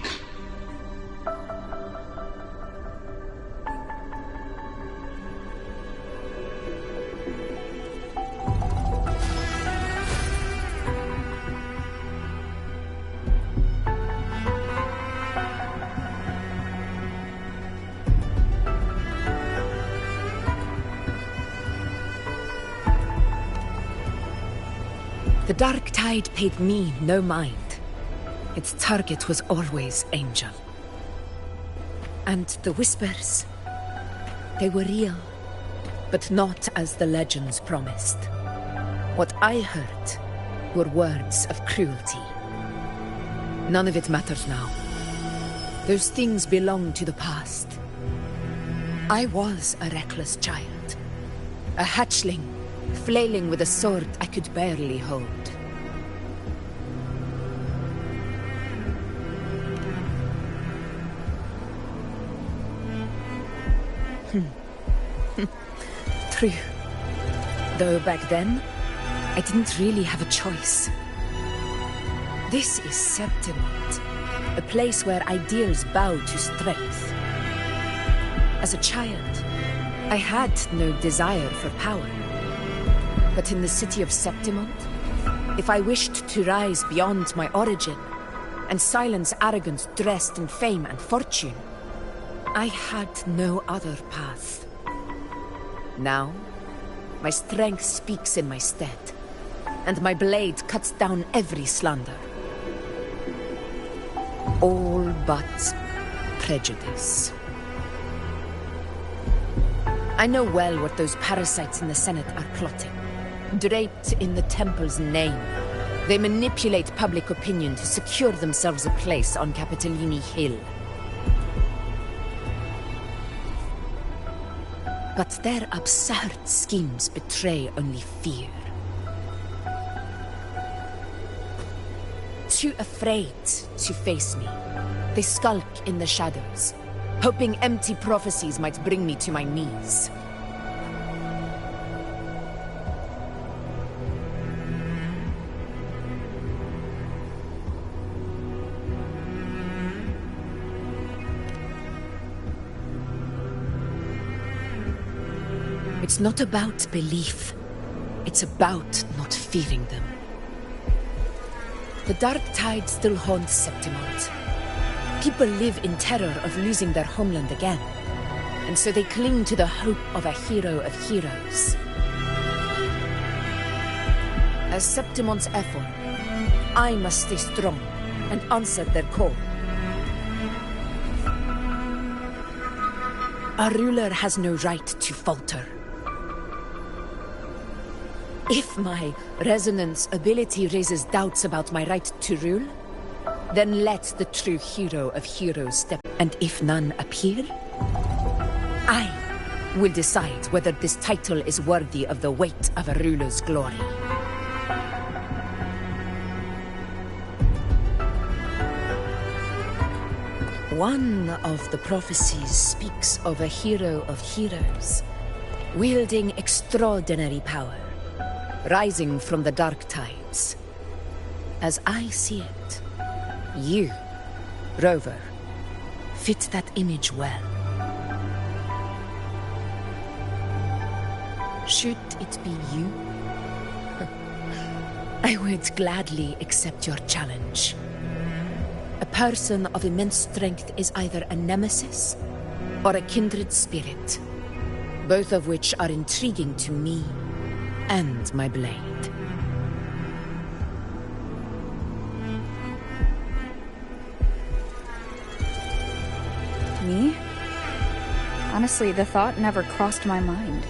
The dark tide paid me no mind. Its target was always Angel. And the whispers, they were real, but not as the legends promised. What I heard were words of cruelty. None of it matters now. Those things belong to the past. I was a reckless child, a hatchling, flailing with a sword I could barely hold. True. Though back then, I didn't really have a choice. This is Septimont, a place where ideals bow to strength. As a child, I had no desire for power. But in the city of Septimont, if I wished to rise beyond my origin and silence arrogance dressed in fame and fortune, I had no other path. Now, my strength speaks in my stead, and my blade cuts down every slander. All but prejudice. I know well what those parasites in the Senate are plotting. Draped in the Temple's name, they manipulate public opinion to secure themselves a place on Capitolini Hill. But their absurd schemes betray only fear. Too afraid to face me, they skulk in the shadows, hoping empty prophecies might bring me to my knees. It's not about belief. It's about not fearing them. The dark tide still haunts Septimont. People live in terror of losing their homeland again, and so they cling to the hope of a hero of heroes. As Septimon's Ephor, I must stay strong and answer their call. A ruler has no right to falter. If my resonance ability raises doubts about my right to rule, then let the true hero of heroes step. And if none appear, I will decide whether this title is worthy of the weight of a ruler's glory. One of the prophecies speaks of a hero of heroes, wielding extraordinary power, rising from the dark tides. As I see it, you, Rover, fit that image well. Should it be you? I would gladly accept your challenge. A person of immense strength is either a nemesis or a kindred spirit, both of which are intriguing to me and my blade. Me? Honestly, the thought never crossed my mind.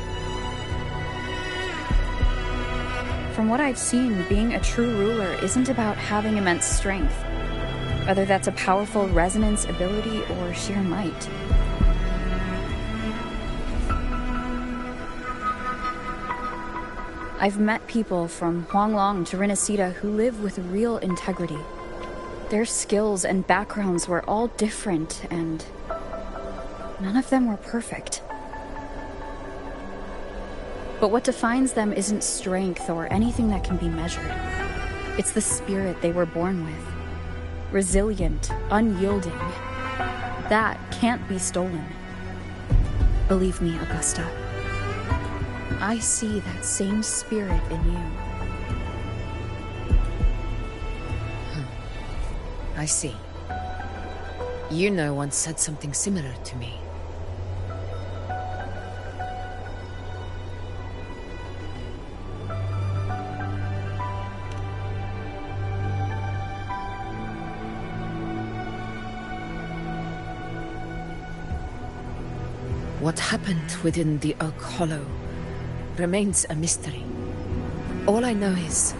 From what I've seen, being a true ruler isn't about having immense strength, whether that's a powerful resonance ability or sheer might. I've met people from Huanglong to Rinasita who live with real integrity. Their skills and backgrounds were all different, and none of them were perfect. But what defines them isn't strength or anything that can be measured. It's the spirit they were born with. Resilient, unyielding. That can't be stolen. Believe me, Augusta. I see that same spirit in you. I see. Yuno once said something similar to me. What happened within the Oak Hollow remains a mystery. All I know is,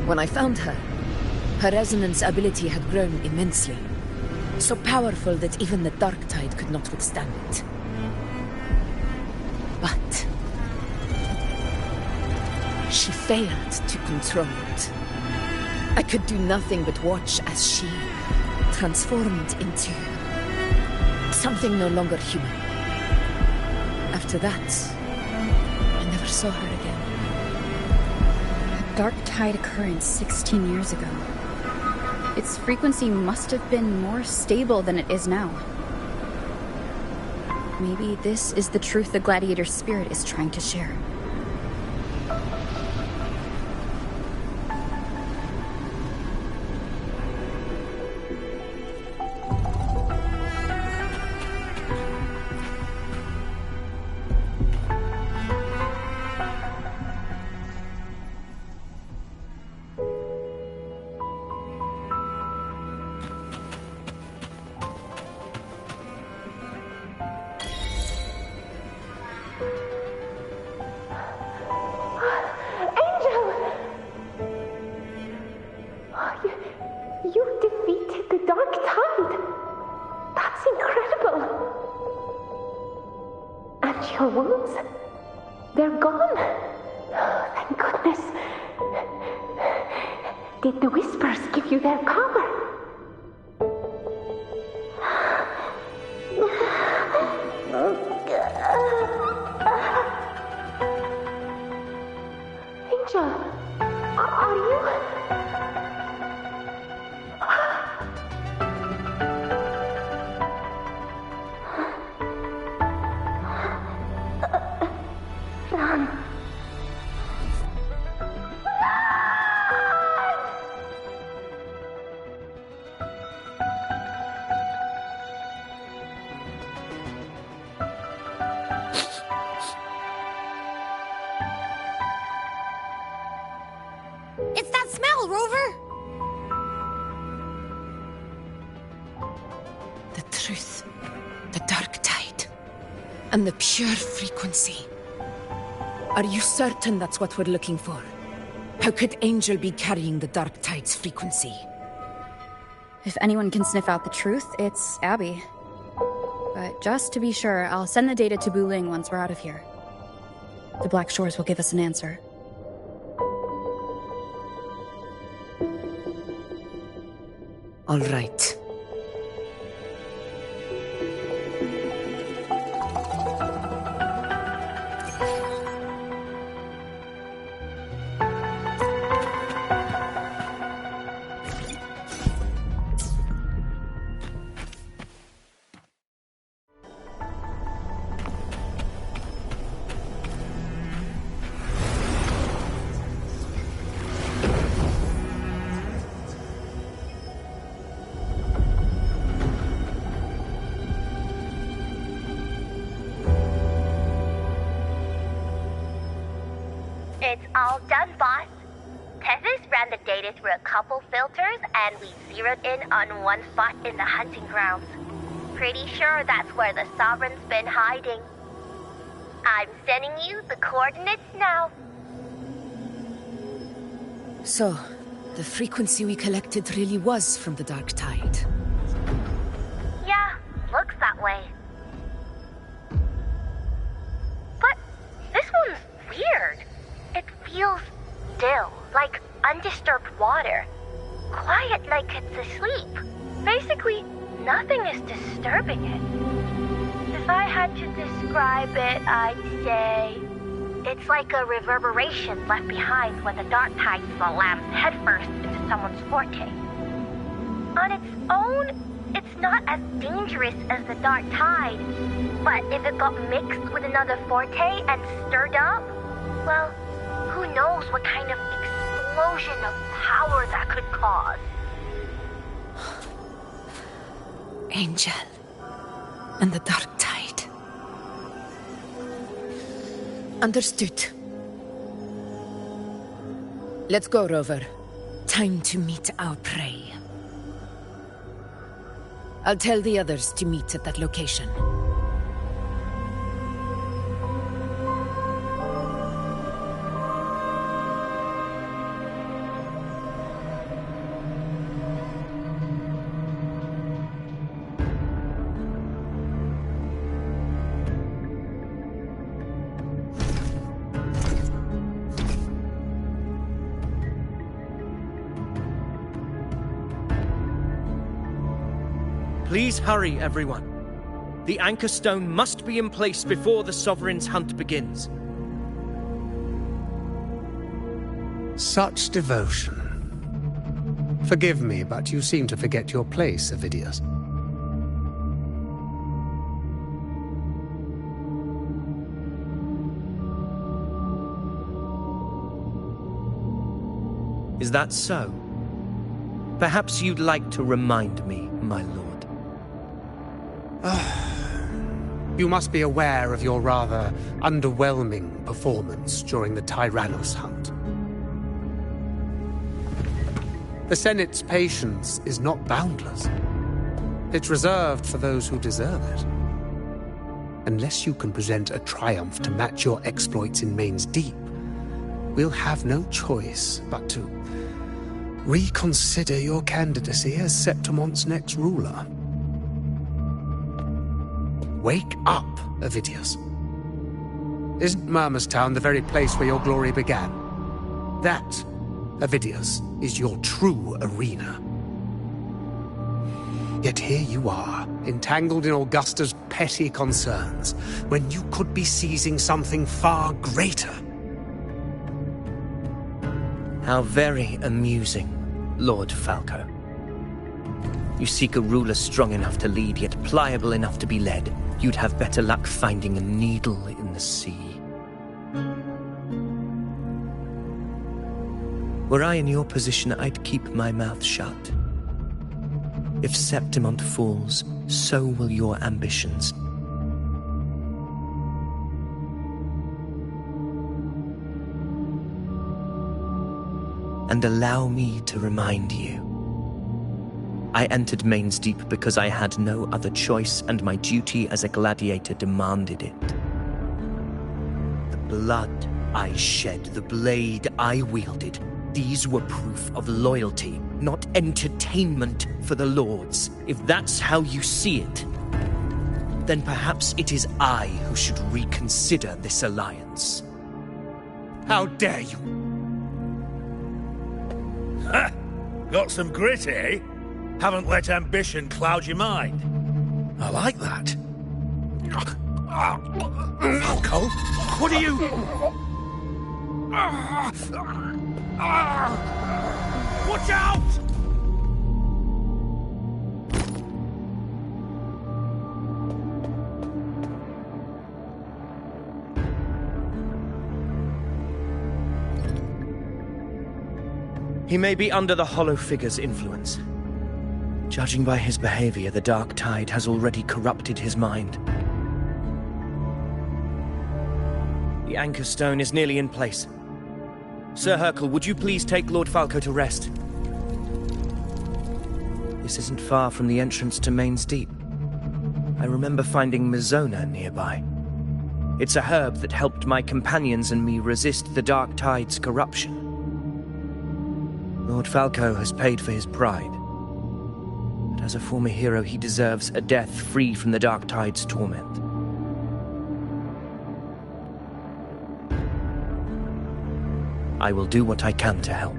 when I found her, her resonance ability had grown immensely. So powerful that even the Dark Tide could not withstand it. But she failed to control it. I could do nothing but watch as she transformed into something no longer human. After that, I never saw her again. A Dark Tide occurrence 16 years ago. Its frequency must have been more stable than it is now. Maybe this is the truth the gladiator spirit is trying to share. Your wounds? They're gone? Oh, thank goodness. Did the Whispers give you their power? Angel, are you... truth. The dark tide. And the pure frequency. Are you certain that's what we're looking for? How could Angel be carrying the dark tide's frequency? If anyone can sniff out the truth, it's Abby. But just to be sure, I'll send the data to Buling once we're out of here. The Black Shores will give us an answer. All right. It's all done, boss. Tethys ran the data through a couple filters, and we zeroed in on one spot in the hunting grounds. Pretty sure that's where the Sovereign's been hiding. I'm sending you the coordinates now. So, the frequency we collected really was from the dark tide. Yeah, looks that way. But this one's weird. It feels still, like undisturbed water. Quiet like it's asleep. Basically, nothing is disturbing it. If I had to describe it, I'd say it's like a reverberation left behind when the dark tide slams headfirst into someone's forte. On its own, it's not as dangerous as the dark tide, but if it got mixed with another forte and stirred up, well, who knows what kind of explosion of power that could cause. Angel. And the dark tide. Understood. Let's go, Rover. Time to meet our prey. I'll tell the others to meet at that location. Please hurry, everyone. The anchor stone must be in place before the Sovereign's hunt begins. Such devotion. Forgive me, but you seem to forget your place, Avidius. Is that so? Perhaps you'd like to remind me, my lord. You must be aware of your rather underwhelming performance during the Tyrannos hunt. The Senate's patience is not boundless. It's reserved for those who deserve it. Unless you can present a triumph to match your exploits in Main's Deep, we'll have no choice but to reconsider your candidacy as Septimont's next ruler. Wake up, Avidius. Isn't Murmustown the very place where your glory began? That, Avidius, is your true arena. Yet here you are, entangled in Augusta's petty concerns, when you could be seizing something far greater. How very amusing, Lord Falco. You seek a ruler strong enough to lead, yet pliable enough to be led. You'd have better luck finding a needle in the sea. Were I in your position, I'd keep my mouth shut. If Septimont falls, so will your ambitions. And allow me to remind you, I entered Main's Deep because I had no other choice, and my duty as a gladiator demanded it. The blood I shed, the blade I wielded, these were proof of loyalty, not entertainment for the Lords. If that's how you see it, then perhaps it is I who should reconsider this alliance. How dare you! Ha! Got some grit, eh? Haven't let ambition cloud your mind. I like that. Falco, what are you... Watch out! He may be under the Hollow Figure's influence. Judging by his behavior, the Dark Tide has already corrupted his mind. The Anchor Stone is nearly in place. Sir Hercule, would you please take Lord Falco to rest? This isn't far from the entrance to Main's Deep. I remember finding Mizona nearby. It's a herb that helped my companions and me resist the Dark Tide's corruption. Lord Falco has paid for his pride. But as a former hero, he deserves a death free from the Dark Tide's torment. I will do what I can to help.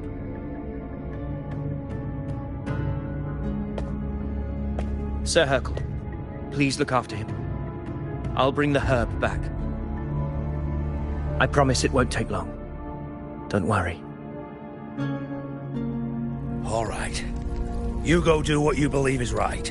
Sir Hercule, please look after him. I'll bring the herb back. I promise it won't take long. Don't worry. All right. You go do what you believe is right.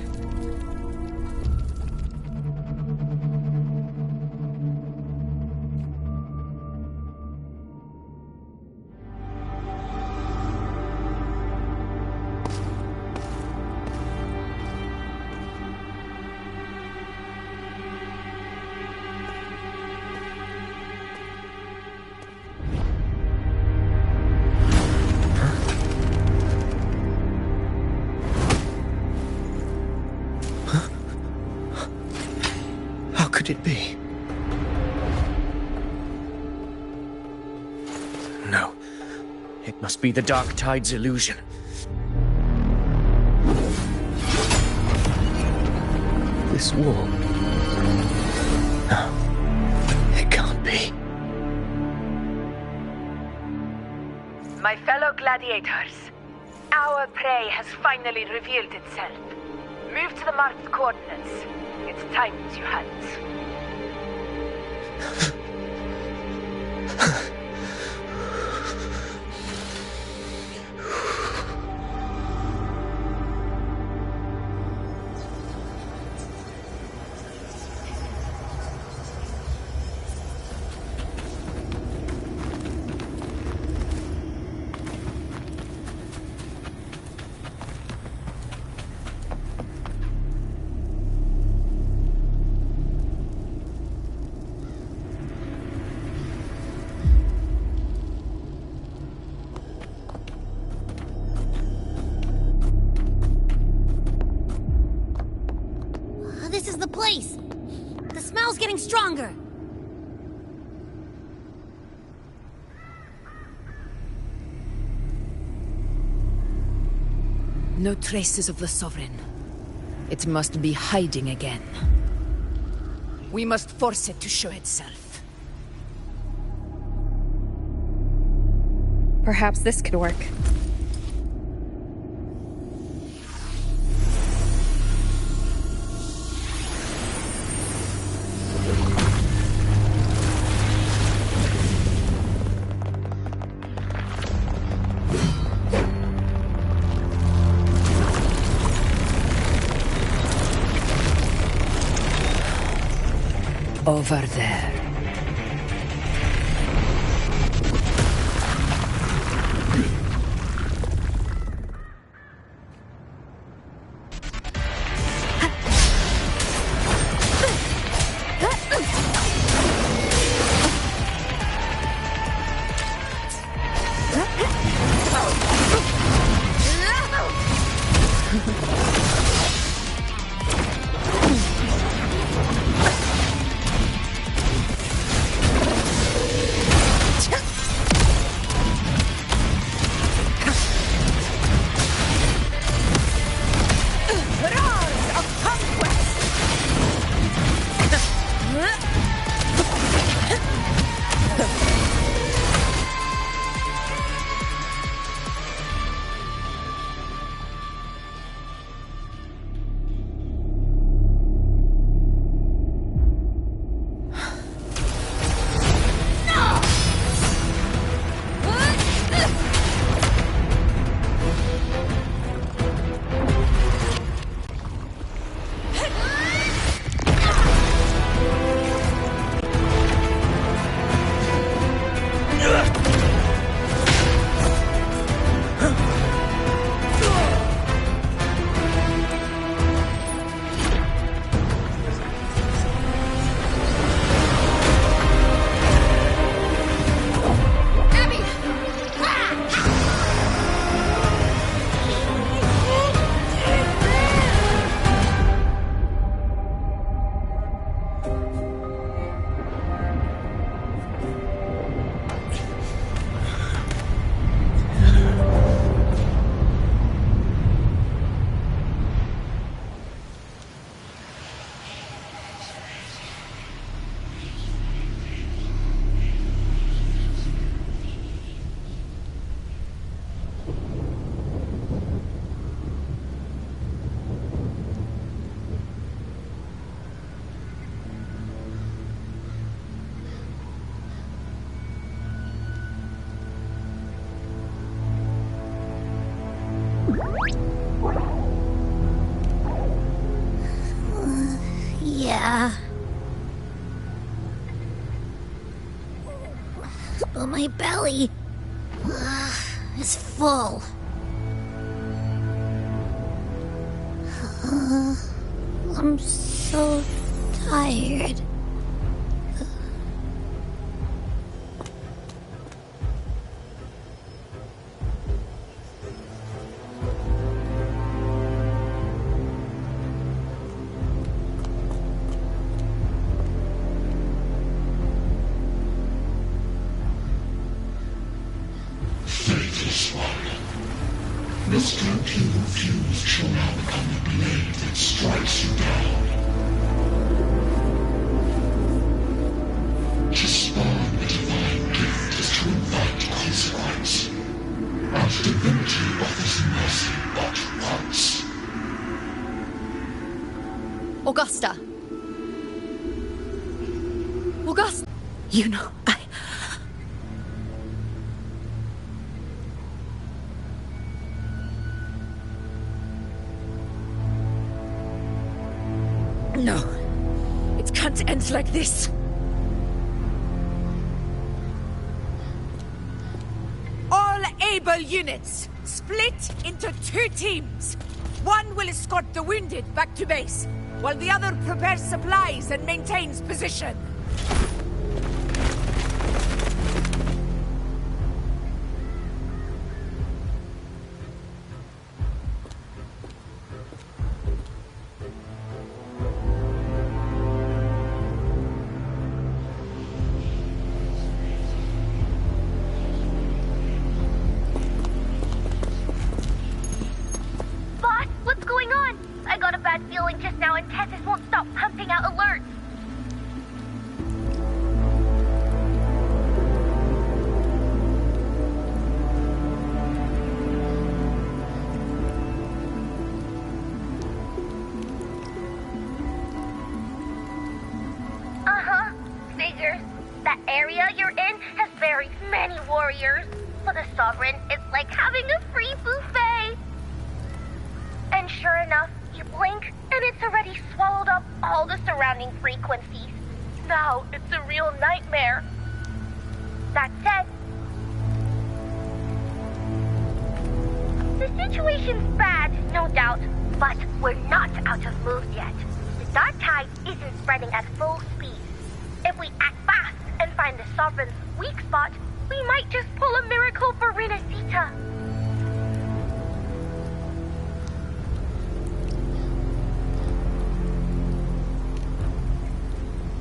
It be? No. It must be the Dark Tide's illusion. This wall. No. It can't be. My fellow gladiators, our prey has finally revealed itself. Move to the marked coordinates. It's time to hunt. This is the place! The smell's getting stronger! No traces of the Sovereign. It must be hiding again. We must force it to show itself. Perhaps this could work. Over there. but my belly is full. I'm so tired. This gently infused shall now become the blade that strikes you down. To spawn a divine gift is to invite consequence. And divinity offers mercy but once. Augusta! Augusta! You know, No. It can't end like this. All able units, split into 2 teams. One will escort the wounded back to base, while the other prepares supplies and maintains position.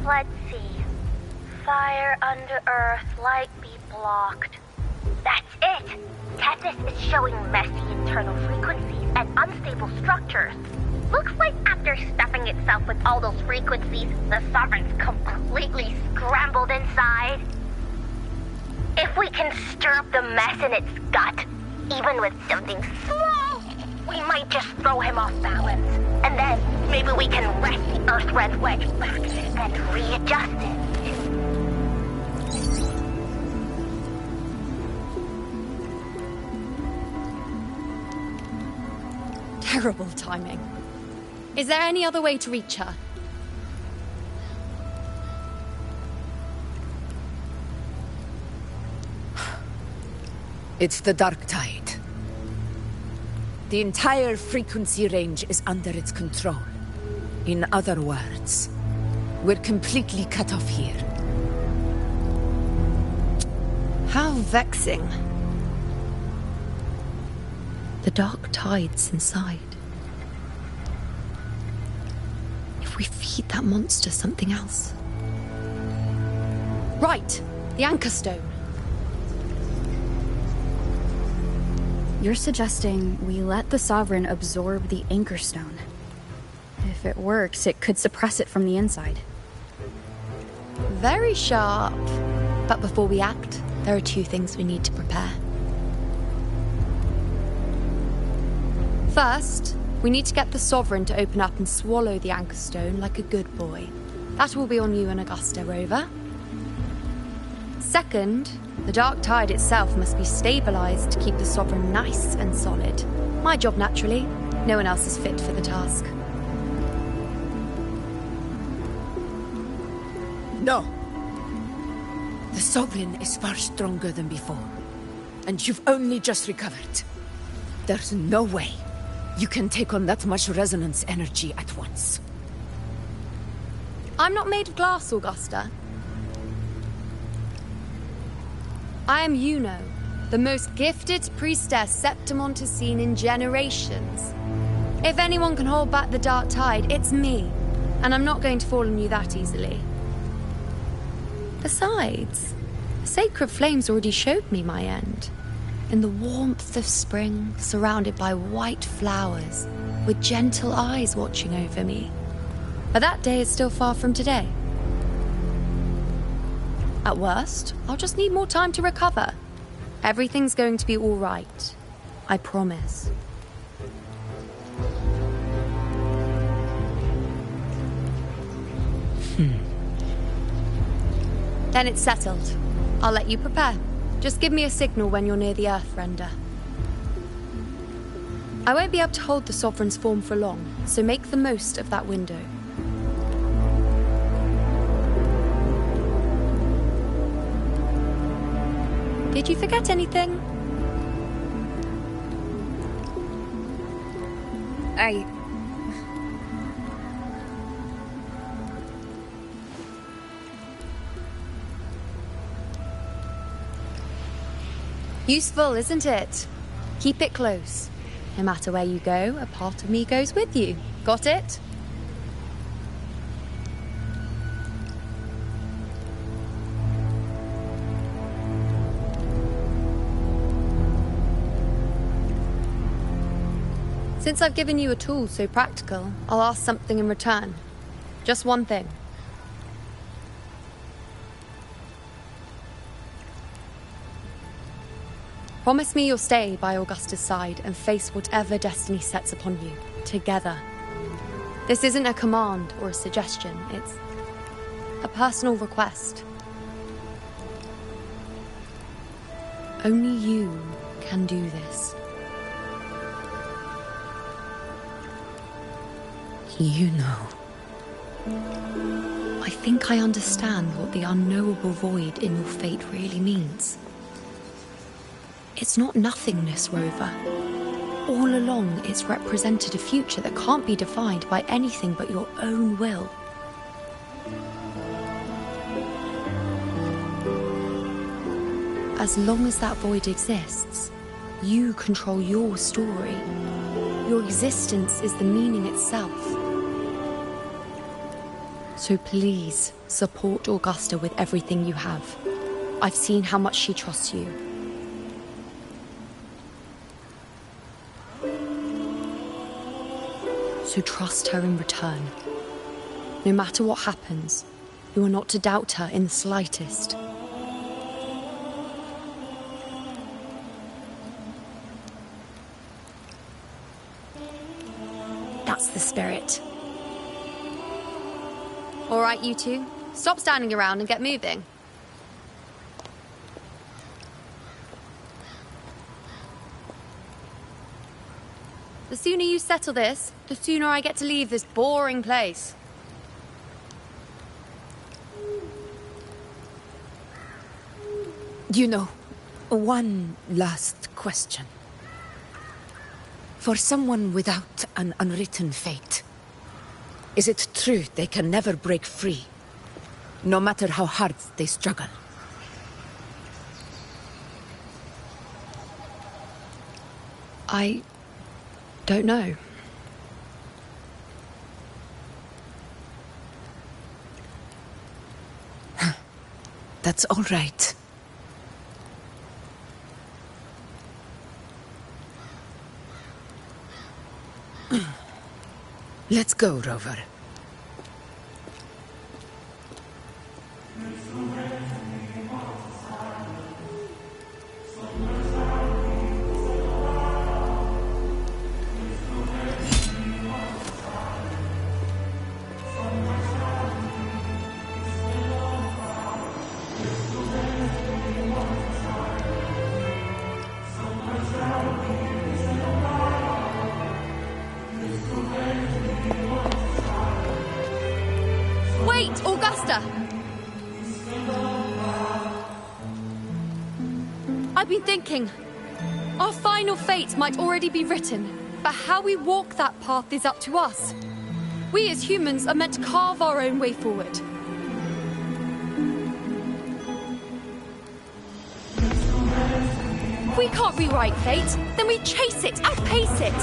Let's see. Fire under earth, light be blocked. That's it! Tethys is showing messy internal frequencies and unstable structures. Looks like after stuffing itself with all those frequencies, the Sovereign's completely scrambled inside. If we can stir up the mess in its gut, even with something small, we might just throw him off balance. And then maybe we can wrest the Earth-Red wedge back and readjust it. Terrible timing. Is there any other way to reach her? It's the Dark Tide. The entire frequency range is under its control. In other words, we're completely cut off here. How vexing. The Dark Tide's inside. If we feed that monster something else. Right! The Anchor Stone. You're suggesting we let the Sovereign absorb the Anchor Stone. If it works, it could suppress it from the inside. Very sharp. But before we act, there are 2 things we need to prepare. First, we need to get the Sovereign to open up and swallow the Anchor Stone like a good boy. That will be on you and Augusta, Rover. Second, the Dark Tide itself must be stabilized to keep the Sovereign nice and solid. My job, naturally. No one else is fit for the task. No. The Sovereign is far stronger than before, and you've only just recovered. There's no way you can take on that much resonance energy at once. I'm not made of glass, Augusta. I am Yuno, the most gifted priestess Septimont has seen in generations. If anyone can hold back the dark tide, it's me. And I'm not going to fall on you that easily. Besides, the sacred flames already showed me my end. In the warmth of spring, surrounded by white flowers, with gentle eyes watching over me. But that day is still far from today. At worst, I'll just need more time to recover. Everything's going to be all right. I promise. Then it's settled. I'll let you prepare. Just give me a signal when you're near the Earthrender. I won't be able to hold the Sovereign's form for long, so make the most of that window. Did you forget anything? Useful, isn't it? Keep it close. No matter where you go, a part of me goes with you. Got it? Since I've given you a tool so practical, I'll ask something in return. Just one thing. Promise me you'll stay by Augusta's side and face whatever destiny sets upon you, together. This isn't a command or a suggestion, it's a personal request. Only you can do this. You know. I think I understand what the unknowable void in your fate really means. It's not nothingness, Rover. All along, it's represented a future that can't be defined by anything but your own will. As long as that void exists, you control your story. Your existence is the meaning itself. So please, support Augusta with everything you have. I've seen how much she trusts you. So trust her in return. No matter what happens, you are not to doubt her in the slightest. That's the spirit. All right, you two. Stop standing around and get moving. The sooner you settle this, the sooner I get to leave this boring place. You know, one last question. For someone without an unwritten fate, is it true they can never break free, no matter how hard they struggle? I don't know. That's all right. Let's go, Rover. I've been thinking. Our final fate might already be written, but how we walk that path is up to us. We as humans are meant to carve our own way forward. If we can't rewrite fate, then we chase it, outpace it.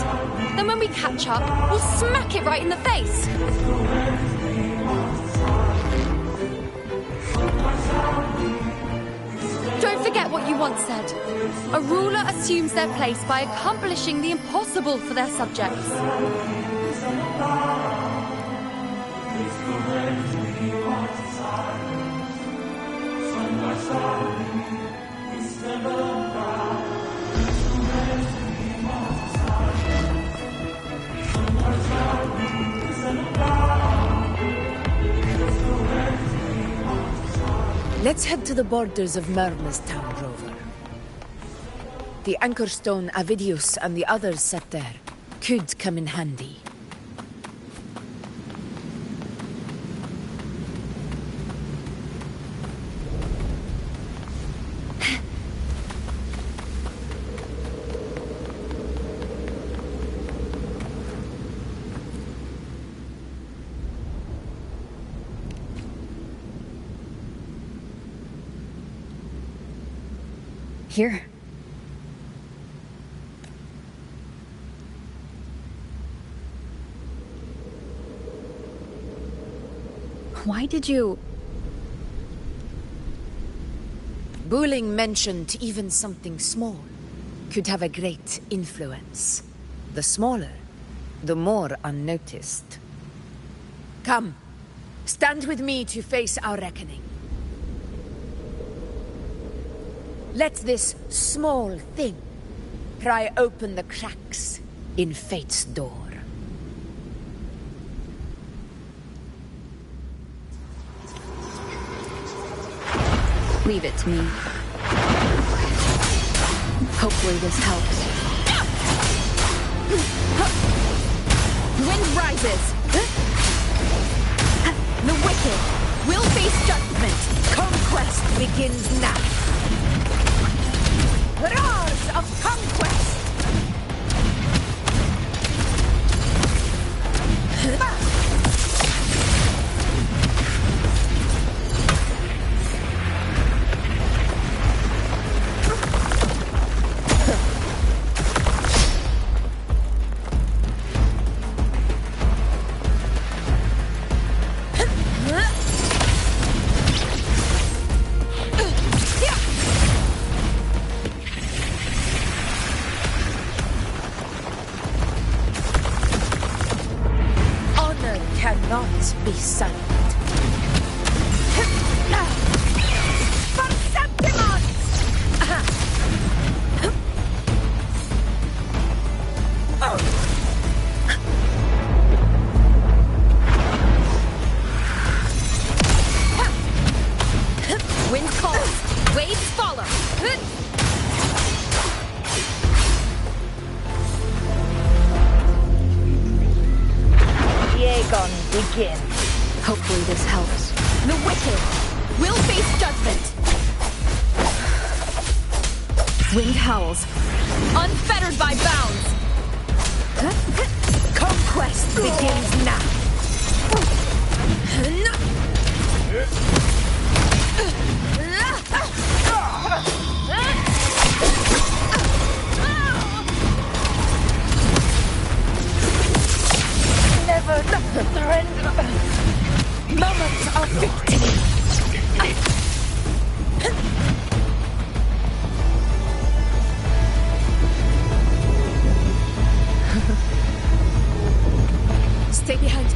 Then when we catch up, we'll smack it right in the face. Don't forget what you once said. A ruler assumes their place by accomplishing the impossible for their subjects. Let's head to the borders of Myrna's town, Rover. The anchor stone Avidius and the others set there could come in handy. Here. Why did you... Buling mentioned even something small could have a great influence. The smaller, the more unnoticed. Come, stand with me to face our reckoning. Let this small thing pry open the cracks in fate's door. Leave it to me. Hopefully this helps. Wind rises. The wicked will face judgment. Conquest begins now. Roars of conquest! Cannot be silent. Wind calls, waves follow. Aegon begin. Hopefully this helps. The wicked will face judgment. Wind howls. Unfettered by bounds. Conquest begins now. Never surrender. Moments of victory. Stay behind me.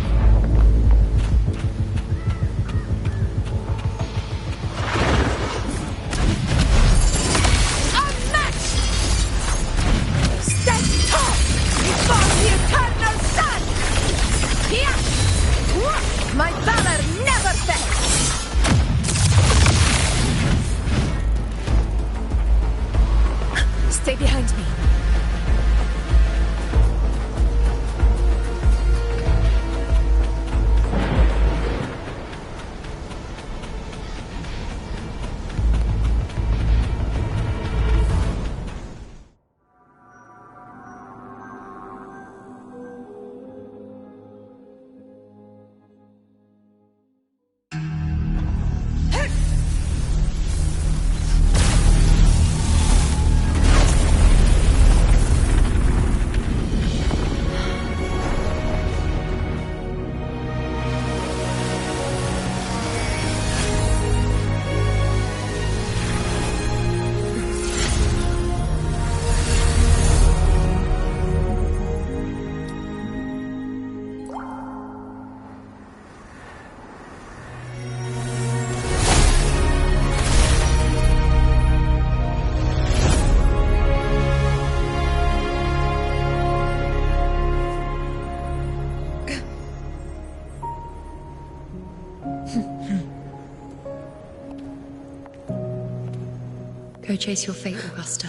Go chase your fate, Augusta.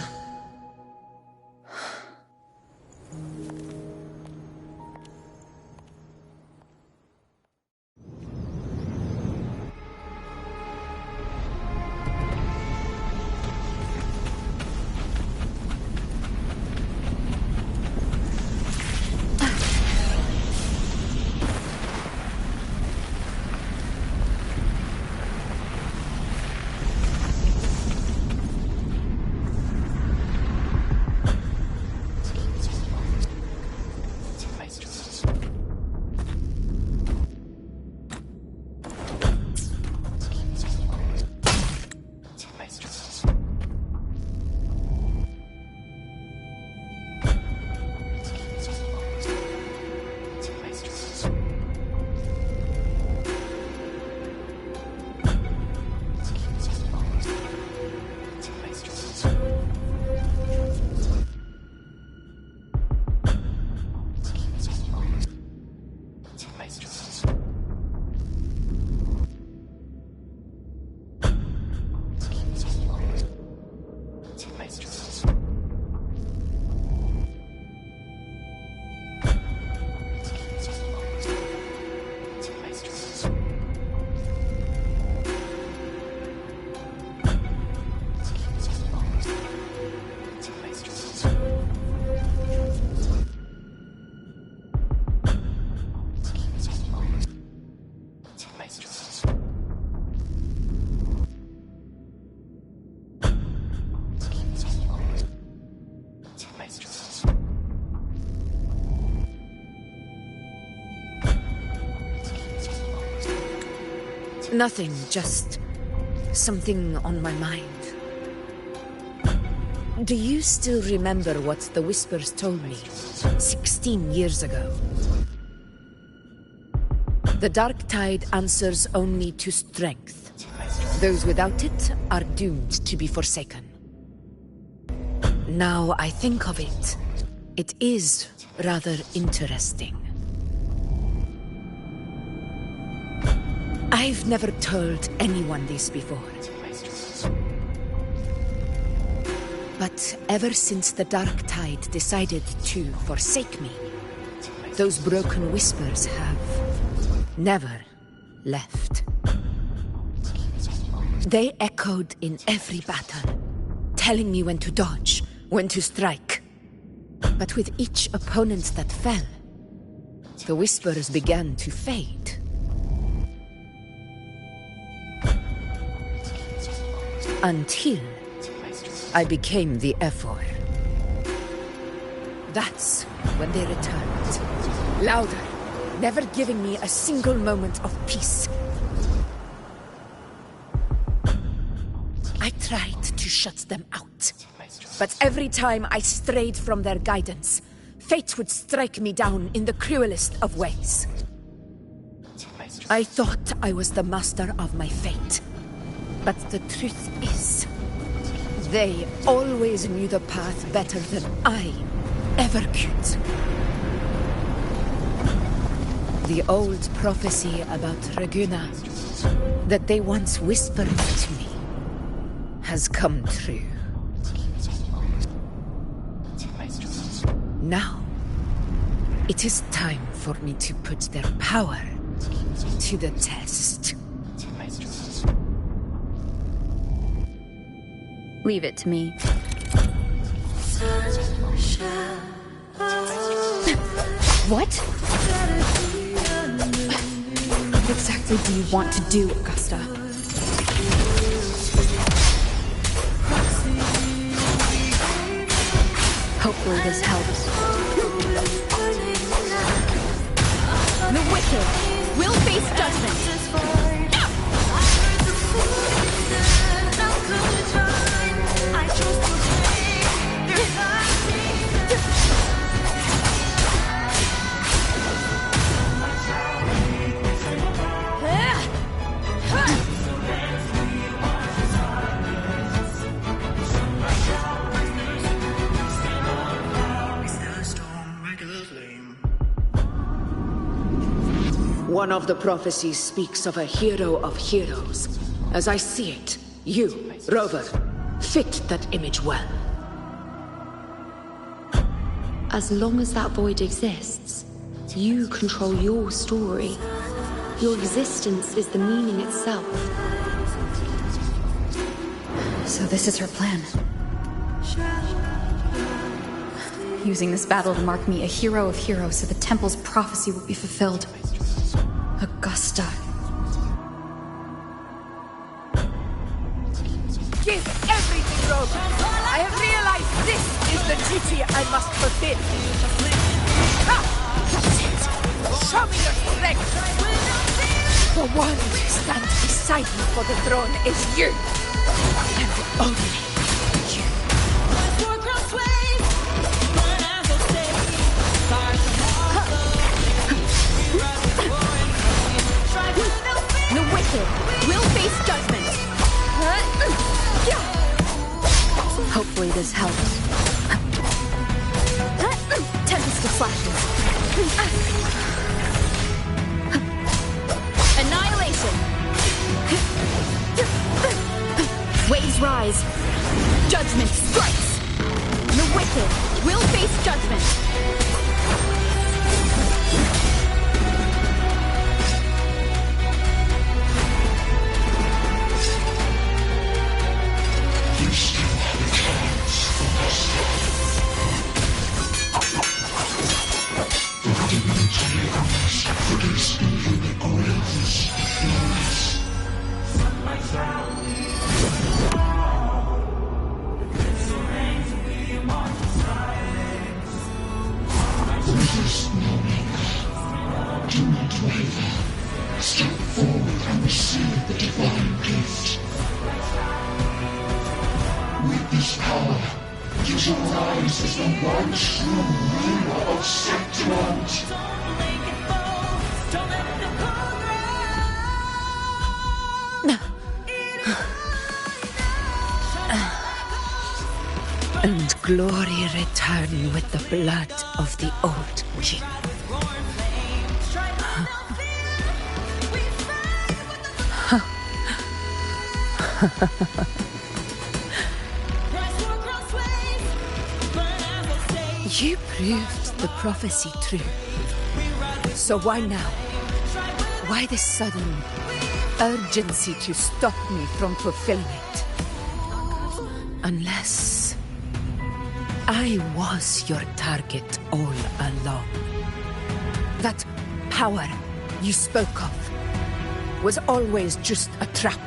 Nothing, just something on my mind. Do you still remember what the Whispers told me 16 years ago? The dark tide answers only to strength. Those without it are doomed to be forsaken. Now I think of it, it is rather interesting. I've never told anyone this before. But ever since the dark tide decided to forsake me, those broken whispers have never left. They echoed in every battle, telling me when to dodge, when to strike. But with each opponent that fell, the whispers began to fade. Until I became the Ephor. That's when they returned. Louder, never giving me a single moment of peace. I tried to shut them out, but every time I strayed from their guidance, fate would strike me down in the cruelest of ways. I thought I was the master of my fate. But the truth is, they always knew the path better than I ever could. The old prophecy about Raguna, that they once whispered to me, has come true. Now, it is time for me to put their power to the test. Leave it to me. What? What exactly do you want to do, Augusta? Hopefully this helps. The wicked will face judgment. One of the prophecies speaks of a hero of heroes. As I see it, you, Rover, fit that image well. As long as that void exists, you control your story. Your existence is the meaning itself. So this is her plan. Using this battle to mark me a hero of heroes so the temple's prophecy will be fulfilled. Augusta. Give everything, Rogue! I have realized this is the duty I must fulfill. Ha! That's it! Show me your strength! The one who stands beside me for the throne is you! And only you. The wicked will face judgment. Hopefully this helps. Tempest of flashes. Annihilation. Waves rise. Judgment strikes. The wicked will face judgment. And glory return with the blood of the old king. You proved the prophecy true. So why now? Why this sudden urgency to stop me from fulfilling it? Unless I was your target all along. That power you spoke of was always just a trap.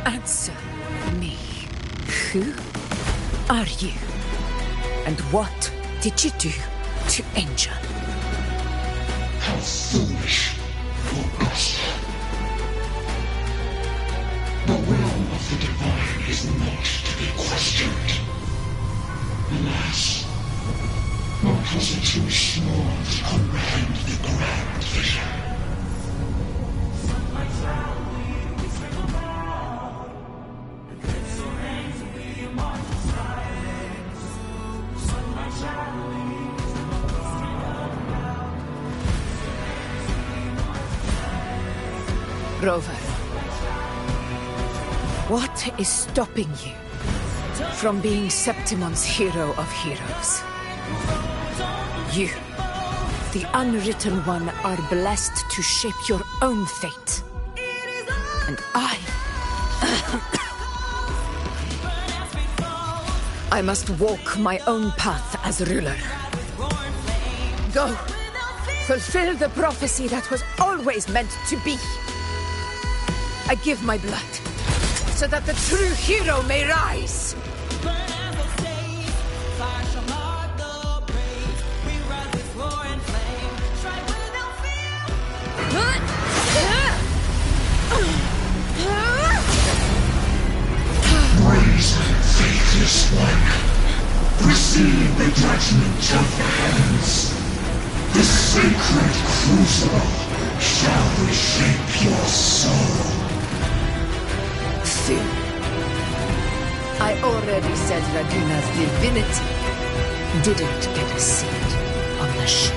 Answer me. Who are you? And what did you do to Angel? How foolish, Augusta. The will of the divine is not to be questioned. Alas, my puzzle too small to comprehend the grand vision. Rover, what is stopping you from being Septimon's hero of heroes? You, the unwritten one, are blessed to shape your own fate. And I must walk my own path as ruler. Go, fulfill the prophecy that was always meant to be. I give my blood, so that the true hero may rise. Brazen, faithless one, receive the judgment of the heavens. The sacred crucible shall reshape your soul. I already said Raguna's divinity didn't get a seat on the ship.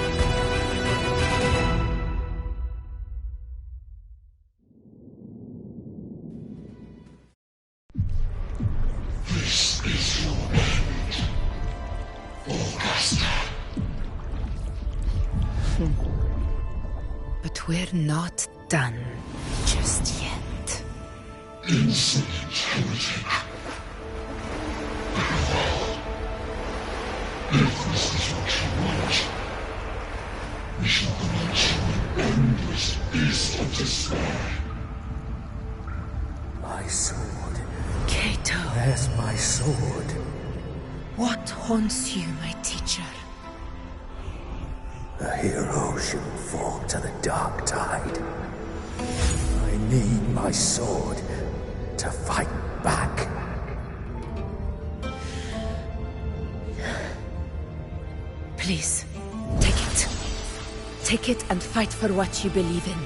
We're not done just yet. Insolent heretic. If this is what you want, we shall grant you an endless beast of despair. My sword. Cato. Where's my sword? What haunts you, my teacher? A hero shouldn't fall to the dark tide. I need my sword to fight back. Please, take it. Take it and fight for what you believe in.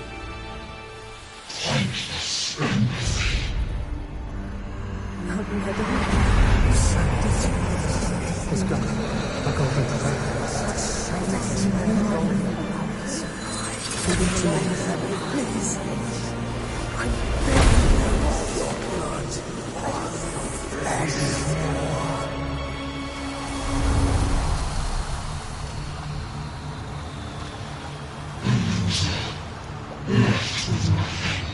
Pointless empathy. Let's go. I'll go with Please. I beg your blood. Flesh. Left with nothing.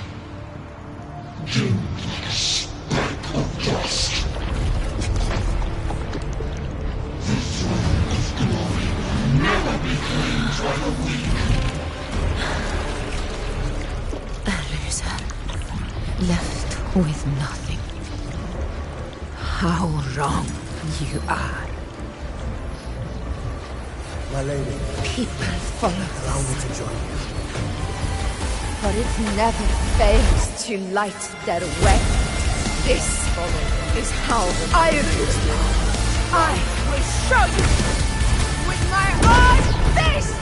Doomed like a speck of dust. The throne of glory will never be claimed by the weak. A loser. Left with nothing. How wrong you are. My lady. People follow Allow me to join you. For it never fails to light their way. This is how I rule. I will show you with my own fist!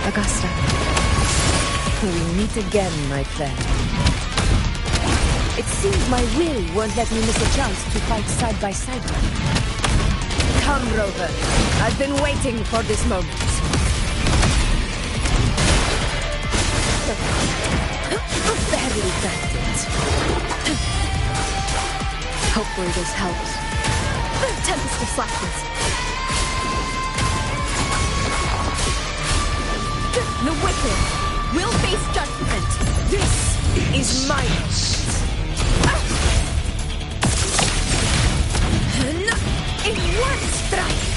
Augusta, we meet again, my friend. It seems my will won't let me miss a chance to fight side by side with you. Come, Rover. I've been waiting for this moment. Barely got it. Hopefully this helps. Tempest of Slackness. The wicked will face judgment. This is my in one strike.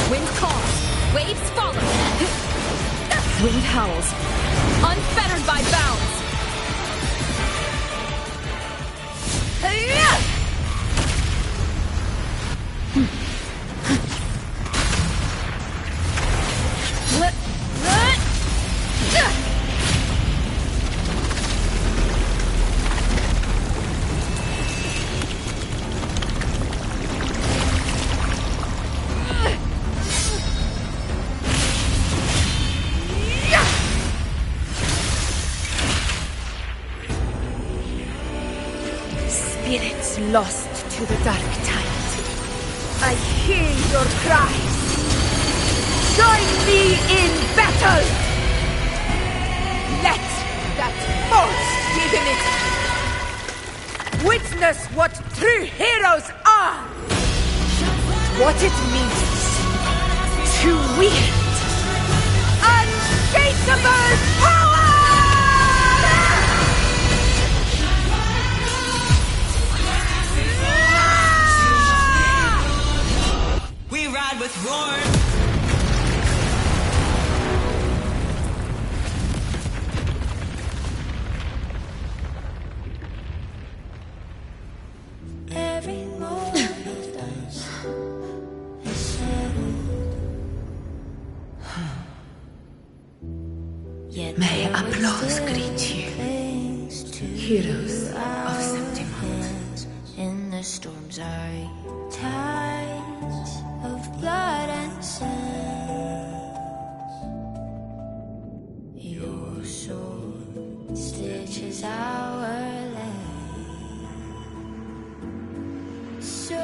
Wind calls, waves follow. Wind howls, Unfettered by bounds. Spirits lost to the dark tide. I hear your cries. Join me in battle! Let that force divinity witness what true heroes are! What it means to wield unshakable power! We ride with roar. Every moment is settled. May applause greet you, heroes of Septimont. In the storms are tides of blood and sand. Your sword stitches our land. So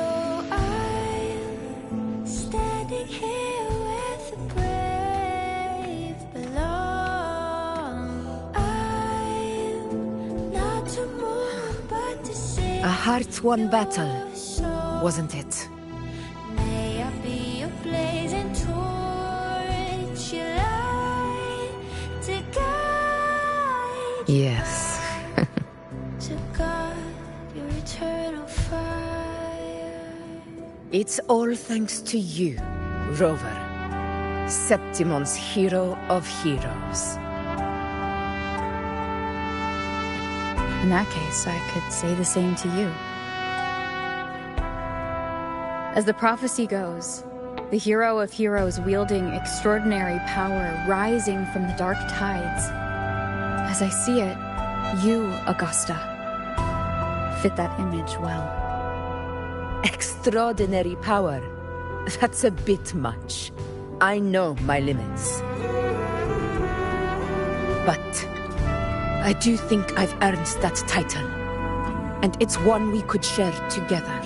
I'm standing here with the brave belong. I'm not to move but to sing. A heart-won battle, wasn't it? May I be a blazing torch, you light to guide, Yes. to guard your eternal fire. It's all thanks to you, Rover, Septimon's hero of heroes. In that case, I could say the same to you. As the prophecy goes, the hero of heroes wielding extraordinary power rising from the dark tides. As I see it, you, Augusta, fit that image well. Extraordinary power. That's a bit much. I know my limits. But I do think I've earned that title. And it's one we could share together.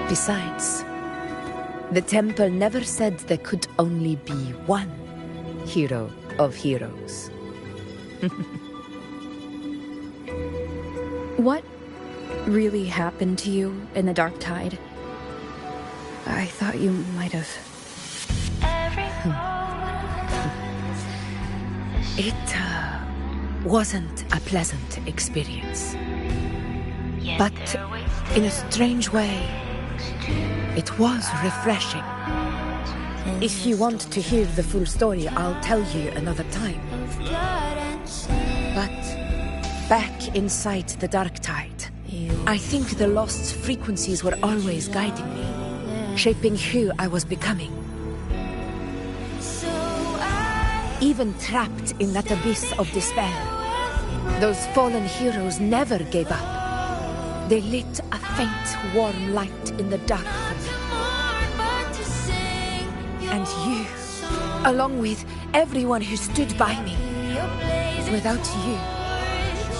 Besides, the temple never said there could only be one hero of heroes. What really happened to you in the dark tide? I thought you might have... It wasn't a pleasant experience. But in a strange way, it was refreshing. If you want to hear the full story, I'll tell you another time. But back inside the dark tide, I think the lost frequencies were always guiding me, shaping who I was becoming. Even trapped in that abyss of despair, those fallen heroes never gave up. They lit a faint, warm light in the dark for me. And you, along with everyone who stood by me. Without you,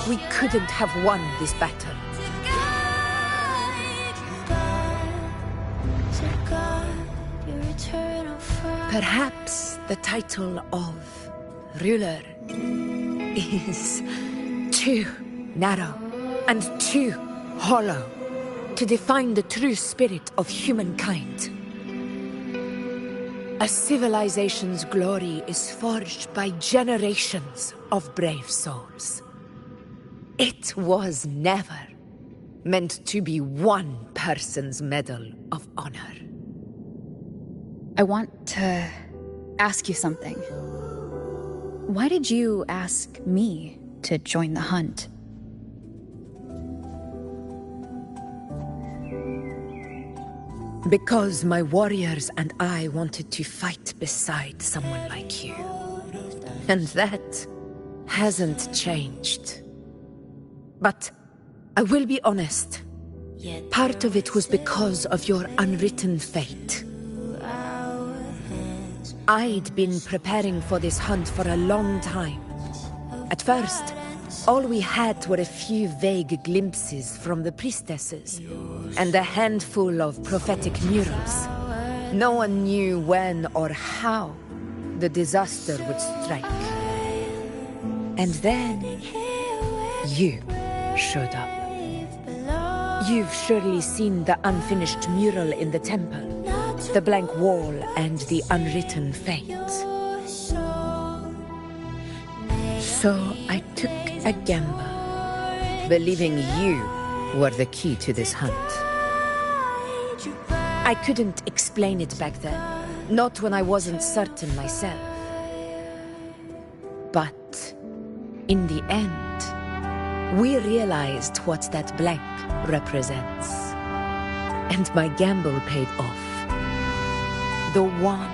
we couldn't have won this battle. Perhaps the title of ruler is too narrow and too hollow to define the true spirit of humankind. A civilization's glory is forged by generations of brave souls. It was never meant to be one person's Medal of Honor. I want to ask you something. Why did you ask me to join the hunt? Because my warriors and I wanted to fight beside someone like you. And that hasn't changed. But I will be honest. Part of it was because of your unwritten fate. I'd been preparing for this hunt for a long time. At first, all we had were a few vague glimpses from the priestesses, and a handful of prophetic murals. No one knew when or how the disaster would strike. And then, you showed up. You've surely seen the unfinished mural in the temple, the blank wall and the unwritten fate. So I took a gamble, believing you were the key to this hunt. I couldn't explain it back then, not when I wasn't certain myself. But in the end, we realized what that blank represents. And my gamble paid off. The one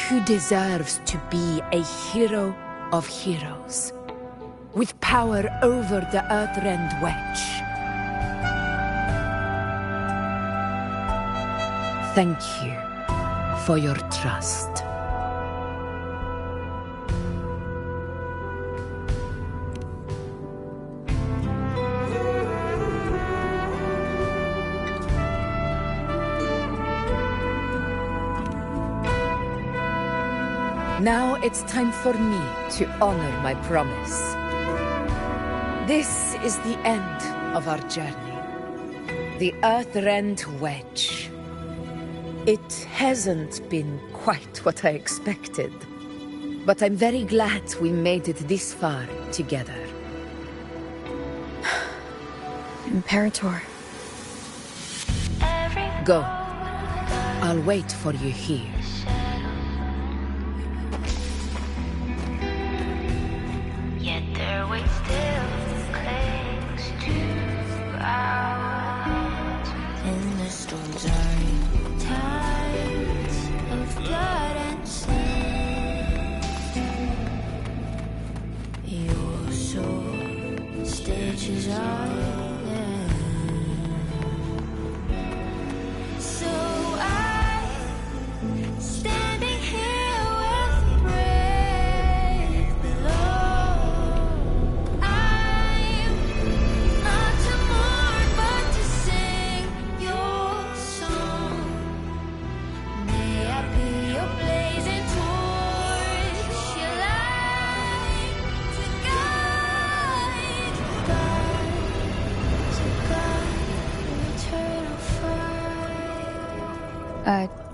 who deserves to be a hero of heroes, with power over the Earthrend Wedge. Thank you for your trust. Now it's time for me to honor my promise. This is the end of our journey. The Earthrend Wedge. It hasn't been quite what I expected, but I'm very glad we made it this far together. Imperator. Go. I'll wait for you here.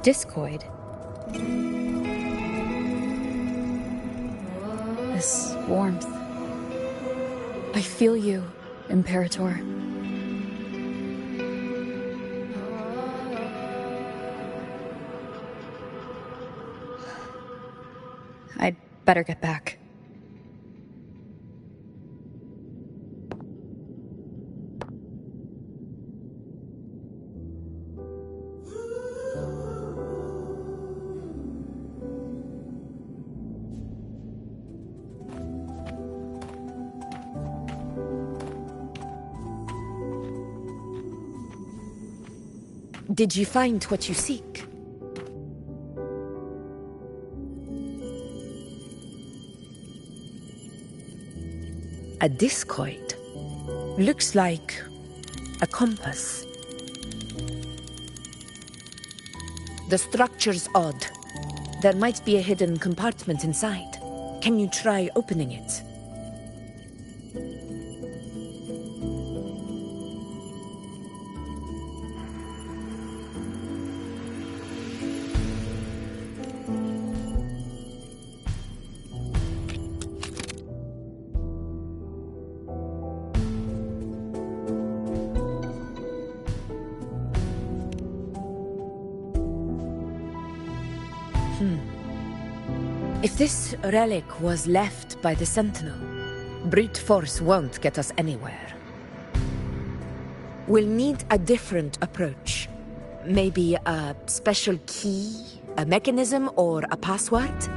Discoid. This warmth. I feel you, Imperator. I'd better get back. Did you find what you seek? A discoid. Looks like a compass. The structure's odd. There might be a hidden compartment inside. Can you try opening it? If this relic was left by the Sentinel, brute force won't get us anywhere. We'll need a different approach. Maybe a special key, a mechanism, or a password?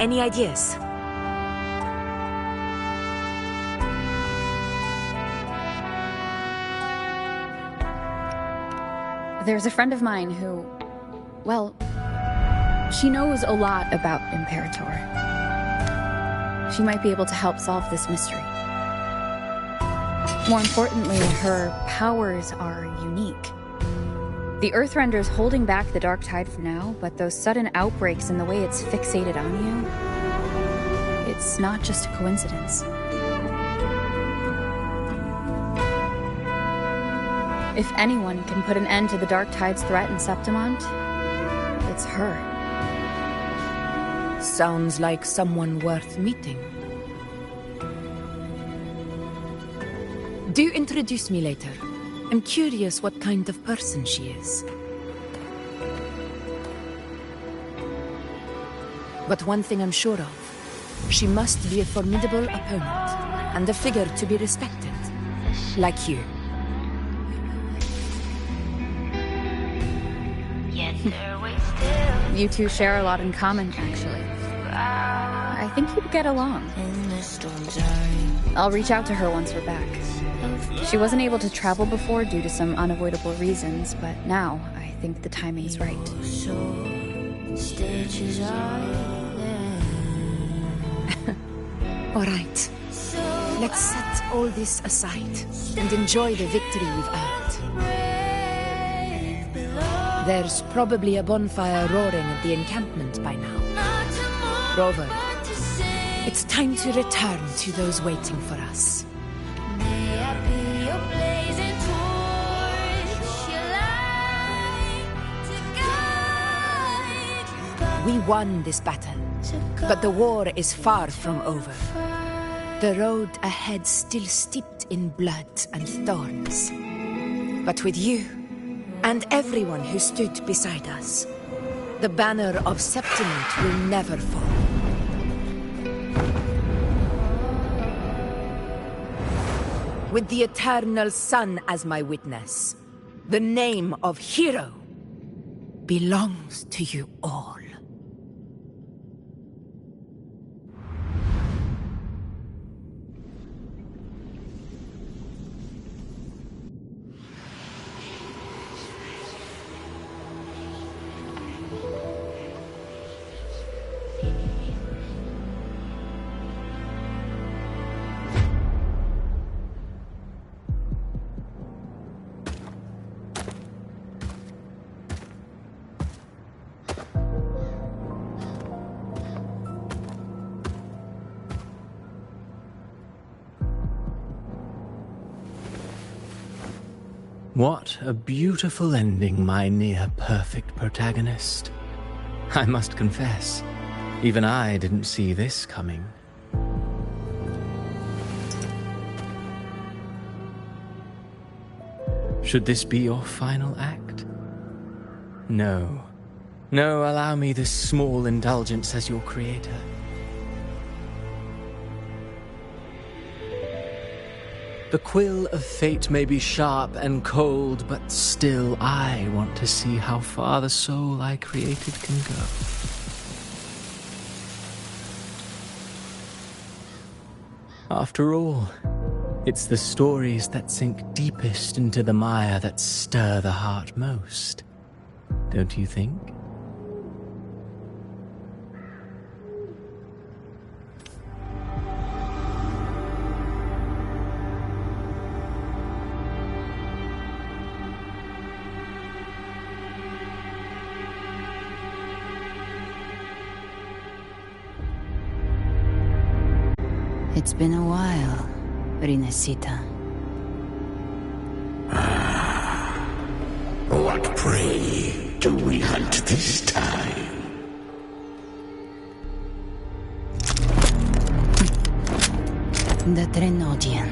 Any ideas? There's a friend of mine who, well, she knows a lot about Imperator. She might be able to help solve this mystery. More importantly, her powers are unique. The Earthrender's holding back the dark tide for now, but those sudden outbreaks and the way it's fixated on you, it's not just a coincidence. If anyone can put an end to the dark tide's threat in Septimont, it's her. Sounds like someone worth meeting. Do introduce me later. I'm curious what kind of person she is. But one thing I'm sure of, she must be a formidable opponent, and a figure to be respected, like you. You two share a lot in common, actually. I think you'd get along. I'll reach out to her once we're back. She wasn't able to travel before due to some unavoidable reasons, but now I think the timing's right. All right. Let's set all this aside and enjoy the victory we've earned. There's probably a bonfire roaring at the encampment by now. Rover, it's time to return to those waiting for us. We won this battle, but the war is far from over. The road ahead still steeped in blood and thorns. But with you, and everyone who stood beside us, the banner of Septimont will never fall. With the eternal sun as my witness, the name of hero belongs to you all. What a beautiful ending, my near-perfect protagonist. I must confess, even I didn't see this coming. Should this be your final act? No. No, allow me this small indulgence as your creator. The quill of fate may be sharp and cold, but still I want to see how far the soul I created can go. After all, it's the stories that sink deepest into the mire that stir the heart most, don't you think? It's been a while, Rinesita. What prey do we hunt this time? The Trenodian.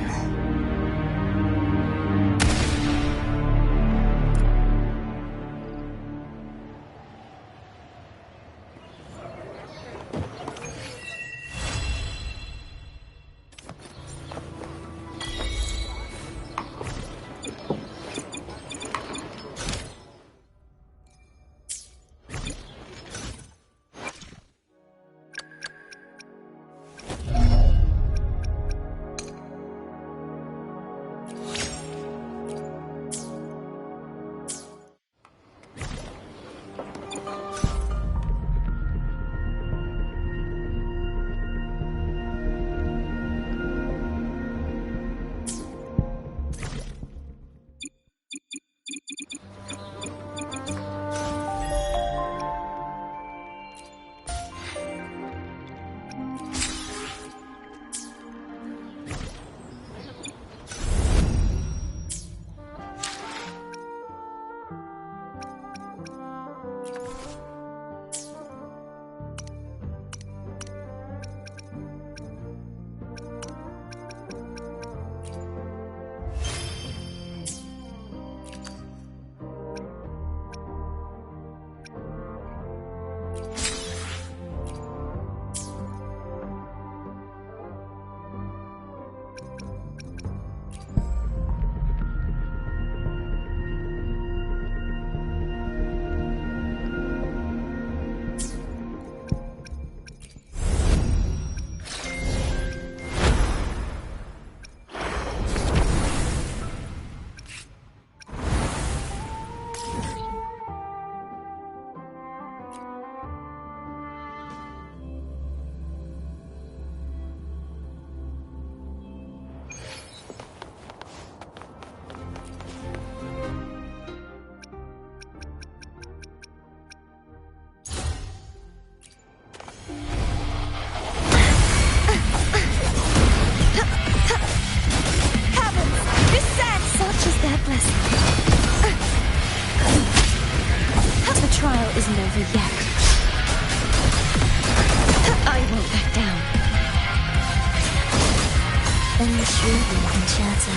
Intriguing concerto.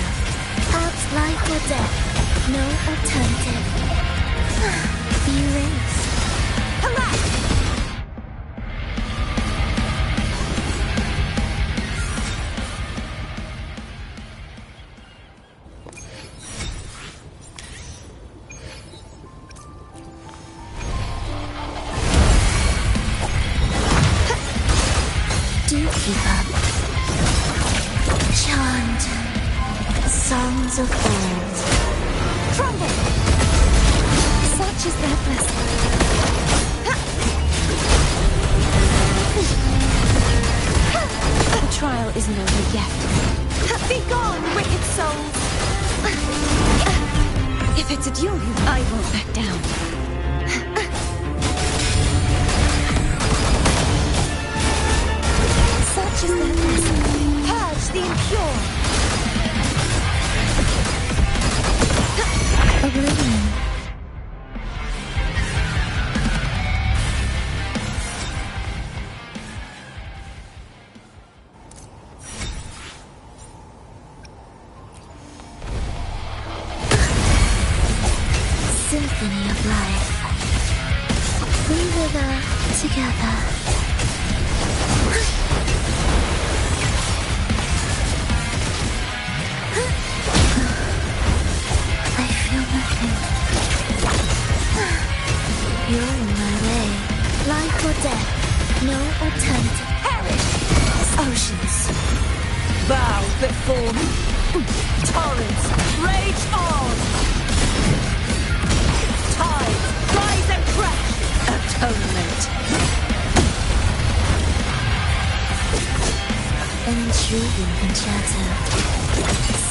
Perhaps life or death. No alternative. The erase. Hurrah! Do keep up. Chant songs of old. Crumble! Such is their blessing. The trial isn't over yet. Be gone, wicked souls! If it's a duel, I won't back down. Such is their blessing. Purge the impure. Oblivion. Symphony of life. We wither together. I feel nothing. You're in my way. Life or death. No alternative. Perish! Oceans. Bow before me. Torrents, rage on! Tides, rise and crash! Atonement. Intriguing concerto.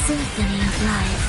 Symphony of life.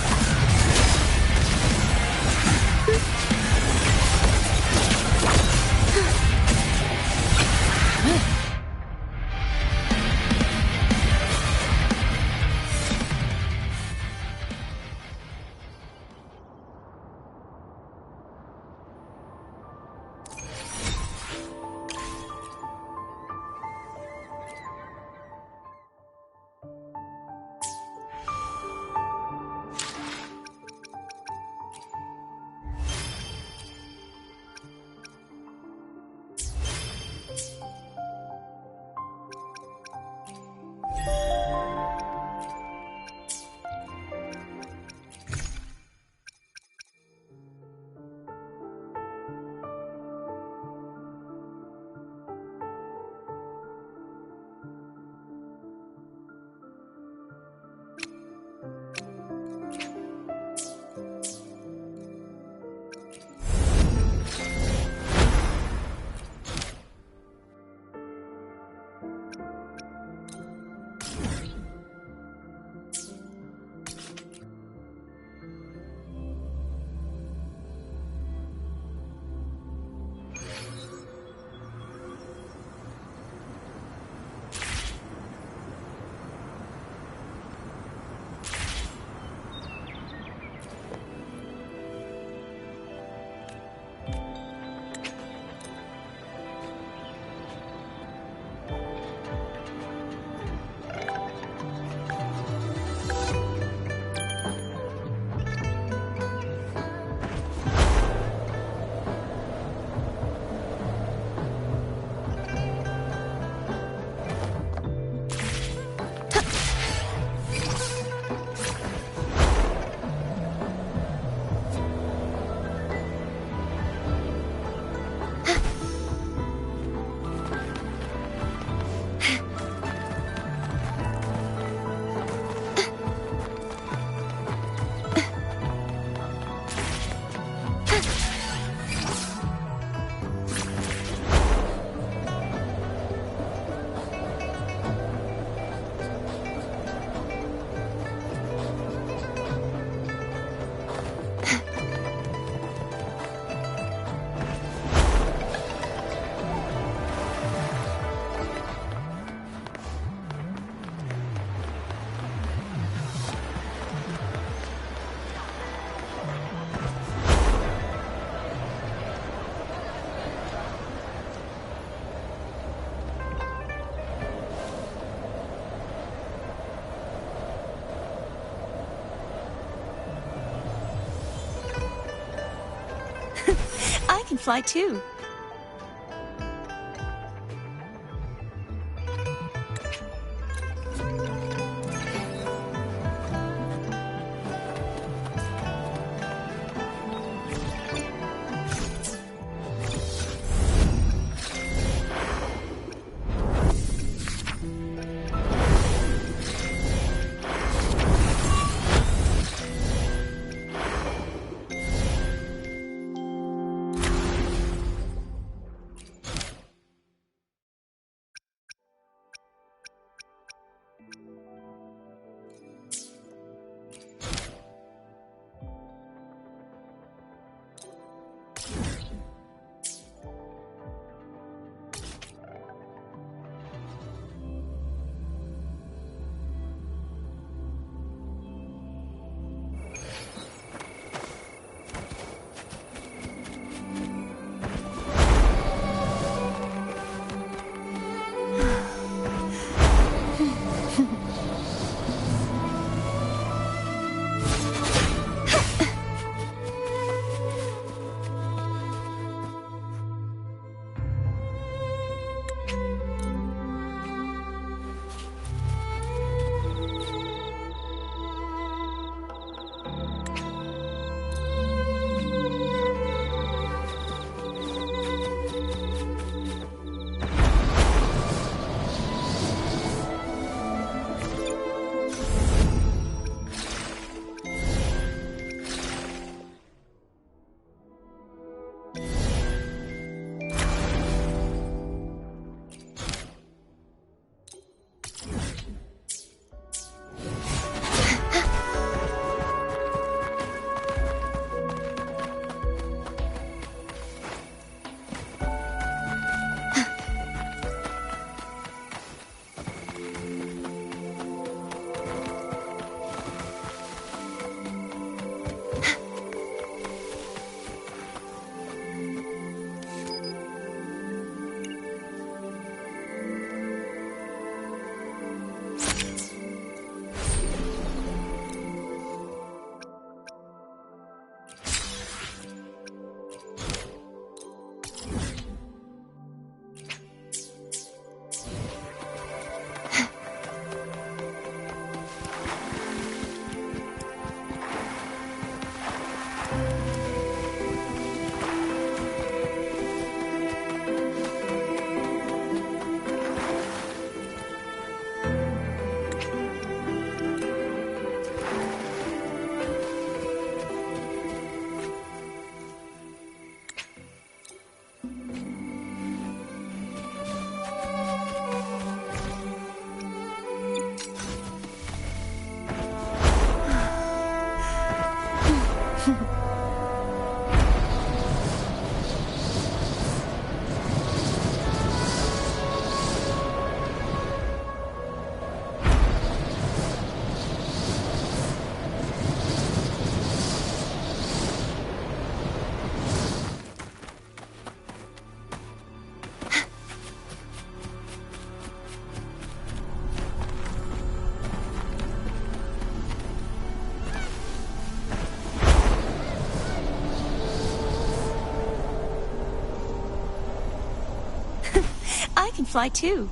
can fly too. I can fly too.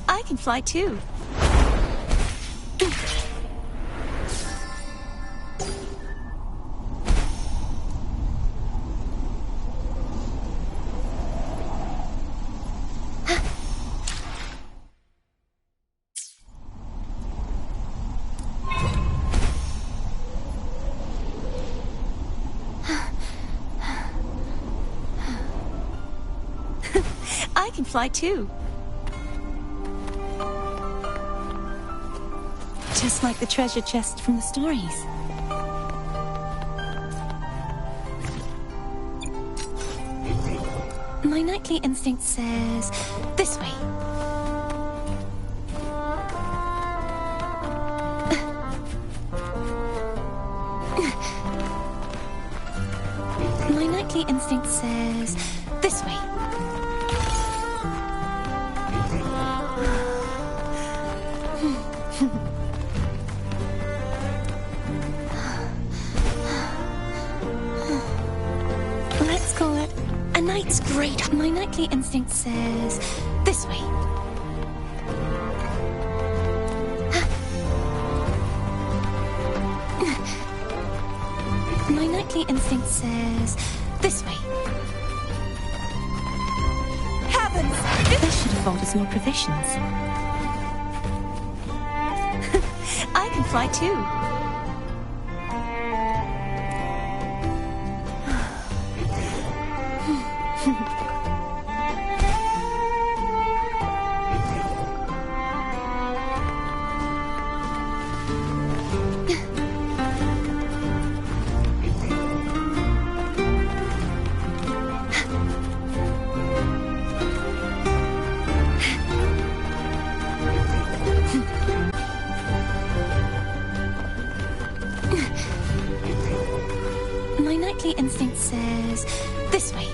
I can fly too. I can fly too. Just like the treasure chest from the stories. My nightly instinct says this way. My nightly instinct says this way. Let's call it a night's great. My nightly instinct says this way. My nightly instinct says this way. Heavens! This should have bought us more provisions. I can fly too. My nightly instinct says this way.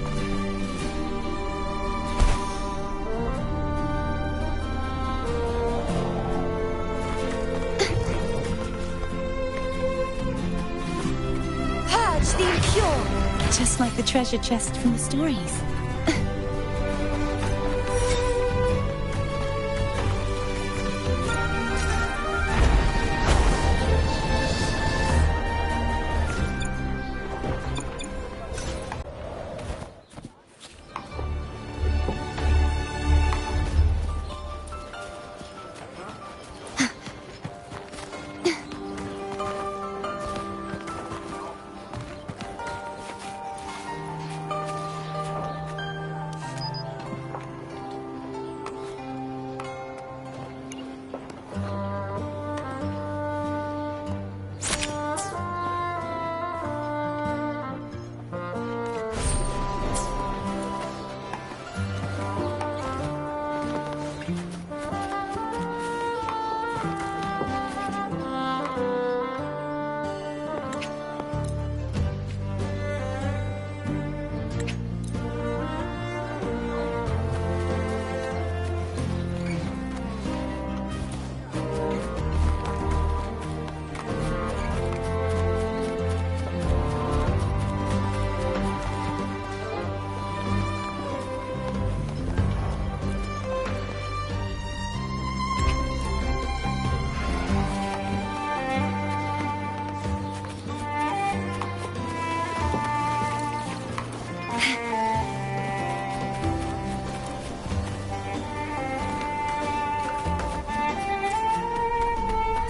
Purge the impure! Just like the treasure chest from the stories.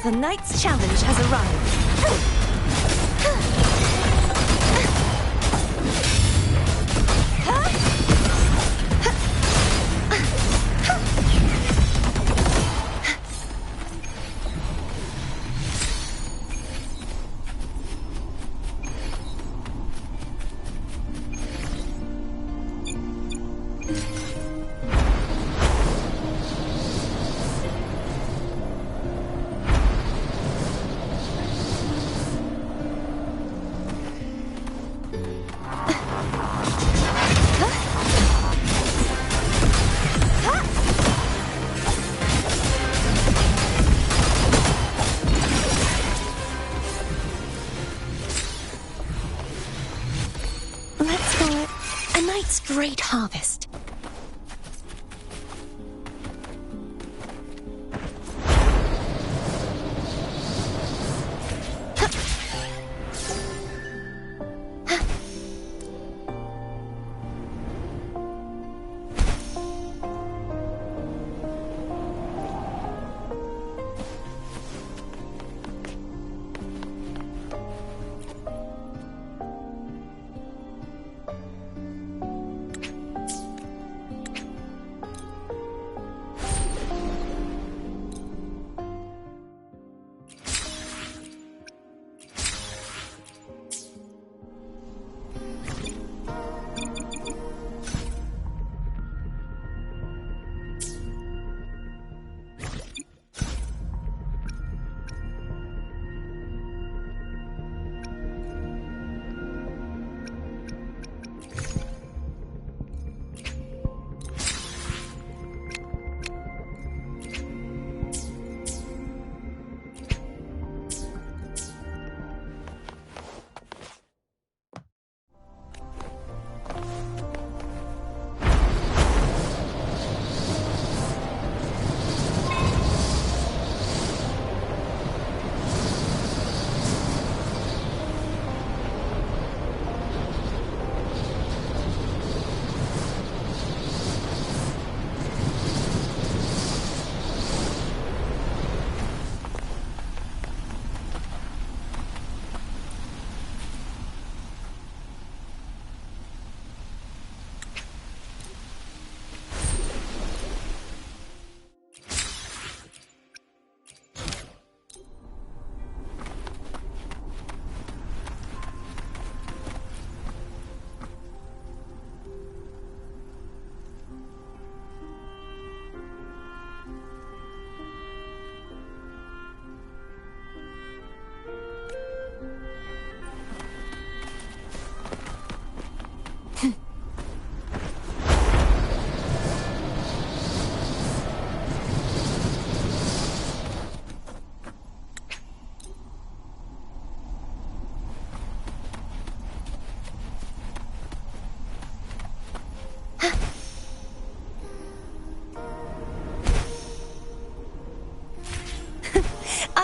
The night's challenge has arrived. Let's call it a night's great harvest.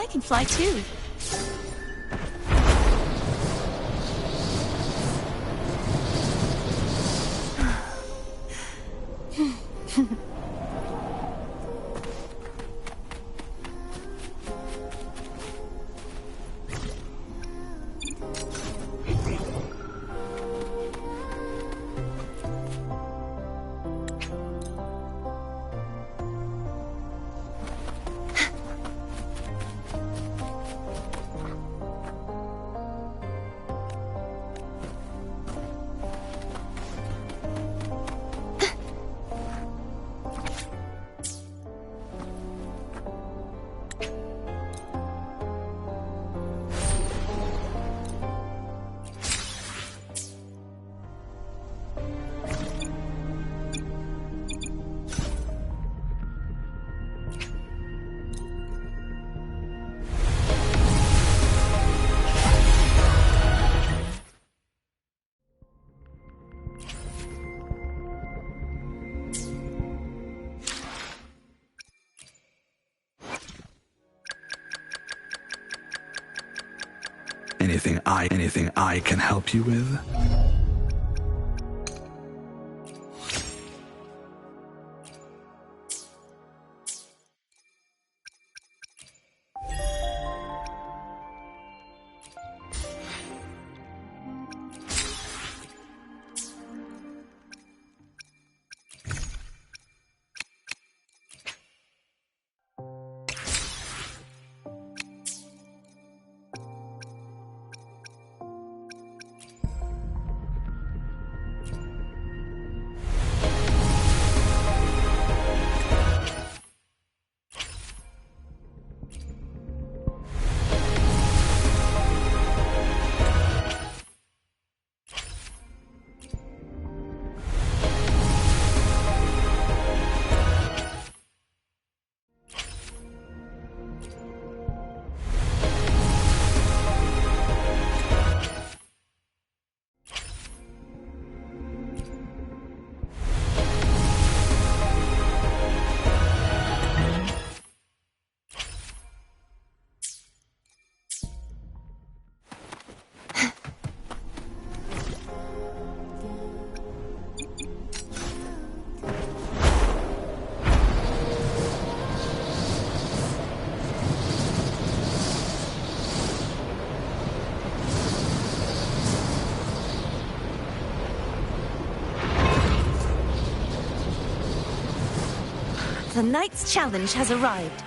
I can fly too. Anything I can help you with? The Knight's challenge has arrived.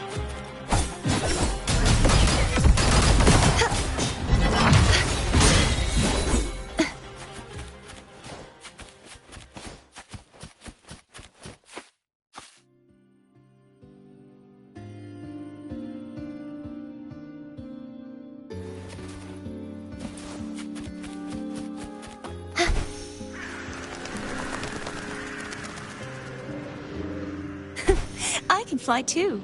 I can fly too.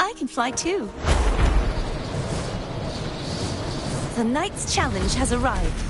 I can fly too. The Knight's challenge has arrived.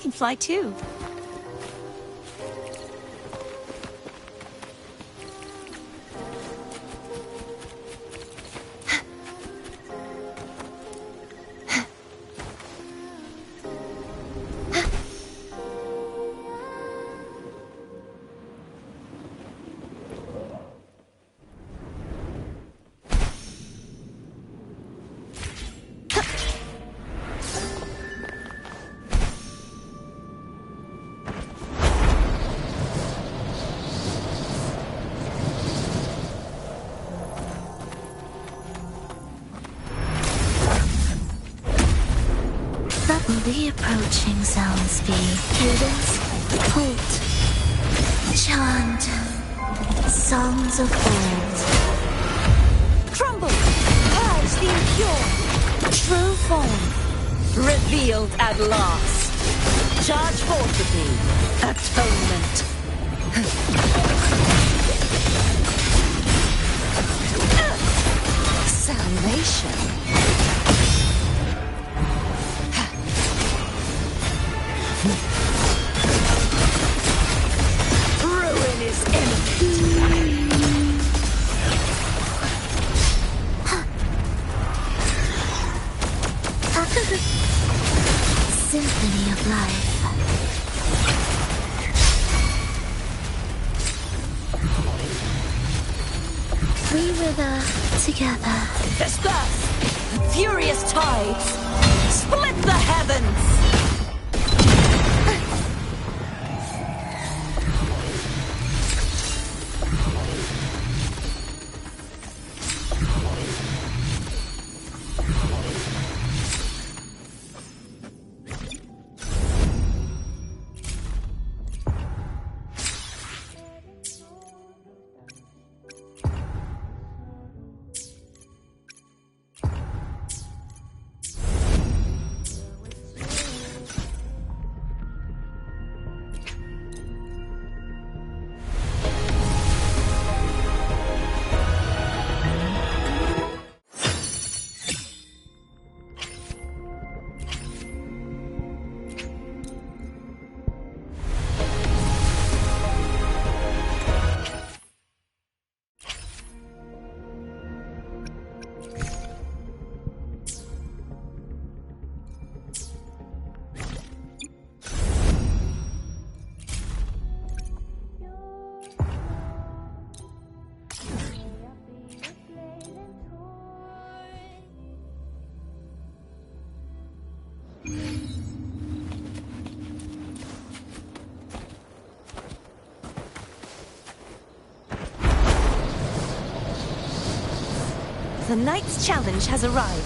can fly too. Rapidly approaching Zelsby. Cadence, halt, chant, songs of old. Crumble! Purge the impure! True form! Revealed at last! Charge forth with me! Atonement! Salvation! Ruin is imminent! Symphony of life. We wither together. Disperse! Furious tides! Split the heavens! The Knight's challenge has arrived.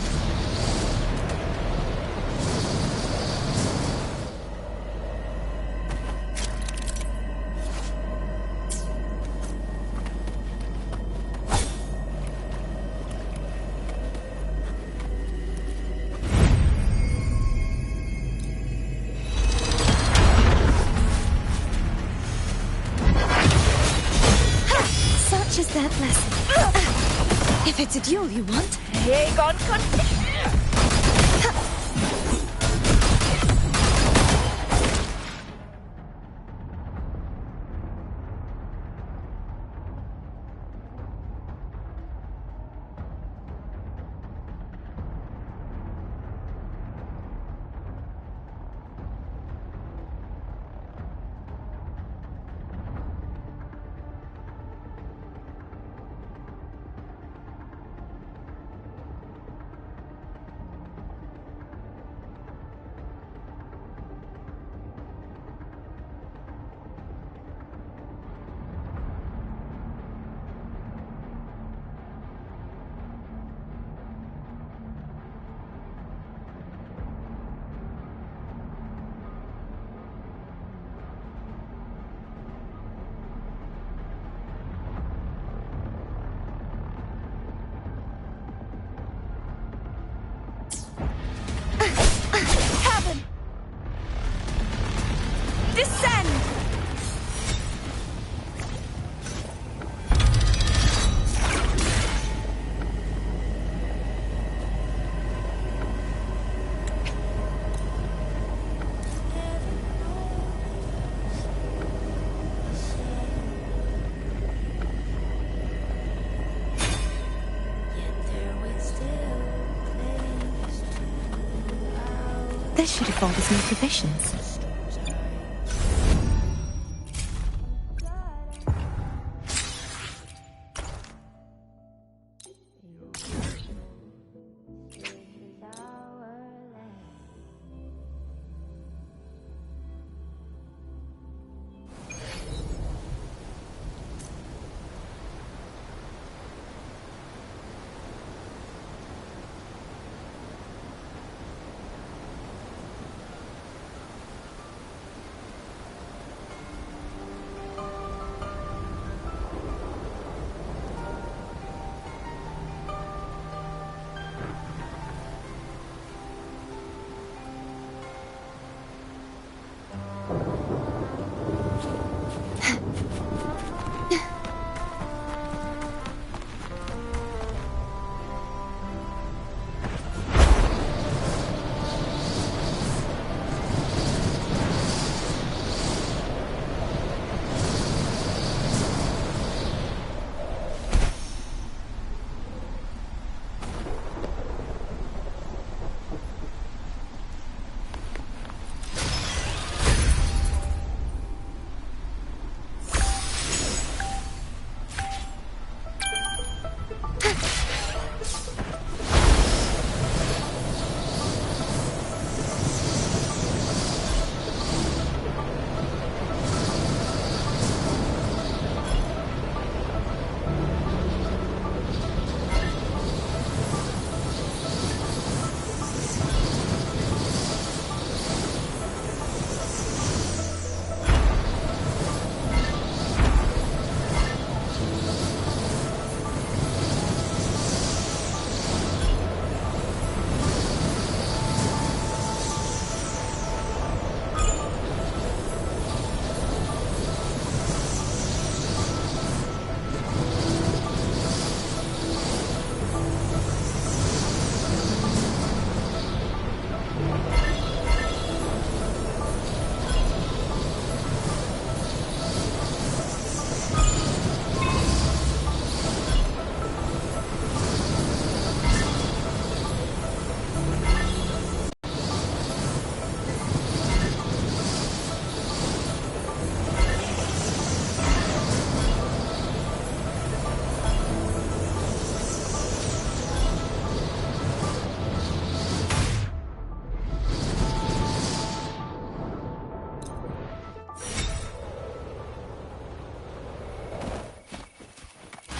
Such is that lesson. If it's a duel you want. Aegon continue! This should afford us more provisions.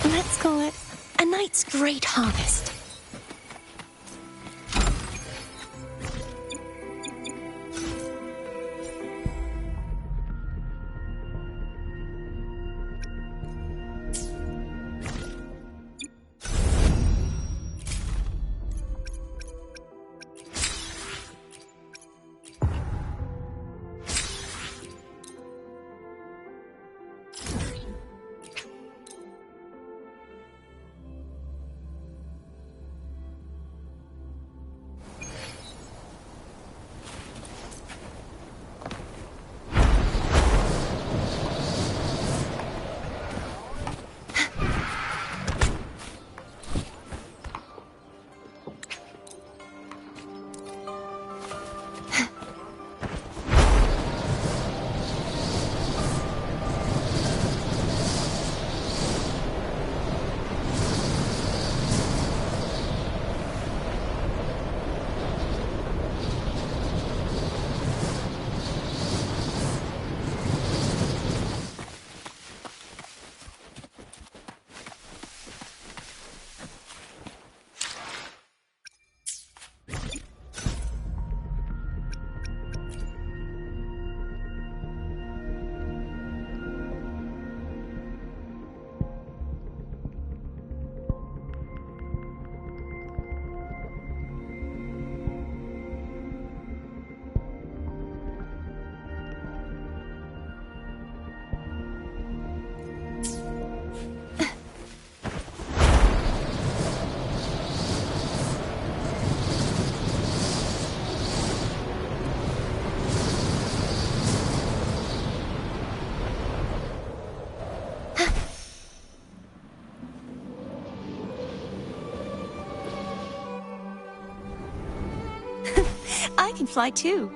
Let's call it a night's great harvest. I can fly too.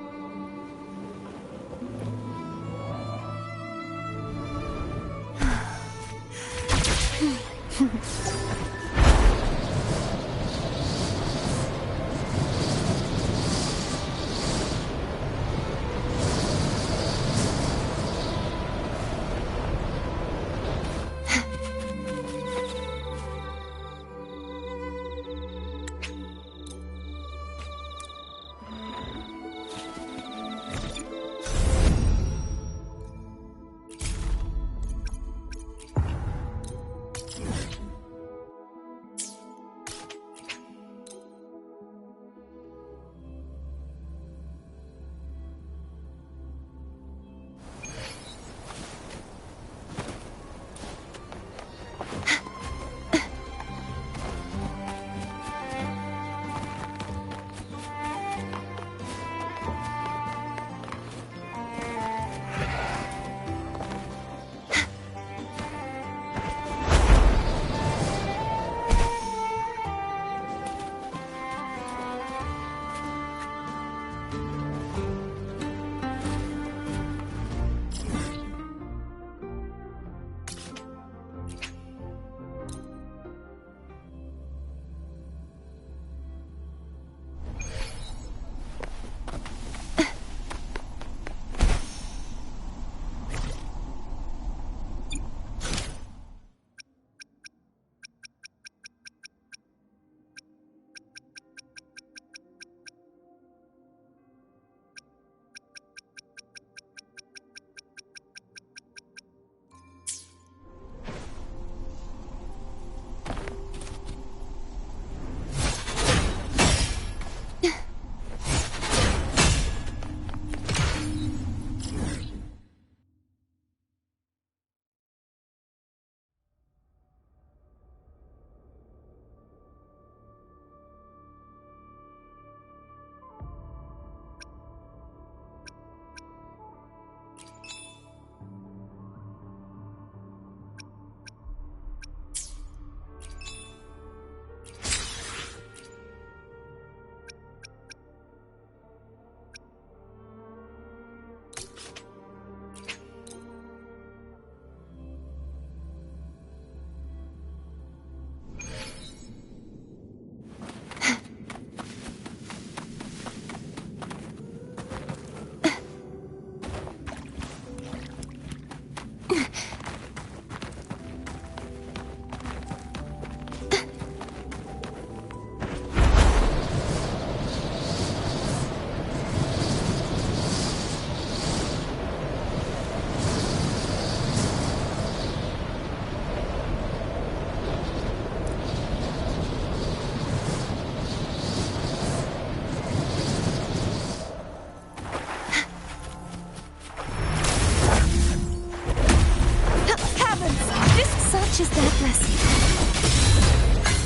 Is their blessing.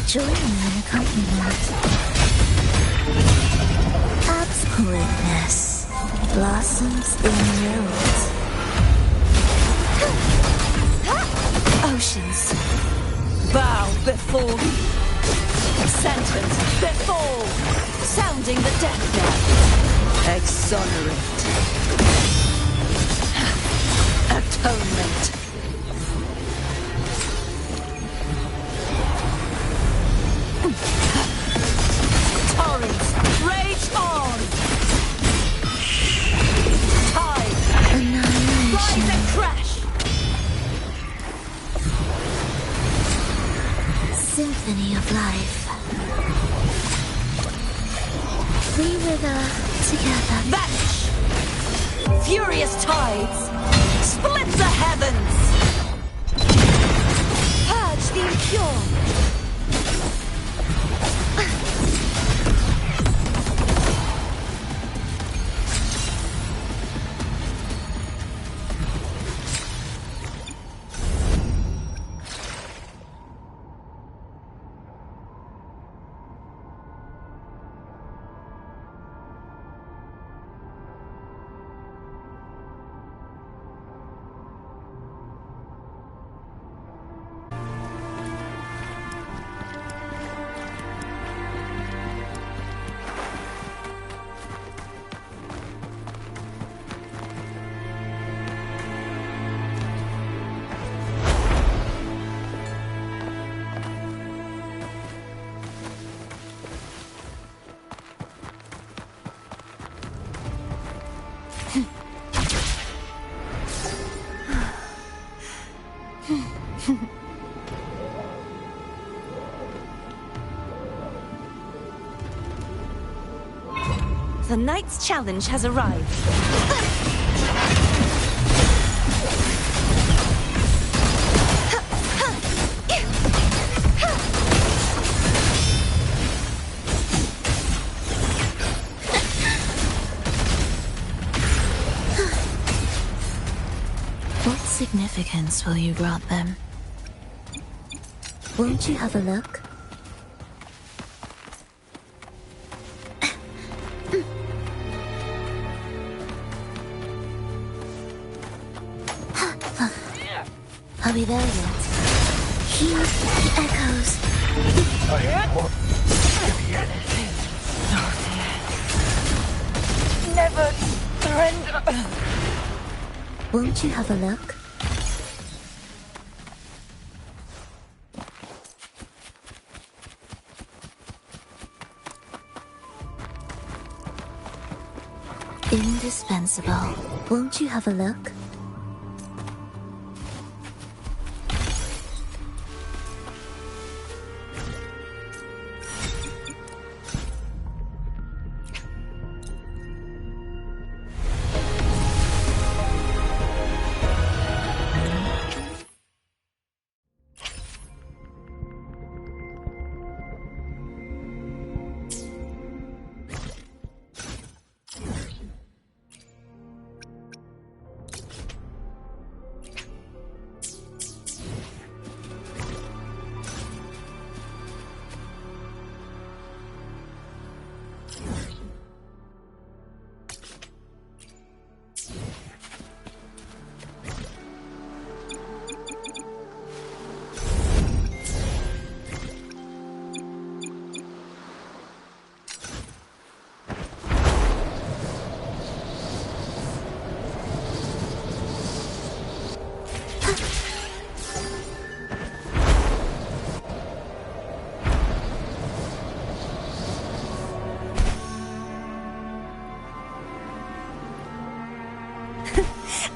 Join me in accompaniment. Absoluteness blossoms in your roots. Oceans, bow before me. Sentence before, sounding the death knell. Exonerate. Atonement. Torrents, rage on! Tide, rise and crash! Symphony of life. We wither together. Vanish! Furious tides! Split the heavens! Purge the impure! The night's challenge has arrived. What significance will you grant them? Won't you have a look? Are we there yet? Hear the echoes. I am what? Never surrender. Won't you have a look? Indispensable. Won't you have a look?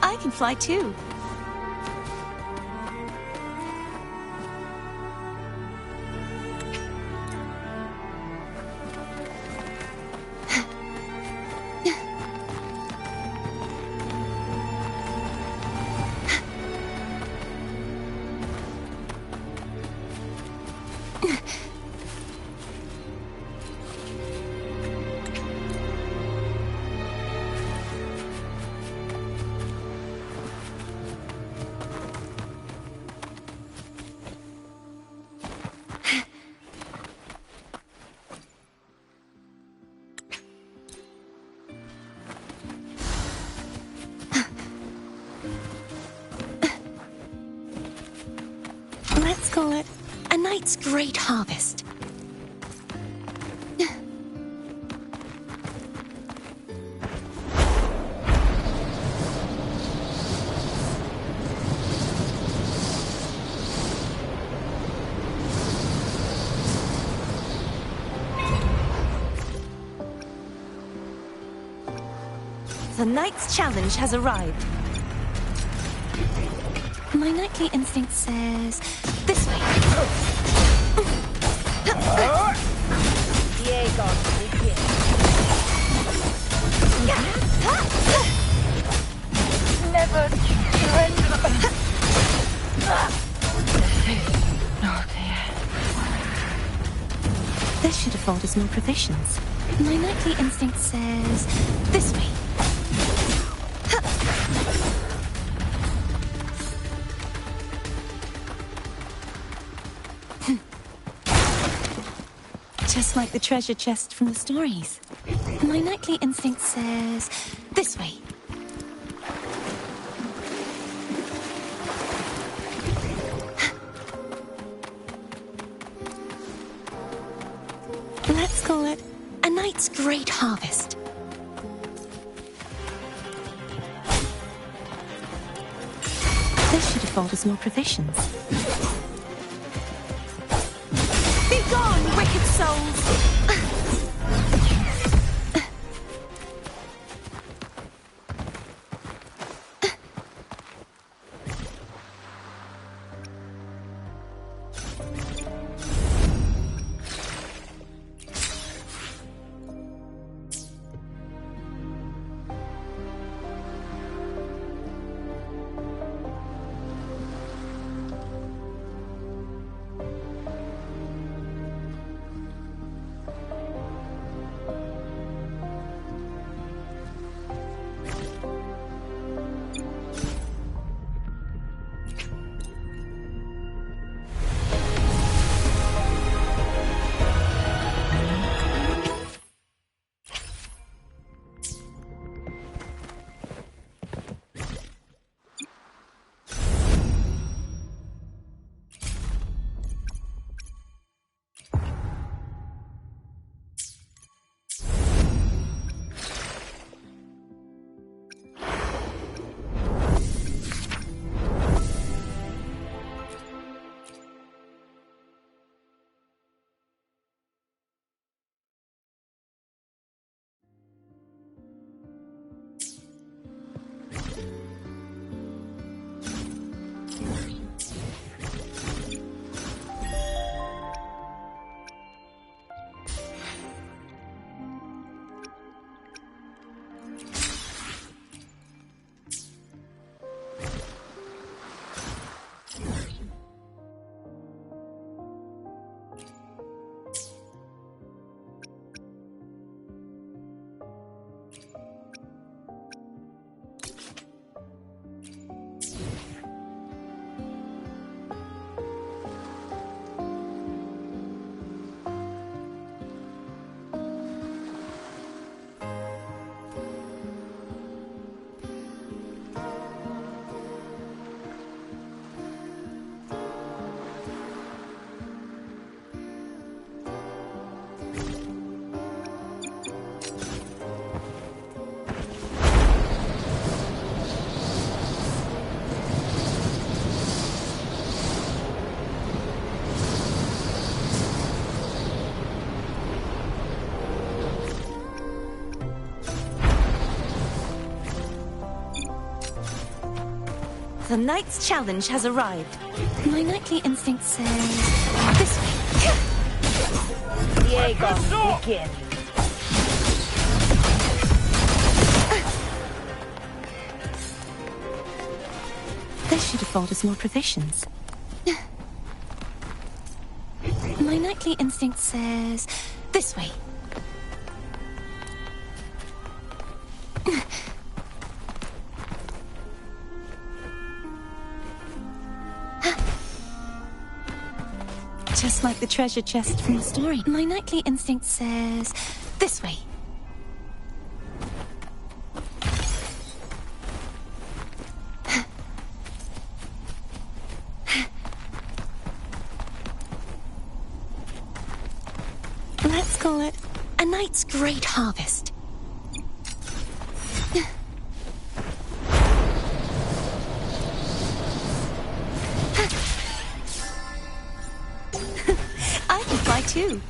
I can fly too. Let's call it a night's great harvest. The night's challenge has arrived. My nightly instinct says this way. Never surrender. This should afford us more provisions. My nightly instinct says this way. Just like the treasure chest from the stories. My nightly instinct says this way. Let's call it a night's great harvest. This should afford us more provisions. Be gone, wicked souls! The night's challenge has arrived. My nightly instinct says... this way. Diego, begin. This should afford us more provisions. My nightly instinct says... this way. Just like the treasure chest from the story. My nightly instinct says... this way. Let's call it a night's great harvest. I can fly too.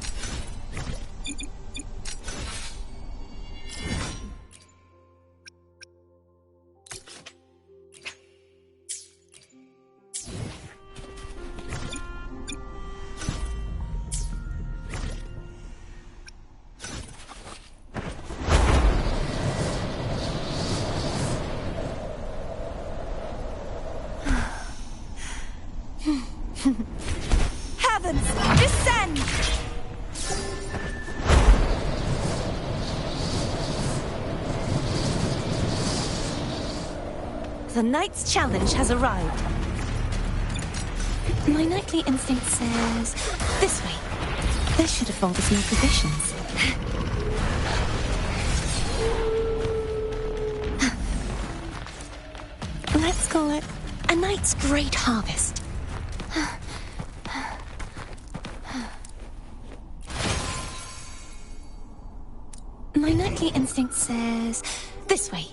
Heavens, descend! The night's challenge has arrived. My nightly instinct says... this way. This should afford us more provisions. Let's call it a night's great harvest. My nightly instinct says... this way.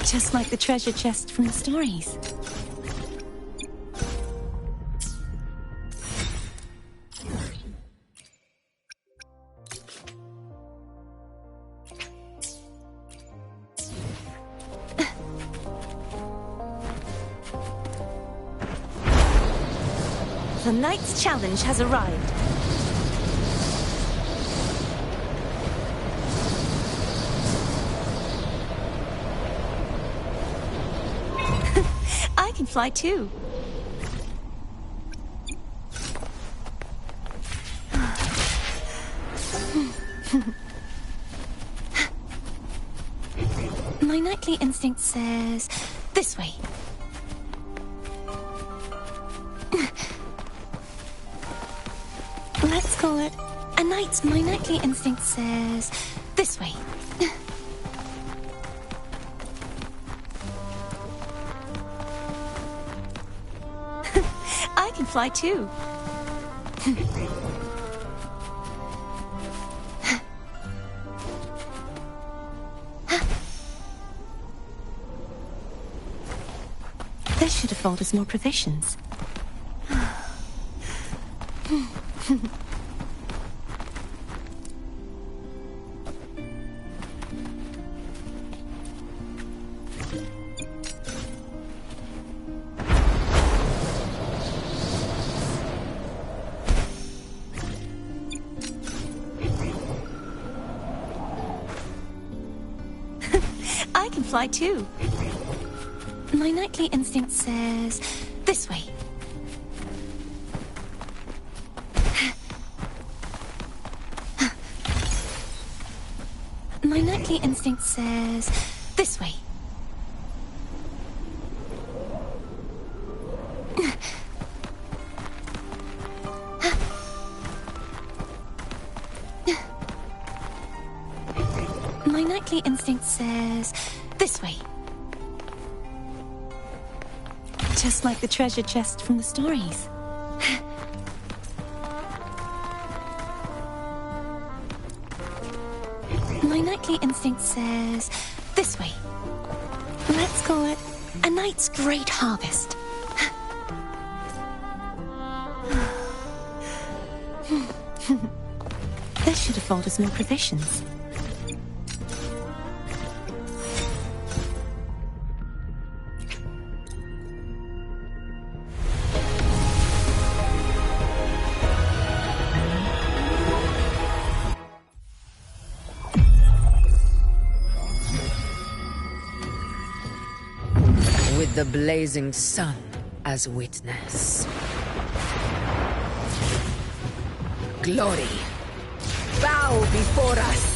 Just like the treasure chest from the stories. The night's challenge has arrived. I can fly too. My nightly instinct says... this way. Let's call it a night's... my nightly instinct says... this way. I can fly too. This should afford us more provisions. I can fly too. My nightly instinct says... this way. My nightly instinct says... this way. My nightly instinct says... this way. Just like the treasure chest from the stories. My nightly instinct says... this way. Let's call it a night's great harvest. afford us new provisions. With the blazing sun as witness. Glory, bow before us!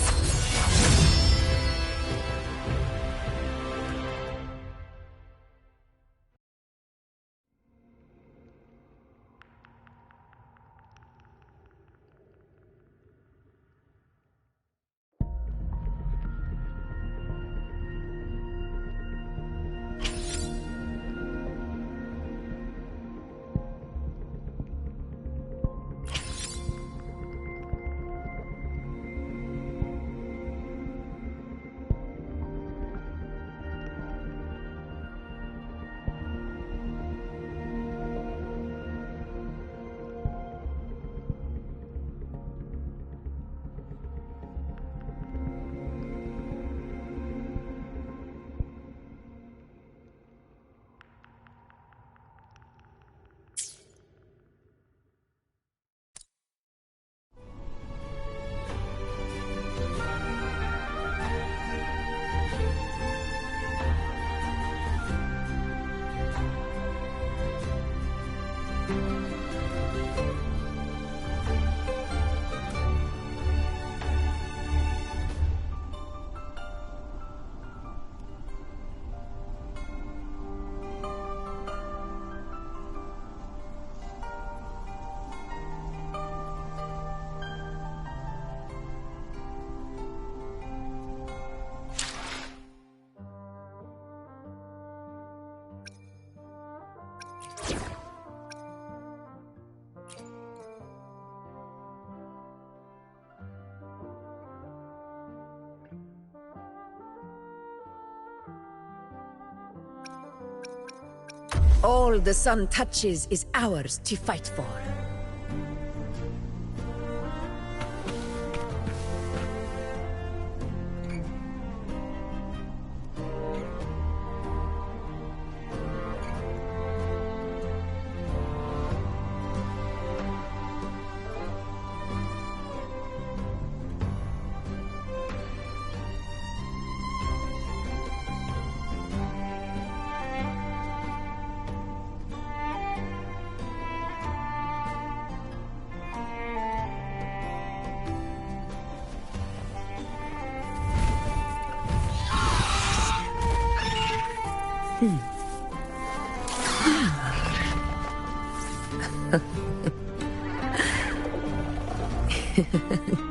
All the sun touches is ours to fight for.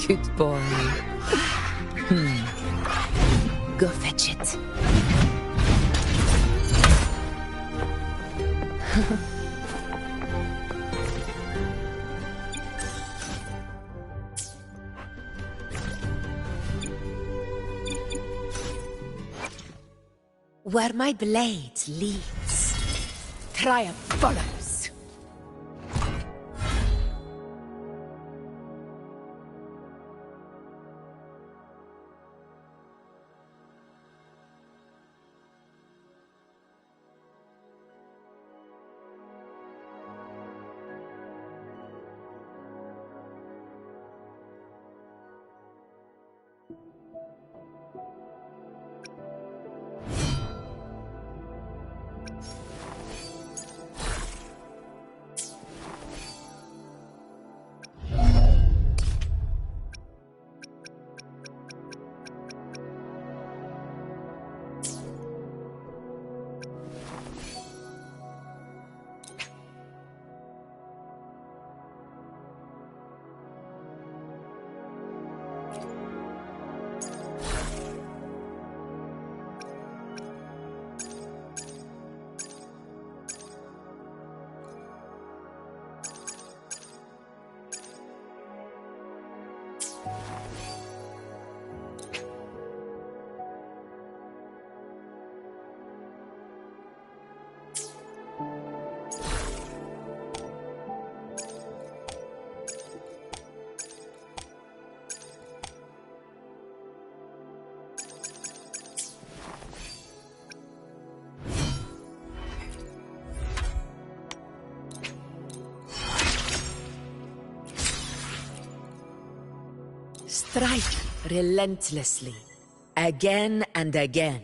Good boy. Go fetch it. Where my blade leads, triumph follows. strike relentlessly, again and again.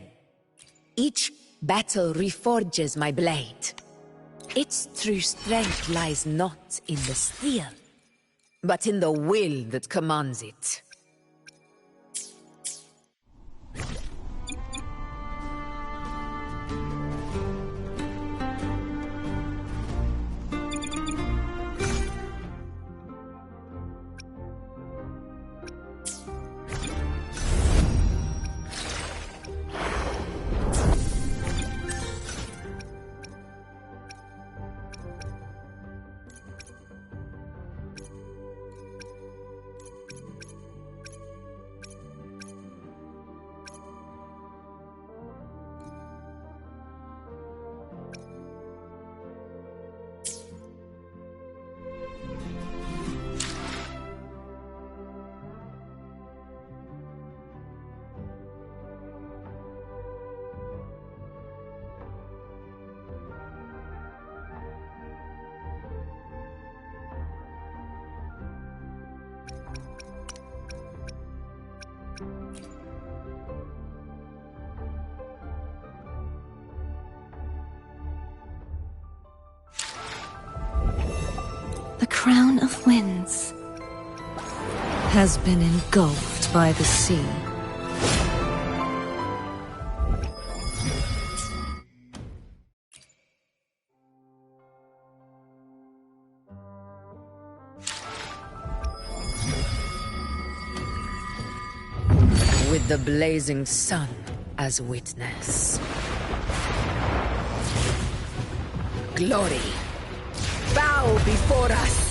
Each battle reforges my blade. Its true strength lies not in the steel, but in the will that commands it. The crown of winds has been engulfed by the sea. With the blazing sun as witness. Glory, bow before us!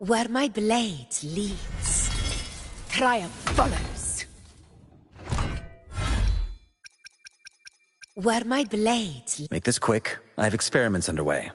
Where my blade leads, triumph follows. Where my blade... Make this quick. I have experiments underway.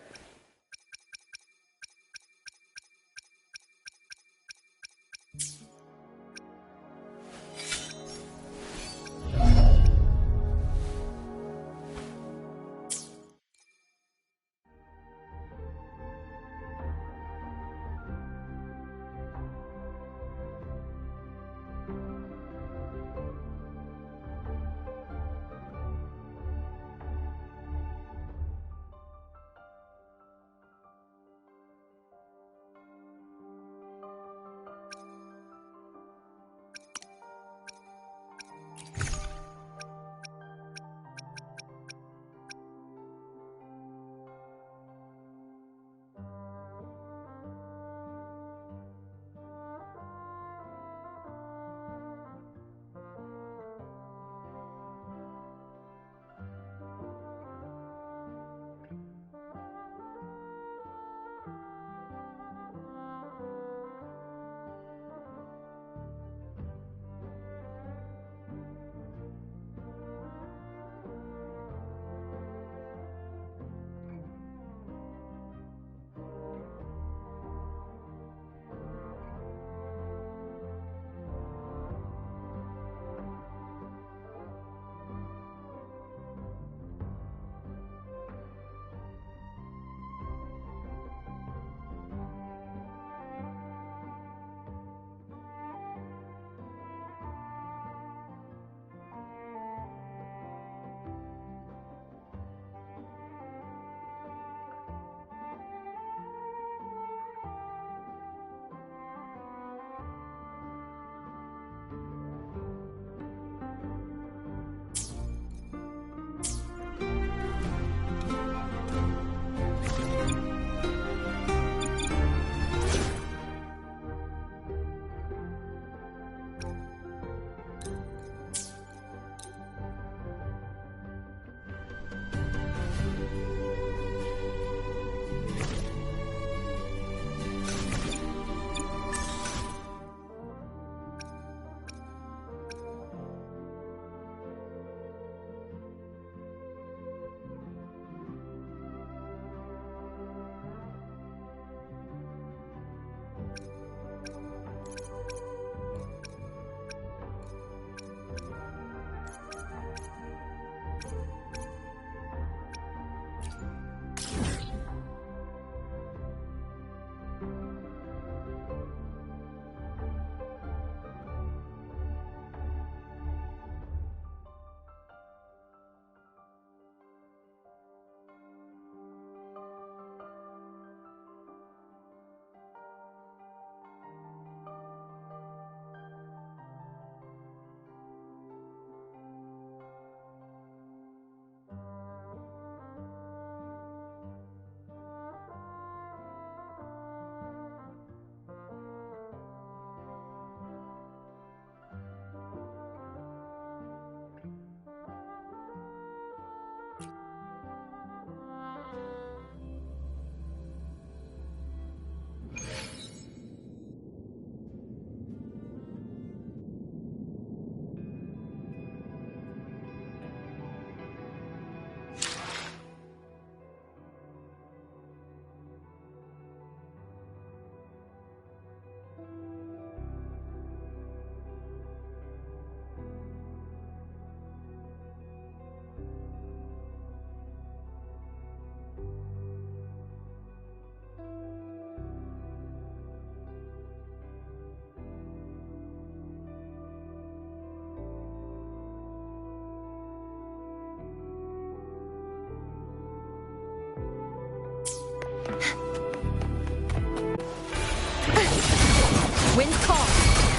Wind calm.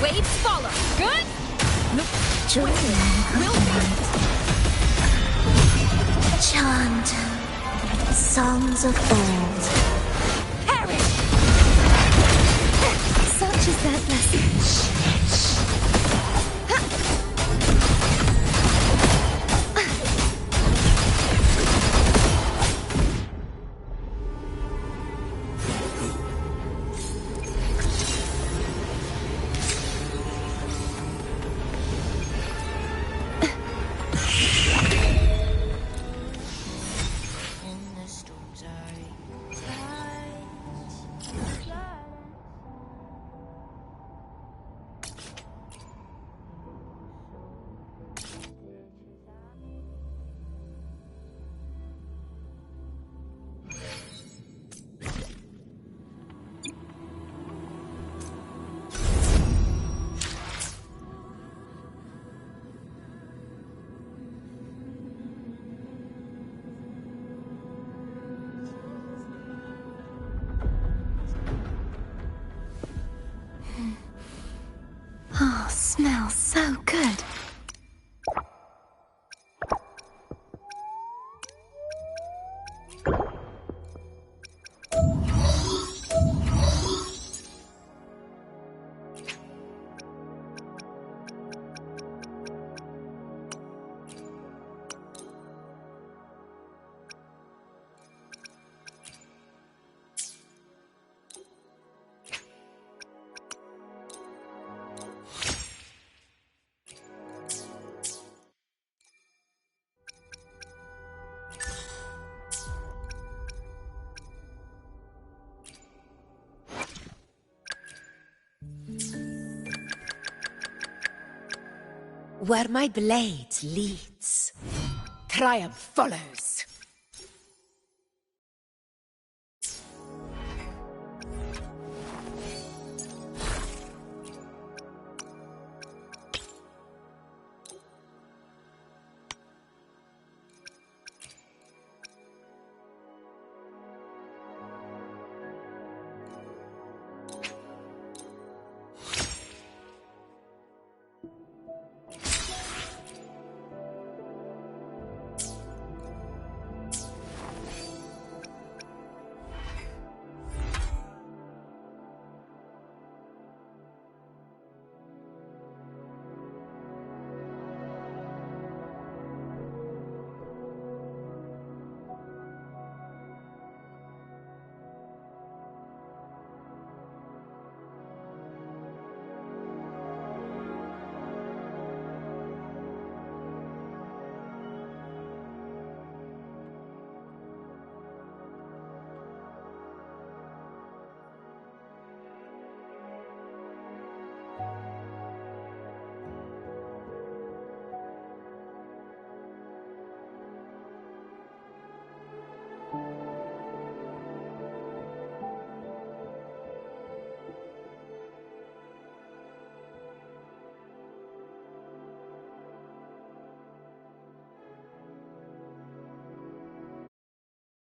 Waves follow. Good? Look. Chant songs of old. Perish! Such is their blessing. smells so good. Where my blade leads, triumph follows.